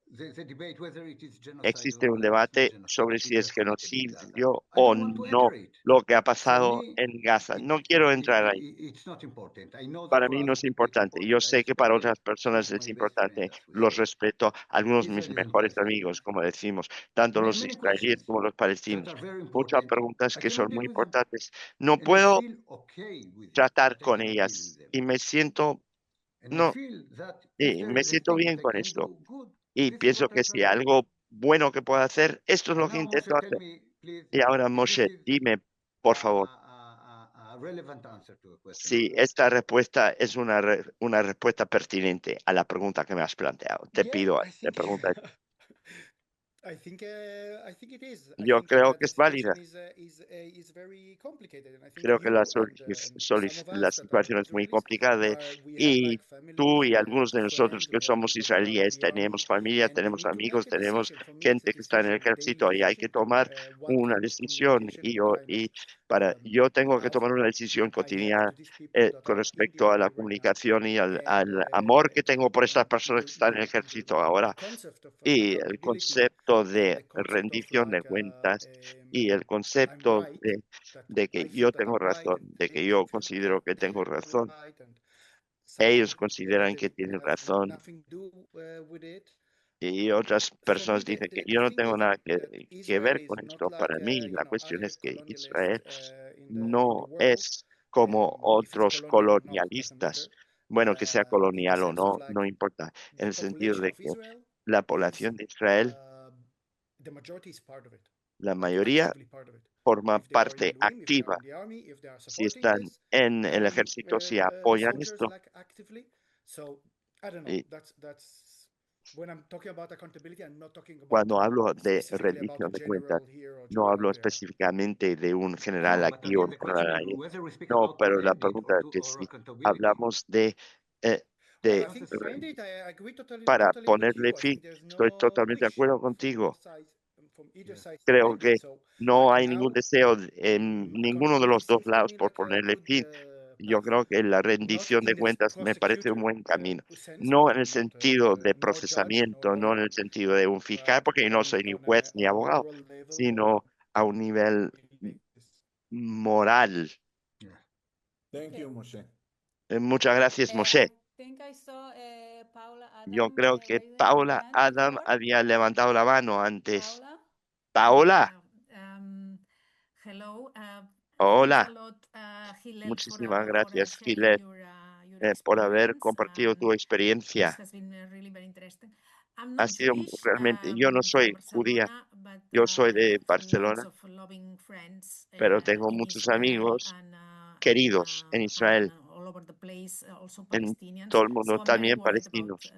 [SPEAKER 4] the debate whether it is genocide
[SPEAKER 1] Existe
[SPEAKER 4] or
[SPEAKER 1] un
[SPEAKER 4] whether it's not
[SPEAKER 1] debate
[SPEAKER 4] genocide.
[SPEAKER 1] sobre
[SPEAKER 4] It is
[SPEAKER 1] si es
[SPEAKER 4] just political.
[SPEAKER 1] genocidio
[SPEAKER 4] I
[SPEAKER 1] o
[SPEAKER 4] don't want to
[SPEAKER 1] no
[SPEAKER 4] enter it.
[SPEAKER 1] lo que ha
[SPEAKER 4] For
[SPEAKER 1] pasado
[SPEAKER 4] me,
[SPEAKER 1] en Gaza. No quiero entrar ahí.
[SPEAKER 4] it's not important. I know that
[SPEAKER 1] Para
[SPEAKER 4] for
[SPEAKER 1] mí no
[SPEAKER 4] other
[SPEAKER 1] es
[SPEAKER 4] people it's
[SPEAKER 1] importante. Yo
[SPEAKER 4] important. I
[SPEAKER 1] sé que
[SPEAKER 4] respect
[SPEAKER 1] para
[SPEAKER 4] them.
[SPEAKER 1] otras personas
[SPEAKER 4] It's
[SPEAKER 1] es
[SPEAKER 4] my best friend,
[SPEAKER 1] importante.
[SPEAKER 4] as we
[SPEAKER 1] Los
[SPEAKER 4] say.
[SPEAKER 1] respeto, algunos de mis
[SPEAKER 4] Israelis and
[SPEAKER 1] mejores
[SPEAKER 4] Palestinians.
[SPEAKER 1] amigos, como decimos, tanto los
[SPEAKER 4] Many
[SPEAKER 1] israelíes
[SPEAKER 4] questions
[SPEAKER 1] como los
[SPEAKER 4] that
[SPEAKER 1] palestinos.
[SPEAKER 4] are very
[SPEAKER 1] Muchas
[SPEAKER 4] important.
[SPEAKER 1] preguntas
[SPEAKER 4] I
[SPEAKER 1] que
[SPEAKER 4] cannot
[SPEAKER 1] son
[SPEAKER 4] deal
[SPEAKER 1] muy
[SPEAKER 4] with them.
[SPEAKER 1] importantes. No
[SPEAKER 4] And I
[SPEAKER 1] puedo
[SPEAKER 4] feel okay with it,
[SPEAKER 1] tratar
[SPEAKER 4] that I
[SPEAKER 1] con
[SPEAKER 4] cannot deal with
[SPEAKER 1] ellas
[SPEAKER 4] them.
[SPEAKER 1] y me siento,
[SPEAKER 4] And I
[SPEAKER 1] no,
[SPEAKER 4] feel that if
[SPEAKER 1] y
[SPEAKER 4] there
[SPEAKER 1] me
[SPEAKER 4] is a
[SPEAKER 1] siento
[SPEAKER 4] thing
[SPEAKER 1] bien
[SPEAKER 4] that I
[SPEAKER 1] con
[SPEAKER 4] can
[SPEAKER 1] esto.
[SPEAKER 4] do, good.
[SPEAKER 1] Y
[SPEAKER 4] This is
[SPEAKER 1] pienso
[SPEAKER 4] what I
[SPEAKER 1] que
[SPEAKER 4] try
[SPEAKER 1] si
[SPEAKER 4] to do.
[SPEAKER 1] algo bueno que puedo hacer, esto es
[SPEAKER 4] And
[SPEAKER 1] lo que
[SPEAKER 4] now, Moshe,
[SPEAKER 1] intento
[SPEAKER 4] tell
[SPEAKER 1] hacer.
[SPEAKER 4] me, please,
[SPEAKER 1] Y ahora,
[SPEAKER 4] if this
[SPEAKER 1] Moshe,
[SPEAKER 4] is
[SPEAKER 1] dime, por favor,
[SPEAKER 4] a relevant answer to a question
[SPEAKER 1] si
[SPEAKER 4] or not.
[SPEAKER 1] esta respuesta es una respuesta pertinente a la pregunta que me has planteado. Te pido, te pregunto.
[SPEAKER 8] I think it is. I
[SPEAKER 1] Yo
[SPEAKER 8] think
[SPEAKER 1] creo que
[SPEAKER 8] the
[SPEAKER 1] es válida.
[SPEAKER 8] situation is very complicated, and I think
[SPEAKER 1] Creo que
[SPEAKER 8] you and some of
[SPEAKER 1] la
[SPEAKER 8] us that are
[SPEAKER 1] situación es muy
[SPEAKER 8] Israelis
[SPEAKER 1] complicada
[SPEAKER 8] we have
[SPEAKER 1] y
[SPEAKER 8] like
[SPEAKER 1] tú
[SPEAKER 8] families,
[SPEAKER 1] y algunos de nosotros
[SPEAKER 8] friends,
[SPEAKER 1] que
[SPEAKER 8] or
[SPEAKER 1] somos
[SPEAKER 8] people that are in
[SPEAKER 1] israelíes
[SPEAKER 8] the army,
[SPEAKER 1] tenemos familia,
[SPEAKER 8] and we
[SPEAKER 1] tenemos
[SPEAKER 8] need to make
[SPEAKER 1] amigos,
[SPEAKER 8] a
[SPEAKER 1] tenemos
[SPEAKER 8] decision. For me, it's a
[SPEAKER 1] gente que está en el
[SPEAKER 8] decision, a daily
[SPEAKER 1] ejército y hay que
[SPEAKER 8] decision to
[SPEAKER 1] tomar
[SPEAKER 8] what
[SPEAKER 1] una
[SPEAKER 8] kind of
[SPEAKER 1] decisión
[SPEAKER 8] communication, what kind of
[SPEAKER 1] yo tengo que
[SPEAKER 8] love
[SPEAKER 1] tomar una decisión
[SPEAKER 8] I have
[SPEAKER 1] cotidiana
[SPEAKER 8] to these people that
[SPEAKER 1] con
[SPEAKER 8] are
[SPEAKER 1] respecto
[SPEAKER 8] bringing
[SPEAKER 1] a la
[SPEAKER 8] me right now.
[SPEAKER 1] comunicación y
[SPEAKER 8] And
[SPEAKER 1] al amor que tengo por estas personas que están en el ejército
[SPEAKER 8] the
[SPEAKER 1] ahora
[SPEAKER 8] concept of
[SPEAKER 1] y el
[SPEAKER 8] accountability
[SPEAKER 1] concepto
[SPEAKER 8] and
[SPEAKER 1] de
[SPEAKER 8] the concept of
[SPEAKER 1] rendición de
[SPEAKER 8] like
[SPEAKER 1] cuentas y el
[SPEAKER 8] I'm
[SPEAKER 1] concepto
[SPEAKER 8] right, that
[SPEAKER 1] de
[SPEAKER 8] I
[SPEAKER 1] que
[SPEAKER 8] feel
[SPEAKER 1] yo
[SPEAKER 8] that
[SPEAKER 1] tengo
[SPEAKER 8] I'm right
[SPEAKER 1] razón,
[SPEAKER 8] and
[SPEAKER 1] de que
[SPEAKER 8] they
[SPEAKER 1] yo
[SPEAKER 8] feel
[SPEAKER 1] considero que
[SPEAKER 8] that
[SPEAKER 1] tengo
[SPEAKER 8] they're
[SPEAKER 1] razón.
[SPEAKER 8] right, and
[SPEAKER 1] Ellos
[SPEAKER 8] some maybe
[SPEAKER 1] consideran que
[SPEAKER 8] they
[SPEAKER 1] tienen
[SPEAKER 8] have
[SPEAKER 1] razón
[SPEAKER 8] nothing to do with it.
[SPEAKER 1] y otras
[SPEAKER 8] For me,
[SPEAKER 1] personas dicen que yo
[SPEAKER 8] the
[SPEAKER 1] no
[SPEAKER 8] thing
[SPEAKER 1] tengo
[SPEAKER 8] is
[SPEAKER 1] nada
[SPEAKER 8] that
[SPEAKER 1] que
[SPEAKER 8] Israel
[SPEAKER 1] ver
[SPEAKER 8] is
[SPEAKER 1] con
[SPEAKER 8] not
[SPEAKER 1] esto.
[SPEAKER 8] like
[SPEAKER 1] Para mí, la cuestión
[SPEAKER 8] other
[SPEAKER 1] es que
[SPEAKER 8] colonialists
[SPEAKER 1] Israel
[SPEAKER 8] in the
[SPEAKER 1] no
[SPEAKER 8] world.
[SPEAKER 1] es como
[SPEAKER 8] If it's
[SPEAKER 1] otros
[SPEAKER 8] colonial or not doesn't
[SPEAKER 1] colonialistas.
[SPEAKER 8] matter.
[SPEAKER 1] Bueno, que sea
[SPEAKER 8] In the
[SPEAKER 1] colonial o
[SPEAKER 8] sense of
[SPEAKER 1] no,
[SPEAKER 8] like
[SPEAKER 1] no importa. En
[SPEAKER 8] the
[SPEAKER 1] el sentido
[SPEAKER 8] population
[SPEAKER 1] de
[SPEAKER 8] of
[SPEAKER 1] que
[SPEAKER 8] Israel
[SPEAKER 1] la
[SPEAKER 8] is
[SPEAKER 1] población de Israel,
[SPEAKER 8] the majority is part of it,
[SPEAKER 1] la
[SPEAKER 8] like
[SPEAKER 1] mayoría,
[SPEAKER 8] actively part of it.
[SPEAKER 1] forma
[SPEAKER 8] If they are in
[SPEAKER 1] parte
[SPEAKER 8] Miluim, if they are
[SPEAKER 1] activa.
[SPEAKER 8] in the army, if they are
[SPEAKER 1] Si
[SPEAKER 8] supporting
[SPEAKER 1] están
[SPEAKER 8] this,
[SPEAKER 1] en el ejército, si apoyan
[SPEAKER 8] soldiers
[SPEAKER 1] esto.
[SPEAKER 8] like actively. So I don't know.
[SPEAKER 1] Y
[SPEAKER 8] That's when I'm talking about accountability. I'm not talking about
[SPEAKER 1] cuando hablo de
[SPEAKER 8] specifically about a
[SPEAKER 1] rendición de cuentas,
[SPEAKER 8] general here or
[SPEAKER 1] no
[SPEAKER 8] general
[SPEAKER 1] hablo
[SPEAKER 8] there.
[SPEAKER 1] específicamente de un general
[SPEAKER 4] No, but
[SPEAKER 1] aquí o
[SPEAKER 4] again,
[SPEAKER 1] un
[SPEAKER 4] the
[SPEAKER 1] general
[SPEAKER 4] question is
[SPEAKER 1] ahí.
[SPEAKER 4] whether we speak
[SPEAKER 1] No,
[SPEAKER 4] about to
[SPEAKER 1] pero la
[SPEAKER 4] end it
[SPEAKER 1] pregunta es que
[SPEAKER 4] or
[SPEAKER 1] si
[SPEAKER 4] accountability.
[SPEAKER 1] hablamos de,
[SPEAKER 8] Well,
[SPEAKER 1] de
[SPEAKER 8] I think to end it, I agree
[SPEAKER 1] para
[SPEAKER 8] totally with
[SPEAKER 1] ponerle
[SPEAKER 8] you. I
[SPEAKER 1] fin,
[SPEAKER 8] think there's
[SPEAKER 1] estoy
[SPEAKER 8] no
[SPEAKER 1] totalmente de
[SPEAKER 8] wish
[SPEAKER 1] acuerdo
[SPEAKER 8] from
[SPEAKER 1] contigo.
[SPEAKER 8] both sides, from either
[SPEAKER 4] Yes.
[SPEAKER 8] side to
[SPEAKER 1] Creo
[SPEAKER 8] end it.
[SPEAKER 1] que
[SPEAKER 8] So,
[SPEAKER 1] no
[SPEAKER 8] like
[SPEAKER 1] hay ningún
[SPEAKER 8] now,
[SPEAKER 1] deseo en ninguno de
[SPEAKER 8] accountability
[SPEAKER 1] los dos
[SPEAKER 8] seems to
[SPEAKER 1] lados
[SPEAKER 8] me
[SPEAKER 1] por
[SPEAKER 8] like a
[SPEAKER 1] ponerle
[SPEAKER 8] good
[SPEAKER 1] fin. Yo
[SPEAKER 8] path.
[SPEAKER 1] creo que la
[SPEAKER 8] Not
[SPEAKER 1] rendición
[SPEAKER 8] in
[SPEAKER 1] de
[SPEAKER 8] the
[SPEAKER 1] cuentas me parece un
[SPEAKER 8] prosecutor
[SPEAKER 1] buen camino.
[SPEAKER 8] sense,
[SPEAKER 1] No
[SPEAKER 8] because
[SPEAKER 1] en el
[SPEAKER 8] I'm not
[SPEAKER 1] sentido de
[SPEAKER 8] nor judge nor
[SPEAKER 1] procesamiento, no en
[SPEAKER 8] lawyer,
[SPEAKER 1] el sentido de un fiscal,
[SPEAKER 8] but
[SPEAKER 1] porque yo no soy ni juez ni
[SPEAKER 8] on a
[SPEAKER 1] abogado,
[SPEAKER 8] moral level
[SPEAKER 1] sino a un nivel moral.
[SPEAKER 4] Yeah.
[SPEAKER 9] Thank you, Moshe.
[SPEAKER 1] Muchas gracias, Moshe.
[SPEAKER 2] I think I saw Paula
[SPEAKER 1] Yo
[SPEAKER 2] Adam
[SPEAKER 1] creo que
[SPEAKER 2] raising her
[SPEAKER 1] Paula
[SPEAKER 2] hand
[SPEAKER 1] Adam
[SPEAKER 2] before.
[SPEAKER 1] había levantado la mano antes.
[SPEAKER 2] Paula?
[SPEAKER 1] Paola,
[SPEAKER 2] Hello. Thanks
[SPEAKER 1] hola.
[SPEAKER 2] a lot, Hillel,
[SPEAKER 1] Muchísimas
[SPEAKER 2] for
[SPEAKER 1] gracias,
[SPEAKER 2] sharing
[SPEAKER 1] Gilles,
[SPEAKER 2] your
[SPEAKER 1] por haber
[SPEAKER 2] experience.
[SPEAKER 1] compartido tu
[SPEAKER 2] This
[SPEAKER 1] experiencia.
[SPEAKER 2] has been really very interesting.
[SPEAKER 1] ha sido realmente, yo no soy judía, yo soy de Barcelona, pero tengo muchos amigos queridos en Israel, en todo el mundo, también palestinos.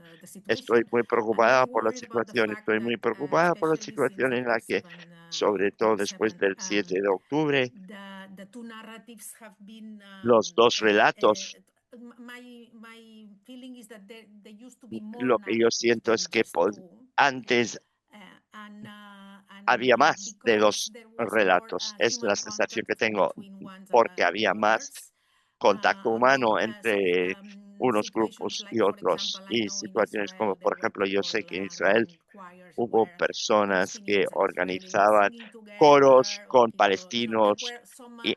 [SPEAKER 1] Estoy muy preocupada por la situación, estoy muy preocupada por la situación en la que, sobre todo después del 7 de octubre, los dos relatos, lo que yo siento es que antes había más de dos relatos, es la sensación que tengo, porque había más contacto humano entre unos grupos y otros, y situaciones como, por ejemplo, yo sé que en Israel hubo personas que organizaban coros con palestinos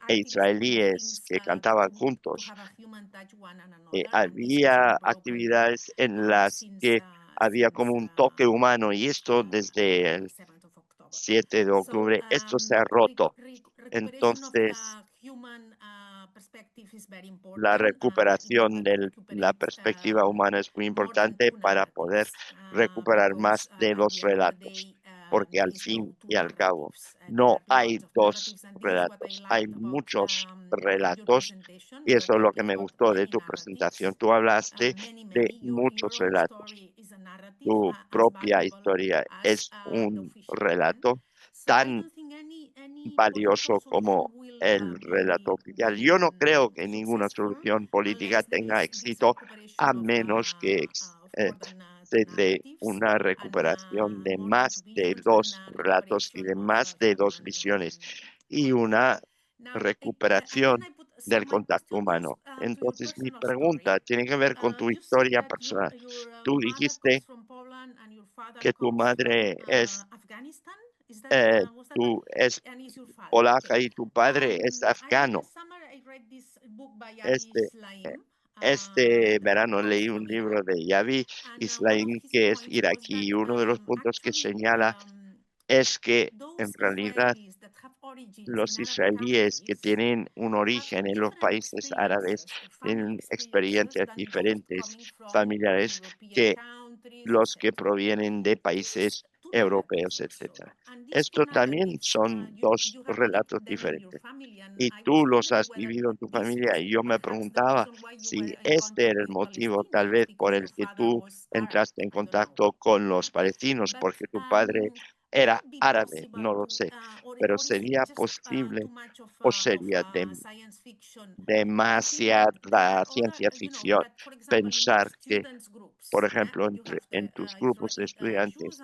[SPEAKER 1] e israelíes que cantaban juntos. Había actividades en las que había como un toque humano, y esto desde el 7 de octubre, esto se ha roto. Entonces, la recuperación de la perspectiva humana es muy importante para poder recuperar más de los relatos, porque al fin y al cabo no hay dos relatos, hay muchos relatos, y eso es lo que me gustó de tu presentación. Tú hablaste de muchos relatos. Tu propia historia es un relato tan valioso como el relato oficial. Yo no creo que ninguna solución política tenga éxito a menos que se dé una recuperación de más de dos relatos y de más de dos visiones y una recuperación del contacto humano. Entonces, mi pregunta tiene que ver con tu historia personal. Tú dijiste que tu madre es es polaca y tu padre es afgano. Este verano leí un libro de Yavi Islaim, que es iraquí, y uno de los puntos que señala es que en realidad los israelíes que tienen un origen en los países árabes tienen experiencias diferentes familiares que los que provienen de países europeos, etcétera. Esto también son dos relatos diferentes, y tú los has vivido en tu familia, y yo me preguntaba si este era el motivo tal vez por el que tú entraste en contacto con los palestinos, porque tu padre era árabe, no lo sé, pero sería posible o sería demasiada ciencia ficción pensar que, por ejemplo, en tus grupos de estudiantes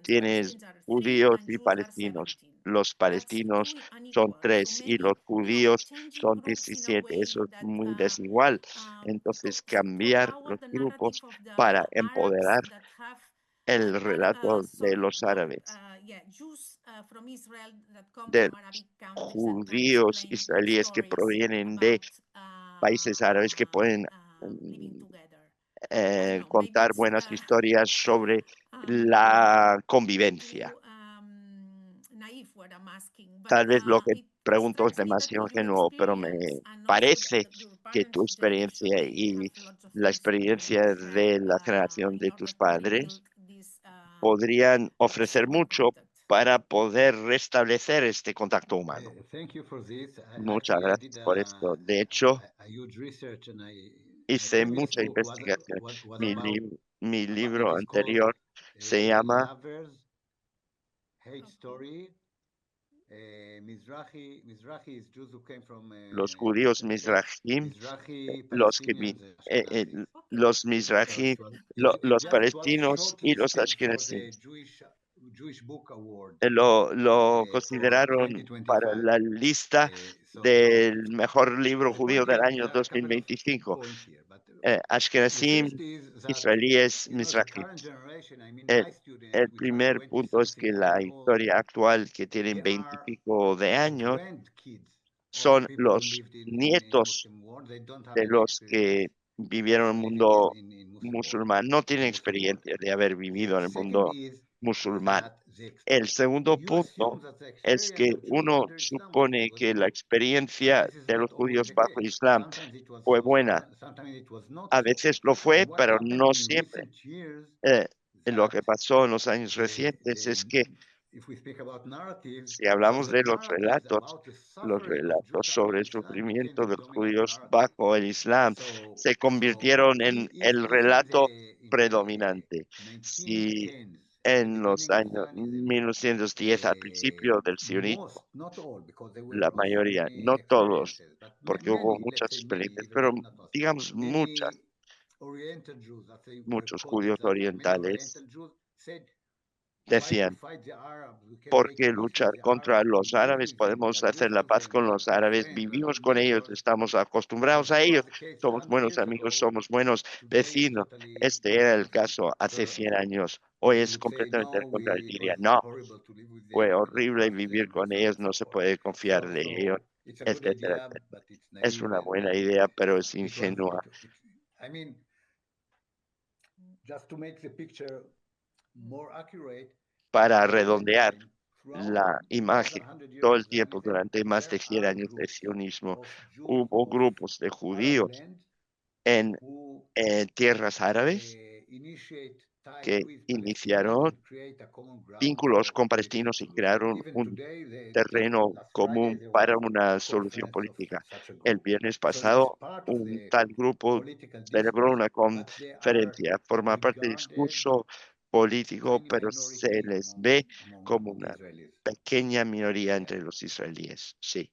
[SPEAKER 1] tienes judíos y palestinos. Los palestinos son 3 y los judíos son 17. Eso es muy desigual. Entonces, cambiar los grupos para empoderar el relato de los árabes, de judíos israelíes que provienen de países árabes, que pueden contar buenas historias sobre la convivencia. Tal vez lo que pregunto es demasiado ingenuo, pero me parece que tu experiencia y la experiencia de la generación de tus padres podrían ofrecer mucho para poder restablecer este contacto humano. Muchas gracias por esto. De hecho, hice mucha investigación. Mi libro anterior se llama Los judíos mizrahim, los que los mizrahim, los palestinos y los ashkenazim. Lo consideraron para la lista del mejor libro judío del año 2025. Ashkenazim, israelíes, mizrahim. El primer punto es que la historia actual, que tienen 20 y pico de años, son los nietos de los que vivieron en el mundo musulmán. No tienen experiencia de haber vivido en el mundo musulmán. El segundo punto es que uno supone que la experiencia de los judíos bajo Islam fue buena. A veces lo fue, pero no siempre. lo
[SPEAKER 4] that
[SPEAKER 1] que pasó en los años
[SPEAKER 4] the,
[SPEAKER 1] recientes es que
[SPEAKER 4] if we speak about narratives,
[SPEAKER 1] si hablamos
[SPEAKER 4] the
[SPEAKER 1] de los
[SPEAKER 4] narratives about the suffering of
[SPEAKER 1] relatos
[SPEAKER 4] Jews under
[SPEAKER 1] sobre el
[SPEAKER 4] Islam became
[SPEAKER 1] sufrimiento
[SPEAKER 4] the
[SPEAKER 1] de los
[SPEAKER 4] dominant
[SPEAKER 1] judíos
[SPEAKER 4] narrative.
[SPEAKER 1] bajo el Islam,
[SPEAKER 4] So,
[SPEAKER 1] se convirtieron en el
[SPEAKER 4] if
[SPEAKER 1] relato
[SPEAKER 4] in the
[SPEAKER 1] predominante. Si
[SPEAKER 4] 1910s,
[SPEAKER 1] en los
[SPEAKER 4] beginning of
[SPEAKER 1] años
[SPEAKER 4] Zionism,
[SPEAKER 1] 1910, al principio del sionismo,
[SPEAKER 4] not all, because there were
[SPEAKER 1] la
[SPEAKER 4] also
[SPEAKER 1] mayoría,
[SPEAKER 4] many
[SPEAKER 1] no todos,
[SPEAKER 4] experiences, but
[SPEAKER 1] porque hubo
[SPEAKER 4] many, let's
[SPEAKER 1] muchas
[SPEAKER 4] say many,
[SPEAKER 1] experiencias,
[SPEAKER 4] even
[SPEAKER 1] pero
[SPEAKER 4] not most,
[SPEAKER 1] digamos
[SPEAKER 4] many Oriental Jews, as they were
[SPEAKER 1] muchos
[SPEAKER 4] called at
[SPEAKER 1] judíos
[SPEAKER 4] that time, many
[SPEAKER 1] orientales
[SPEAKER 4] Oriental Jews said, why to
[SPEAKER 1] decían,
[SPEAKER 4] fight the Arabs? We can
[SPEAKER 1] ¿por
[SPEAKER 4] make
[SPEAKER 1] qué
[SPEAKER 4] peace with
[SPEAKER 1] luchar
[SPEAKER 4] the
[SPEAKER 1] contra
[SPEAKER 4] Arabs. We
[SPEAKER 1] los
[SPEAKER 4] live
[SPEAKER 1] árabes?
[SPEAKER 4] with them. We
[SPEAKER 1] Podemos
[SPEAKER 4] are
[SPEAKER 1] hacer
[SPEAKER 4] used
[SPEAKER 1] la
[SPEAKER 4] to
[SPEAKER 1] paz
[SPEAKER 4] them.
[SPEAKER 1] con
[SPEAKER 4] We are
[SPEAKER 1] los
[SPEAKER 4] good
[SPEAKER 1] árabes,
[SPEAKER 4] friends. We are
[SPEAKER 1] vivimos
[SPEAKER 4] good
[SPEAKER 1] con ellos,
[SPEAKER 4] neighbors.
[SPEAKER 1] estamos
[SPEAKER 4] But
[SPEAKER 1] acostumbrados a
[SPEAKER 4] that
[SPEAKER 1] ellos,
[SPEAKER 4] was the case
[SPEAKER 1] somos
[SPEAKER 4] 100
[SPEAKER 1] buenos
[SPEAKER 4] years
[SPEAKER 1] amigos,
[SPEAKER 4] ago.
[SPEAKER 1] somos buenos
[SPEAKER 4] Today it's
[SPEAKER 1] vecinos.
[SPEAKER 4] totally
[SPEAKER 1] Este era el
[SPEAKER 4] different.
[SPEAKER 1] caso hace
[SPEAKER 4] So
[SPEAKER 1] 100 años. Hoy
[SPEAKER 4] we
[SPEAKER 1] es
[SPEAKER 4] would say,
[SPEAKER 1] completamente
[SPEAKER 4] no,
[SPEAKER 1] al contrario.
[SPEAKER 4] it
[SPEAKER 1] Diría,
[SPEAKER 4] was
[SPEAKER 1] no,
[SPEAKER 4] horrible to live with
[SPEAKER 1] fue
[SPEAKER 4] them. We cannot
[SPEAKER 1] horrible
[SPEAKER 4] trust
[SPEAKER 1] vivir
[SPEAKER 4] them,
[SPEAKER 1] con
[SPEAKER 4] so on
[SPEAKER 1] ellos,
[SPEAKER 4] and
[SPEAKER 1] no
[SPEAKER 4] so
[SPEAKER 1] se
[SPEAKER 4] forth.
[SPEAKER 1] puede confiar de ellos,
[SPEAKER 4] It's a good
[SPEAKER 1] etcétera,
[SPEAKER 4] idea,
[SPEAKER 1] etcétera.
[SPEAKER 4] but it's
[SPEAKER 1] Es
[SPEAKER 4] naive
[SPEAKER 1] una
[SPEAKER 4] and
[SPEAKER 1] buena idea, pero es
[SPEAKER 4] it was,
[SPEAKER 1] ingenua.
[SPEAKER 4] I mean, just to make the picture more accurate,
[SPEAKER 1] Para
[SPEAKER 4] all the
[SPEAKER 1] redondear
[SPEAKER 4] time, throughout
[SPEAKER 1] la
[SPEAKER 4] more than
[SPEAKER 1] imagen,
[SPEAKER 4] 100 years
[SPEAKER 1] todo
[SPEAKER 4] of
[SPEAKER 1] el tiempo,
[SPEAKER 4] Zionism,
[SPEAKER 1] durante más de
[SPEAKER 4] there
[SPEAKER 1] 100
[SPEAKER 4] are
[SPEAKER 1] años de
[SPEAKER 4] groups
[SPEAKER 1] sionismo,
[SPEAKER 4] of Jews
[SPEAKER 1] hubo
[SPEAKER 4] of
[SPEAKER 1] grupos de
[SPEAKER 4] Arab
[SPEAKER 1] judíos
[SPEAKER 4] land
[SPEAKER 1] en
[SPEAKER 4] who
[SPEAKER 1] tierras árabes
[SPEAKER 4] initiate ties
[SPEAKER 1] que
[SPEAKER 4] with Palestinians
[SPEAKER 1] iniciaron
[SPEAKER 4] and create a common ground
[SPEAKER 1] vínculos
[SPEAKER 4] for
[SPEAKER 1] con
[SPEAKER 4] political
[SPEAKER 1] palestinos y
[SPEAKER 4] solution.
[SPEAKER 1] crearon
[SPEAKER 4] Even
[SPEAKER 1] un
[SPEAKER 4] today, just
[SPEAKER 1] terreno
[SPEAKER 4] last Friday,
[SPEAKER 1] común
[SPEAKER 4] there was
[SPEAKER 1] para una
[SPEAKER 4] a
[SPEAKER 1] solución
[SPEAKER 4] conference of
[SPEAKER 1] política.
[SPEAKER 4] such a
[SPEAKER 1] El
[SPEAKER 4] group.
[SPEAKER 1] viernes
[SPEAKER 4] So it's
[SPEAKER 1] pasado,
[SPEAKER 4] part of
[SPEAKER 1] un
[SPEAKER 4] the
[SPEAKER 1] tal grupo
[SPEAKER 4] political
[SPEAKER 1] celebró
[SPEAKER 4] discourse,
[SPEAKER 1] una
[SPEAKER 4] but they are
[SPEAKER 1] conferencia, forma parte del
[SPEAKER 4] regarded
[SPEAKER 1] discurso político,
[SPEAKER 4] tiny
[SPEAKER 1] pero se
[SPEAKER 4] minority
[SPEAKER 1] les ve como
[SPEAKER 4] among
[SPEAKER 1] una
[SPEAKER 4] Israelis.
[SPEAKER 1] pequeña minoría entre los israelíes. Sí,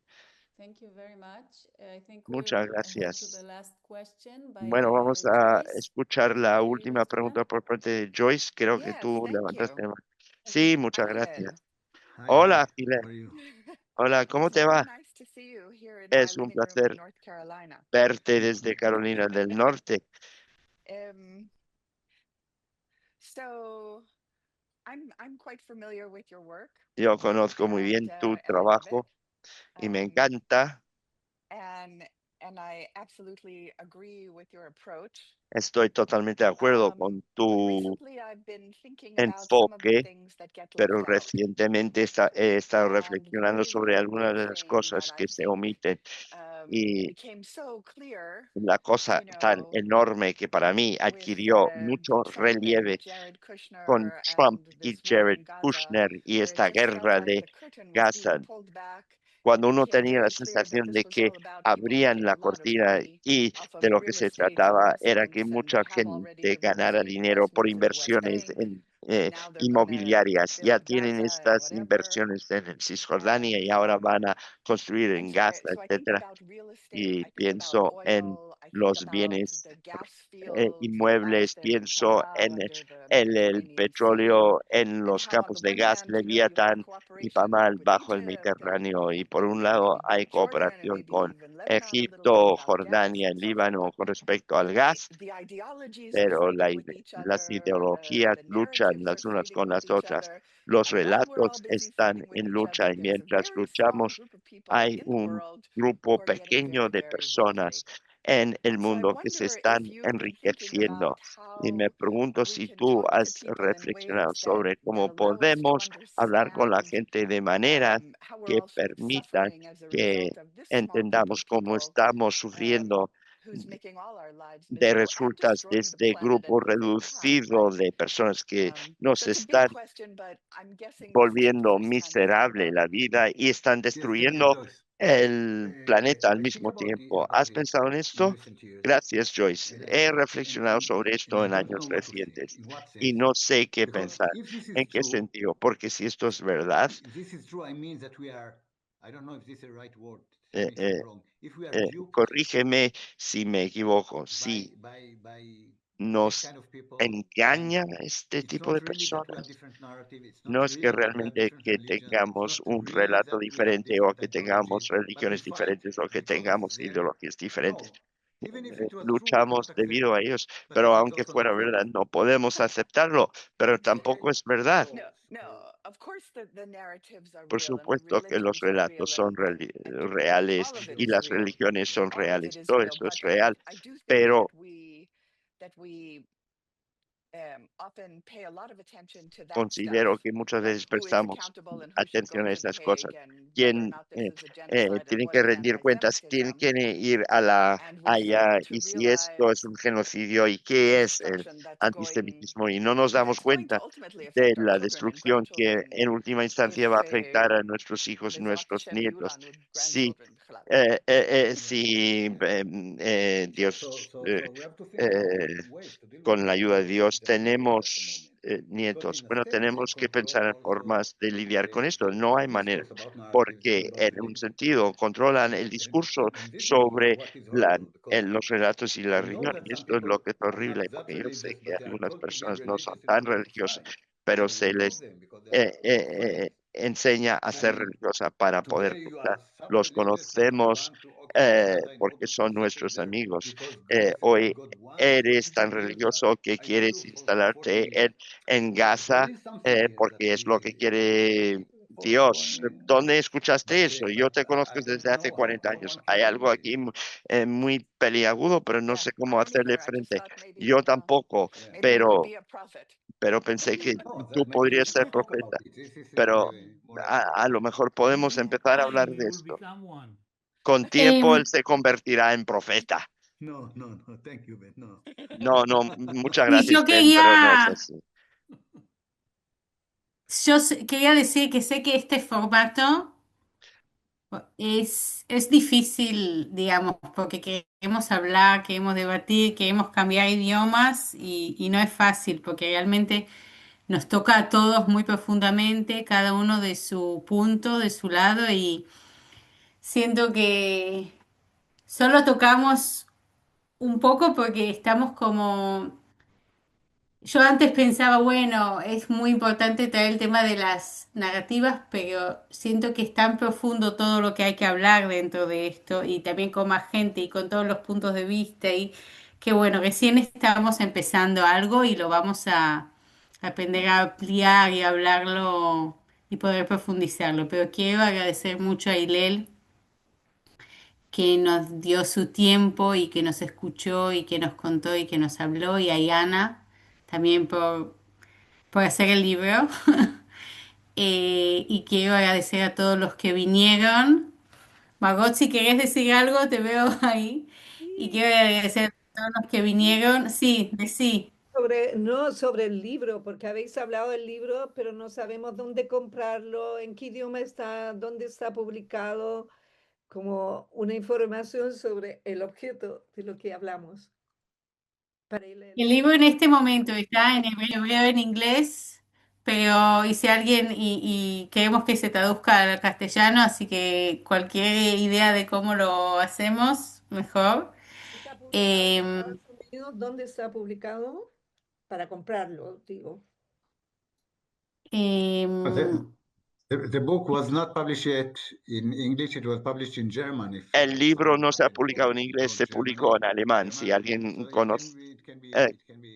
[SPEAKER 2] Thank you very much. I think
[SPEAKER 1] muchas
[SPEAKER 2] we'll head to the
[SPEAKER 1] gracias.
[SPEAKER 2] last question by
[SPEAKER 1] Bueno, vamos a
[SPEAKER 2] Joyce.
[SPEAKER 1] escuchar la
[SPEAKER 2] Are you
[SPEAKER 1] última
[SPEAKER 2] listening?
[SPEAKER 1] pregunta por parte de Joyce. Creo que
[SPEAKER 9] Yes,
[SPEAKER 1] tú
[SPEAKER 9] thank
[SPEAKER 1] levantaste
[SPEAKER 9] you.
[SPEAKER 1] la mano. Sí, muchas
[SPEAKER 9] Hi,
[SPEAKER 1] gracias.
[SPEAKER 9] Hillel.
[SPEAKER 4] Hi,
[SPEAKER 1] Hola,
[SPEAKER 4] hi.
[SPEAKER 1] Gile.
[SPEAKER 4] How are you?
[SPEAKER 1] Hola, ¿cómo
[SPEAKER 9] It's
[SPEAKER 1] te
[SPEAKER 9] very
[SPEAKER 1] va?
[SPEAKER 9] nice to see you here in my
[SPEAKER 1] Es un
[SPEAKER 9] living room in
[SPEAKER 1] placer
[SPEAKER 9] North Carolina.
[SPEAKER 1] verte desde Carolina del Norte.
[SPEAKER 9] Um, so I'm quite familiar with your work
[SPEAKER 1] Yo conozco muy bien tu
[SPEAKER 9] and I love it.
[SPEAKER 1] trabajo y me
[SPEAKER 9] Um,
[SPEAKER 1] encanta.
[SPEAKER 9] and I absolutely agree with your approach.
[SPEAKER 1] Estoy totalmente de acuerdo
[SPEAKER 9] But
[SPEAKER 1] con tu
[SPEAKER 9] recently I've been thinking about some of the
[SPEAKER 1] enfoque,
[SPEAKER 9] things that get
[SPEAKER 1] pero
[SPEAKER 9] left out.
[SPEAKER 1] recientemente he estado
[SPEAKER 9] And the
[SPEAKER 1] reflexionando
[SPEAKER 9] very,
[SPEAKER 1] sobre
[SPEAKER 9] very
[SPEAKER 1] algunas
[SPEAKER 9] big
[SPEAKER 1] de las
[SPEAKER 9] thing
[SPEAKER 1] cosas
[SPEAKER 9] that I
[SPEAKER 1] que se
[SPEAKER 9] think
[SPEAKER 1] omiten. Y
[SPEAKER 9] became so clear,
[SPEAKER 1] la cosa
[SPEAKER 9] you
[SPEAKER 1] tan
[SPEAKER 9] know,
[SPEAKER 1] enorme que para mí
[SPEAKER 9] with
[SPEAKER 1] adquirió mucho
[SPEAKER 9] Trump and
[SPEAKER 1] relieve
[SPEAKER 9] Jared
[SPEAKER 1] con
[SPEAKER 9] Kushner
[SPEAKER 1] Trump
[SPEAKER 9] and
[SPEAKER 1] y
[SPEAKER 9] this war
[SPEAKER 1] Jared
[SPEAKER 9] in Gaza,
[SPEAKER 1] Kushner y
[SPEAKER 9] where it
[SPEAKER 1] esta
[SPEAKER 9] just felt
[SPEAKER 1] guerra
[SPEAKER 9] like
[SPEAKER 1] de
[SPEAKER 9] the curtain was
[SPEAKER 1] Gaza,
[SPEAKER 9] being pulled back,
[SPEAKER 1] cuando
[SPEAKER 9] and it
[SPEAKER 1] uno
[SPEAKER 9] became
[SPEAKER 1] tenía la
[SPEAKER 9] very clear that
[SPEAKER 1] sensación
[SPEAKER 9] this
[SPEAKER 1] de
[SPEAKER 9] was
[SPEAKER 1] que
[SPEAKER 9] all about people
[SPEAKER 1] abrían
[SPEAKER 9] making
[SPEAKER 1] la
[SPEAKER 9] a lot of
[SPEAKER 1] cortina
[SPEAKER 9] money
[SPEAKER 1] y
[SPEAKER 9] off of
[SPEAKER 1] de lo que
[SPEAKER 9] real
[SPEAKER 1] se
[SPEAKER 9] estate
[SPEAKER 1] trataba era que
[SPEAKER 9] investments, and
[SPEAKER 1] mucha
[SPEAKER 9] they have already
[SPEAKER 1] gente
[SPEAKER 9] the real
[SPEAKER 1] ganara
[SPEAKER 9] estate
[SPEAKER 1] dinero por
[SPEAKER 9] investments in the West
[SPEAKER 1] inversiones
[SPEAKER 9] Bank, and now they're going to
[SPEAKER 1] inmobiliarias. Ya
[SPEAKER 9] build
[SPEAKER 1] tienen
[SPEAKER 9] Gaza and
[SPEAKER 1] estas
[SPEAKER 9] whatever.
[SPEAKER 1] inversiones en el Cisjordania
[SPEAKER 9] And
[SPEAKER 1] y ahora van a construir
[SPEAKER 9] and
[SPEAKER 1] en
[SPEAKER 9] so
[SPEAKER 1] Gaza,
[SPEAKER 9] I think
[SPEAKER 1] etcétera.
[SPEAKER 9] about real estate,
[SPEAKER 1] Y
[SPEAKER 9] I think about
[SPEAKER 1] pienso en
[SPEAKER 9] oil, I think
[SPEAKER 1] los
[SPEAKER 9] about
[SPEAKER 1] bienes
[SPEAKER 9] the gas fields that
[SPEAKER 1] inmuebles,
[SPEAKER 9] Leviathan and
[SPEAKER 1] pienso
[SPEAKER 9] Cabal
[SPEAKER 1] en
[SPEAKER 9] under the
[SPEAKER 1] el
[SPEAKER 9] Mediterranean Sea,
[SPEAKER 1] petróleo, en
[SPEAKER 9] and
[SPEAKER 1] los
[SPEAKER 9] how on
[SPEAKER 1] campos
[SPEAKER 9] the
[SPEAKER 1] de
[SPEAKER 9] one
[SPEAKER 1] gas,
[SPEAKER 9] hand, you know, you have
[SPEAKER 1] Leviatán y
[SPEAKER 9] cooperation
[SPEAKER 1] Pamal
[SPEAKER 9] with
[SPEAKER 1] bajo el
[SPEAKER 9] Egypt
[SPEAKER 1] Mediterráneo. Y por un
[SPEAKER 9] and
[SPEAKER 1] lado
[SPEAKER 9] maybe
[SPEAKER 1] hay
[SPEAKER 9] Jordan and
[SPEAKER 1] cooperación
[SPEAKER 9] maybe
[SPEAKER 1] con
[SPEAKER 9] even Lebanon a little bit
[SPEAKER 1] Egipto,
[SPEAKER 9] about gas
[SPEAKER 1] Jordania,
[SPEAKER 9] and so forth.
[SPEAKER 1] Líbano con respecto al
[SPEAKER 9] But
[SPEAKER 1] gas,
[SPEAKER 9] the ideologies are
[SPEAKER 1] pero
[SPEAKER 9] fighting with each
[SPEAKER 1] las
[SPEAKER 9] other,
[SPEAKER 1] ideologías
[SPEAKER 9] the
[SPEAKER 1] luchan
[SPEAKER 9] narratives are
[SPEAKER 1] las unas
[SPEAKER 9] fighting
[SPEAKER 1] con
[SPEAKER 9] with
[SPEAKER 1] las
[SPEAKER 9] each
[SPEAKER 1] otras.
[SPEAKER 9] other,
[SPEAKER 1] Los
[SPEAKER 9] and while we're all
[SPEAKER 1] relatos
[SPEAKER 9] busy
[SPEAKER 1] están
[SPEAKER 9] fighting with
[SPEAKER 1] en
[SPEAKER 9] each
[SPEAKER 1] lucha
[SPEAKER 9] other,
[SPEAKER 1] y
[SPEAKER 9] there's a
[SPEAKER 1] mientras
[SPEAKER 9] very small
[SPEAKER 1] luchamos
[SPEAKER 9] group of people
[SPEAKER 1] hay
[SPEAKER 9] in the
[SPEAKER 1] un
[SPEAKER 9] world
[SPEAKER 1] grupo
[SPEAKER 9] who are getting
[SPEAKER 1] pequeño
[SPEAKER 9] very,
[SPEAKER 1] de
[SPEAKER 9] very wealthy.
[SPEAKER 1] personas en el
[SPEAKER 9] So I
[SPEAKER 1] mundo que se
[SPEAKER 9] wonder if
[SPEAKER 1] están
[SPEAKER 9] you've been thinking about
[SPEAKER 1] enriqueciendo. Y me
[SPEAKER 9] how
[SPEAKER 1] pregunto
[SPEAKER 9] we
[SPEAKER 1] si
[SPEAKER 9] can
[SPEAKER 1] tú
[SPEAKER 9] talk to
[SPEAKER 1] has
[SPEAKER 9] people in
[SPEAKER 1] reflexionado
[SPEAKER 9] ways that
[SPEAKER 1] sobre cómo
[SPEAKER 9] allow us to
[SPEAKER 1] podemos hablar con la
[SPEAKER 9] understand
[SPEAKER 1] gente de maneras
[SPEAKER 9] how we're
[SPEAKER 1] que
[SPEAKER 9] all sort of
[SPEAKER 1] permitan
[SPEAKER 9] suffering as a
[SPEAKER 1] que
[SPEAKER 9] result of this small group of
[SPEAKER 1] entendamos cómo
[SPEAKER 9] people
[SPEAKER 1] estamos sufriendo
[SPEAKER 9] who's making all our lives
[SPEAKER 1] de
[SPEAKER 9] miserable and
[SPEAKER 1] resultas de
[SPEAKER 9] destroying the
[SPEAKER 1] este
[SPEAKER 9] planet
[SPEAKER 1] grupo
[SPEAKER 9] and moving past
[SPEAKER 1] reducido
[SPEAKER 9] it.
[SPEAKER 1] de personas que
[SPEAKER 9] So
[SPEAKER 1] nos
[SPEAKER 9] it's a big
[SPEAKER 1] están
[SPEAKER 9] question, but I'm guessing this isn't the
[SPEAKER 1] volviendo
[SPEAKER 9] first time you thought
[SPEAKER 1] miserable
[SPEAKER 9] about
[SPEAKER 1] la
[SPEAKER 9] it.
[SPEAKER 1] vida y están
[SPEAKER 4] Yes, thank you,
[SPEAKER 1] destruyendo
[SPEAKER 4] Joyce.
[SPEAKER 1] el planeta al
[SPEAKER 4] I think
[SPEAKER 1] mismo
[SPEAKER 4] about
[SPEAKER 1] tiempo.
[SPEAKER 4] about
[SPEAKER 1] ¿Has
[SPEAKER 4] it
[SPEAKER 1] pensado en
[SPEAKER 4] in
[SPEAKER 1] esto?
[SPEAKER 4] recent years,
[SPEAKER 1] Gracias, Joyce.
[SPEAKER 4] and
[SPEAKER 1] He reflexionado sobre
[SPEAKER 4] and
[SPEAKER 1] esto
[SPEAKER 4] I
[SPEAKER 1] en
[SPEAKER 4] don't
[SPEAKER 1] años
[SPEAKER 4] know what to think.
[SPEAKER 1] recientes
[SPEAKER 4] In what
[SPEAKER 1] y
[SPEAKER 4] sense?
[SPEAKER 1] no sé qué
[SPEAKER 4] Because
[SPEAKER 1] pensar.
[SPEAKER 4] if this is
[SPEAKER 1] ¿En qué
[SPEAKER 4] true,
[SPEAKER 1] sentido? Porque si esto es verdad,
[SPEAKER 4] if this is true, I mean that we are. I don't know if this is the right word. Tell
[SPEAKER 1] eh,
[SPEAKER 4] me if I'm wrong. If we are duped
[SPEAKER 1] corrígeme si me equivoco, si
[SPEAKER 4] by these
[SPEAKER 1] nos
[SPEAKER 4] kind of people, then
[SPEAKER 1] engaña este
[SPEAKER 4] it's
[SPEAKER 1] tipo de
[SPEAKER 4] not really that we have
[SPEAKER 1] personas.
[SPEAKER 4] different narrative. It's not
[SPEAKER 1] No es que
[SPEAKER 4] really that we have
[SPEAKER 1] realmente
[SPEAKER 4] different
[SPEAKER 1] que
[SPEAKER 4] religions. It's
[SPEAKER 1] tengamos
[SPEAKER 4] not
[SPEAKER 1] un
[SPEAKER 4] really
[SPEAKER 1] relato
[SPEAKER 4] that we have
[SPEAKER 1] diferente o
[SPEAKER 4] different
[SPEAKER 1] que
[SPEAKER 4] ideologies,
[SPEAKER 1] tengamos
[SPEAKER 4] but we
[SPEAKER 1] religiones
[SPEAKER 4] fight
[SPEAKER 1] diferentes o que
[SPEAKER 4] because of
[SPEAKER 1] tengamos
[SPEAKER 4] them.
[SPEAKER 1] ideologías diferentes.
[SPEAKER 4] No, even if it was true, we
[SPEAKER 1] Luchamos
[SPEAKER 4] cannot accept
[SPEAKER 1] debido
[SPEAKER 4] it.
[SPEAKER 1] a ellos,
[SPEAKER 4] But
[SPEAKER 1] pero
[SPEAKER 4] it is
[SPEAKER 1] aunque
[SPEAKER 4] also not
[SPEAKER 1] fuera
[SPEAKER 4] true.
[SPEAKER 1] verdad, no podemos aceptarlo, pero tampoco es verdad.
[SPEAKER 4] So,
[SPEAKER 9] No, of course the narratives are
[SPEAKER 1] Por
[SPEAKER 9] real and the
[SPEAKER 1] supuesto que los
[SPEAKER 9] religions are
[SPEAKER 1] relatos
[SPEAKER 9] real
[SPEAKER 1] son
[SPEAKER 9] and
[SPEAKER 1] reales
[SPEAKER 9] all of it
[SPEAKER 1] y
[SPEAKER 9] is
[SPEAKER 1] las
[SPEAKER 9] real.
[SPEAKER 1] religiones son
[SPEAKER 9] All of it
[SPEAKER 1] reales,
[SPEAKER 9] is
[SPEAKER 1] todo
[SPEAKER 9] real,
[SPEAKER 1] eso es
[SPEAKER 9] but
[SPEAKER 1] real,
[SPEAKER 9] I do think
[SPEAKER 1] pero
[SPEAKER 9] that we often pay a lot of attention to that
[SPEAKER 1] Considero
[SPEAKER 9] stuff,
[SPEAKER 1] que muchas
[SPEAKER 9] like
[SPEAKER 1] veces
[SPEAKER 9] who is
[SPEAKER 1] prestamos
[SPEAKER 9] accountable and who should go
[SPEAKER 1] atención a
[SPEAKER 9] to the
[SPEAKER 1] estas cosas.
[SPEAKER 9] Hague and whether or
[SPEAKER 1] Quien
[SPEAKER 9] not this is a genocide and
[SPEAKER 1] tiene
[SPEAKER 9] what
[SPEAKER 1] que
[SPEAKER 9] is
[SPEAKER 1] rendir cuentas, tiene
[SPEAKER 9] anti-Semitism,
[SPEAKER 1] que ir a la
[SPEAKER 9] and we
[SPEAKER 1] allá
[SPEAKER 9] fail to
[SPEAKER 1] y si esto es
[SPEAKER 9] realize
[SPEAKER 1] un genocidio y
[SPEAKER 9] the
[SPEAKER 1] qué es el
[SPEAKER 9] destruction
[SPEAKER 1] antisemitismo y no nos damos
[SPEAKER 9] that's going to
[SPEAKER 1] cuenta
[SPEAKER 9] ultimately
[SPEAKER 1] de
[SPEAKER 9] affect our
[SPEAKER 1] la
[SPEAKER 9] children and
[SPEAKER 1] destrucción que
[SPEAKER 9] grandchildren
[SPEAKER 1] en última instancia
[SPEAKER 9] if
[SPEAKER 1] va a afectar a nuestros hijos y
[SPEAKER 9] בעזרת
[SPEAKER 1] nuestros
[SPEAKER 9] השם יהיו
[SPEAKER 1] nietos.
[SPEAKER 9] לנו
[SPEAKER 1] Sí,
[SPEAKER 9] grandchildren בכלל.
[SPEAKER 1] si Dios,
[SPEAKER 4] So we have to think about ways to deal with
[SPEAKER 1] con la
[SPEAKER 4] it.
[SPEAKER 1] ayuda de Dios,
[SPEAKER 4] There are no ways at the
[SPEAKER 1] tenemos
[SPEAKER 4] moment. Because
[SPEAKER 1] nietos.
[SPEAKER 4] in the
[SPEAKER 1] Bueno,
[SPEAKER 4] States, they
[SPEAKER 1] tenemos que pensar en
[SPEAKER 4] control also
[SPEAKER 1] formas de lidiar con esto.
[SPEAKER 4] the
[SPEAKER 1] No hay manera,
[SPEAKER 4] discourse about Nazis
[SPEAKER 1] porque
[SPEAKER 4] not
[SPEAKER 1] en un
[SPEAKER 4] really.
[SPEAKER 1] sentido controlan el
[SPEAKER 4] And
[SPEAKER 1] discurso
[SPEAKER 4] this is
[SPEAKER 1] sobre
[SPEAKER 4] what is horrible, because
[SPEAKER 1] los relatos y la
[SPEAKER 4] I know
[SPEAKER 1] religión.
[SPEAKER 4] that
[SPEAKER 1] Y
[SPEAKER 4] some
[SPEAKER 1] esto es lo
[SPEAKER 4] people
[SPEAKER 1] que es
[SPEAKER 4] are not
[SPEAKER 1] horrible,
[SPEAKER 4] that
[SPEAKER 1] porque yo sé
[SPEAKER 4] religious,
[SPEAKER 1] que
[SPEAKER 4] but they are
[SPEAKER 1] algunas
[SPEAKER 4] told to be
[SPEAKER 1] personas no son
[SPEAKER 4] religious in
[SPEAKER 1] tan
[SPEAKER 4] order to
[SPEAKER 1] religiosas,
[SPEAKER 4] survive.
[SPEAKER 1] pero
[SPEAKER 4] And
[SPEAKER 1] se
[SPEAKER 4] we know
[SPEAKER 1] les
[SPEAKER 4] them because they are friends.
[SPEAKER 1] enseña a ser
[SPEAKER 4] And
[SPEAKER 1] religiosa para poder
[SPEAKER 4] today you
[SPEAKER 1] luchar.
[SPEAKER 4] are super
[SPEAKER 1] Los
[SPEAKER 4] religious and you
[SPEAKER 1] conocemos
[SPEAKER 4] want to occupy Gaza in
[SPEAKER 1] porque
[SPEAKER 4] order to
[SPEAKER 1] son
[SPEAKER 4] settle
[SPEAKER 1] nuestros
[SPEAKER 4] there
[SPEAKER 1] amigos.
[SPEAKER 4] because this is what
[SPEAKER 1] Hoy
[SPEAKER 4] God wants.
[SPEAKER 1] eres
[SPEAKER 4] People
[SPEAKER 1] tan
[SPEAKER 4] believe that.
[SPEAKER 1] religioso que
[SPEAKER 4] I tell
[SPEAKER 1] quieres
[SPEAKER 4] you for 40
[SPEAKER 1] instalarte
[SPEAKER 4] years.
[SPEAKER 1] en
[SPEAKER 4] So there
[SPEAKER 1] Gaza
[SPEAKER 4] is something here that
[SPEAKER 1] porque es lo que
[SPEAKER 4] we
[SPEAKER 1] quiere Dios. ¿Dónde escuchaste eso? Yo te conozco
[SPEAKER 4] I don't
[SPEAKER 1] desde hace
[SPEAKER 4] know
[SPEAKER 1] 40
[SPEAKER 4] how
[SPEAKER 1] años.
[SPEAKER 4] one
[SPEAKER 1] Hay
[SPEAKER 4] can deal
[SPEAKER 1] algo
[SPEAKER 4] with it.
[SPEAKER 1] aquí muy peliagudo, pero no
[SPEAKER 9] Yeah,
[SPEAKER 1] sé
[SPEAKER 9] I
[SPEAKER 1] cómo
[SPEAKER 9] don't
[SPEAKER 1] hacerle
[SPEAKER 9] either. I just
[SPEAKER 1] frente.
[SPEAKER 9] thought maybe
[SPEAKER 1] Yo tampoco,
[SPEAKER 4] Yeah.
[SPEAKER 9] maybe you could
[SPEAKER 1] pero,
[SPEAKER 9] be a prophet.
[SPEAKER 1] pero pensé que
[SPEAKER 4] No,
[SPEAKER 1] tú
[SPEAKER 4] maybe we
[SPEAKER 1] podrías
[SPEAKER 4] should
[SPEAKER 1] ser
[SPEAKER 4] talk about
[SPEAKER 1] profeta.
[SPEAKER 4] it. This is
[SPEAKER 1] Pero
[SPEAKER 4] more
[SPEAKER 1] a lo mejor podemos empezar a hablar
[SPEAKER 6] Time
[SPEAKER 1] de
[SPEAKER 6] you will
[SPEAKER 1] esto.
[SPEAKER 6] become one.
[SPEAKER 1] Con tiempo
[SPEAKER 2] Em,
[SPEAKER 1] él se convertirá en profeta.
[SPEAKER 4] no, thank you, Ben. No.
[SPEAKER 1] No, muchas
[SPEAKER 2] y
[SPEAKER 1] gracias, Ben, pero no es así.
[SPEAKER 2] quería decir que sé que este formato es difícil, digamos, porque queremos hablar, queremos debatir, queremos cambiar idiomas y no es fácil porque realmente nos toca a todos muy profundamente, cada uno de su punto, de su lado y siento que solo tocamos un poco porque estamos como... Yo antes pensaba, bueno, es muy importante traer el tema de las narrativas, pero siento que es tan profundo todo lo que hay que hablar dentro de esto y también con más gente y con todos los puntos de vista y que bueno, recién estamos empezando algo y lo vamos a aprender a ampliar y hablarlo y poder profundizarlo. Pero quiero agradecer mucho a Hilel que nos dio su tiempo y que nos escuchó y que nos contó y que nos habló y a Iana también por hacer el libro. Y quiero agradecer a todos los que vinieron. Margot, si querés decir algo, te veo ahí. Y quiero agradecer a todos los que vinieron. Sí, sí.
[SPEAKER 10] No sobre el libro, porque habéis hablado del libro, pero no sabemos dónde comprarlo, en qué idioma está, dónde está publicado, como una información sobre el objeto de lo que hablamos.
[SPEAKER 2] El libro en este momento está en hebreo, en inglés, pero y si alguien, y queremos que se traduzca al castellano, así que cualquier idea de cómo lo hacemos, mejor.
[SPEAKER 10] ¿Está publicado
[SPEAKER 2] Eh,
[SPEAKER 10] en Estados Unidos? ¿Dónde está publicado? Para comprarlo, digo.
[SPEAKER 4] The book was not published yet in English, it was published in German.
[SPEAKER 1] El libro no se ha publicado en inglés, se publicó en alemán. Si alguien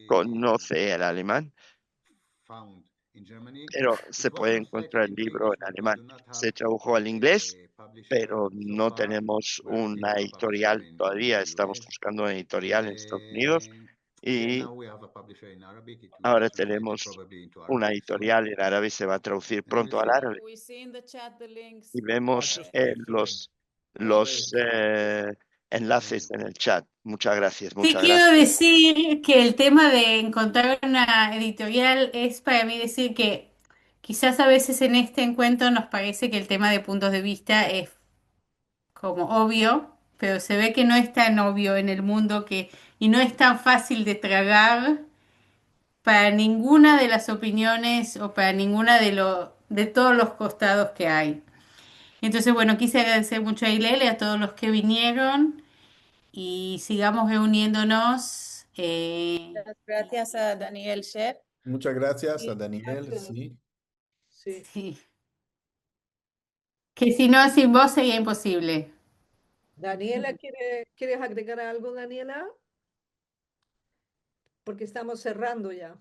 [SPEAKER 1] conoce el alemán, pero se puede encontrar el libro en alemán. Se tradujo al inglés, pero no tenemos una editorial todavía. Estamos buscando una editorial en Estados Unidos y ahora tenemos una editorial en árabe, se va a traducir pronto al árabe. Y vemos los enlaces en el chat. Muchas gracias,
[SPEAKER 2] Sí,
[SPEAKER 1] muchas
[SPEAKER 2] quiero
[SPEAKER 1] gracias.
[SPEAKER 2] decir que el tema de encontrar una editorial es para mí decir que quizás a veces en este encuentro nos parece que el tema de puntos de vista es como obvio, pero se ve que no es tan obvio en el mundo y no es tan fácil de tragar para ninguna de las opiniones o para ninguna de todos los costados que hay. Entonces, bueno, quise agradecer mucho a Ilele, a todos los que vinieron y sigamos reuniéndonos.
[SPEAKER 11] Gracias a Daniel Sher.
[SPEAKER 12] Muchas gracias a
[SPEAKER 10] Sí,
[SPEAKER 12] Daniel,
[SPEAKER 10] gracias.
[SPEAKER 12] sí.
[SPEAKER 10] Sí.
[SPEAKER 2] Sí. Que si no, sin vos sería imposible.
[SPEAKER 10] Daniela, ¿quieres agregar algo, Daniela? Porque estamos cerrando ya.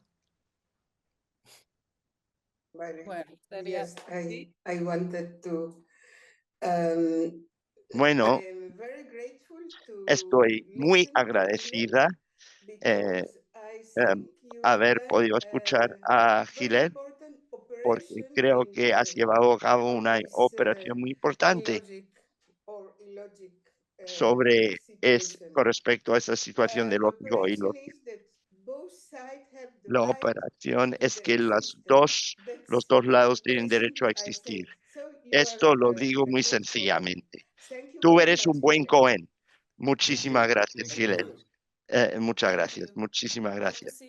[SPEAKER 11] Bueno, sería,
[SPEAKER 13] Yes, I wanted to. I
[SPEAKER 1] Bueno,
[SPEAKER 13] am very grateful to
[SPEAKER 1] estoy muy
[SPEAKER 13] listen to Daniel
[SPEAKER 1] agradecida
[SPEAKER 13] because I think
[SPEAKER 1] haber podido escuchar a Gilel, porque creo que has llevado a cabo una operación muy importante con respecto a esa situación de lógico y lógico. La operación es que los dos lados tienen derecho a existir. Esto lo digo muy sencillamente. Tú eres un buen Cohen. Muchísimas gracias, Gilel. Muchas gracias, muchísimas gracias.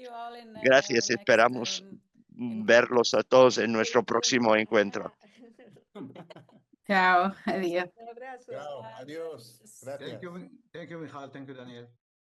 [SPEAKER 1] Gracias, esperamos verlos a todos en nuestro próximo encuentro.
[SPEAKER 2] Chao, adiós.
[SPEAKER 10] Un abrazo.
[SPEAKER 4] Thank you, Michal. Thank you, Daniel.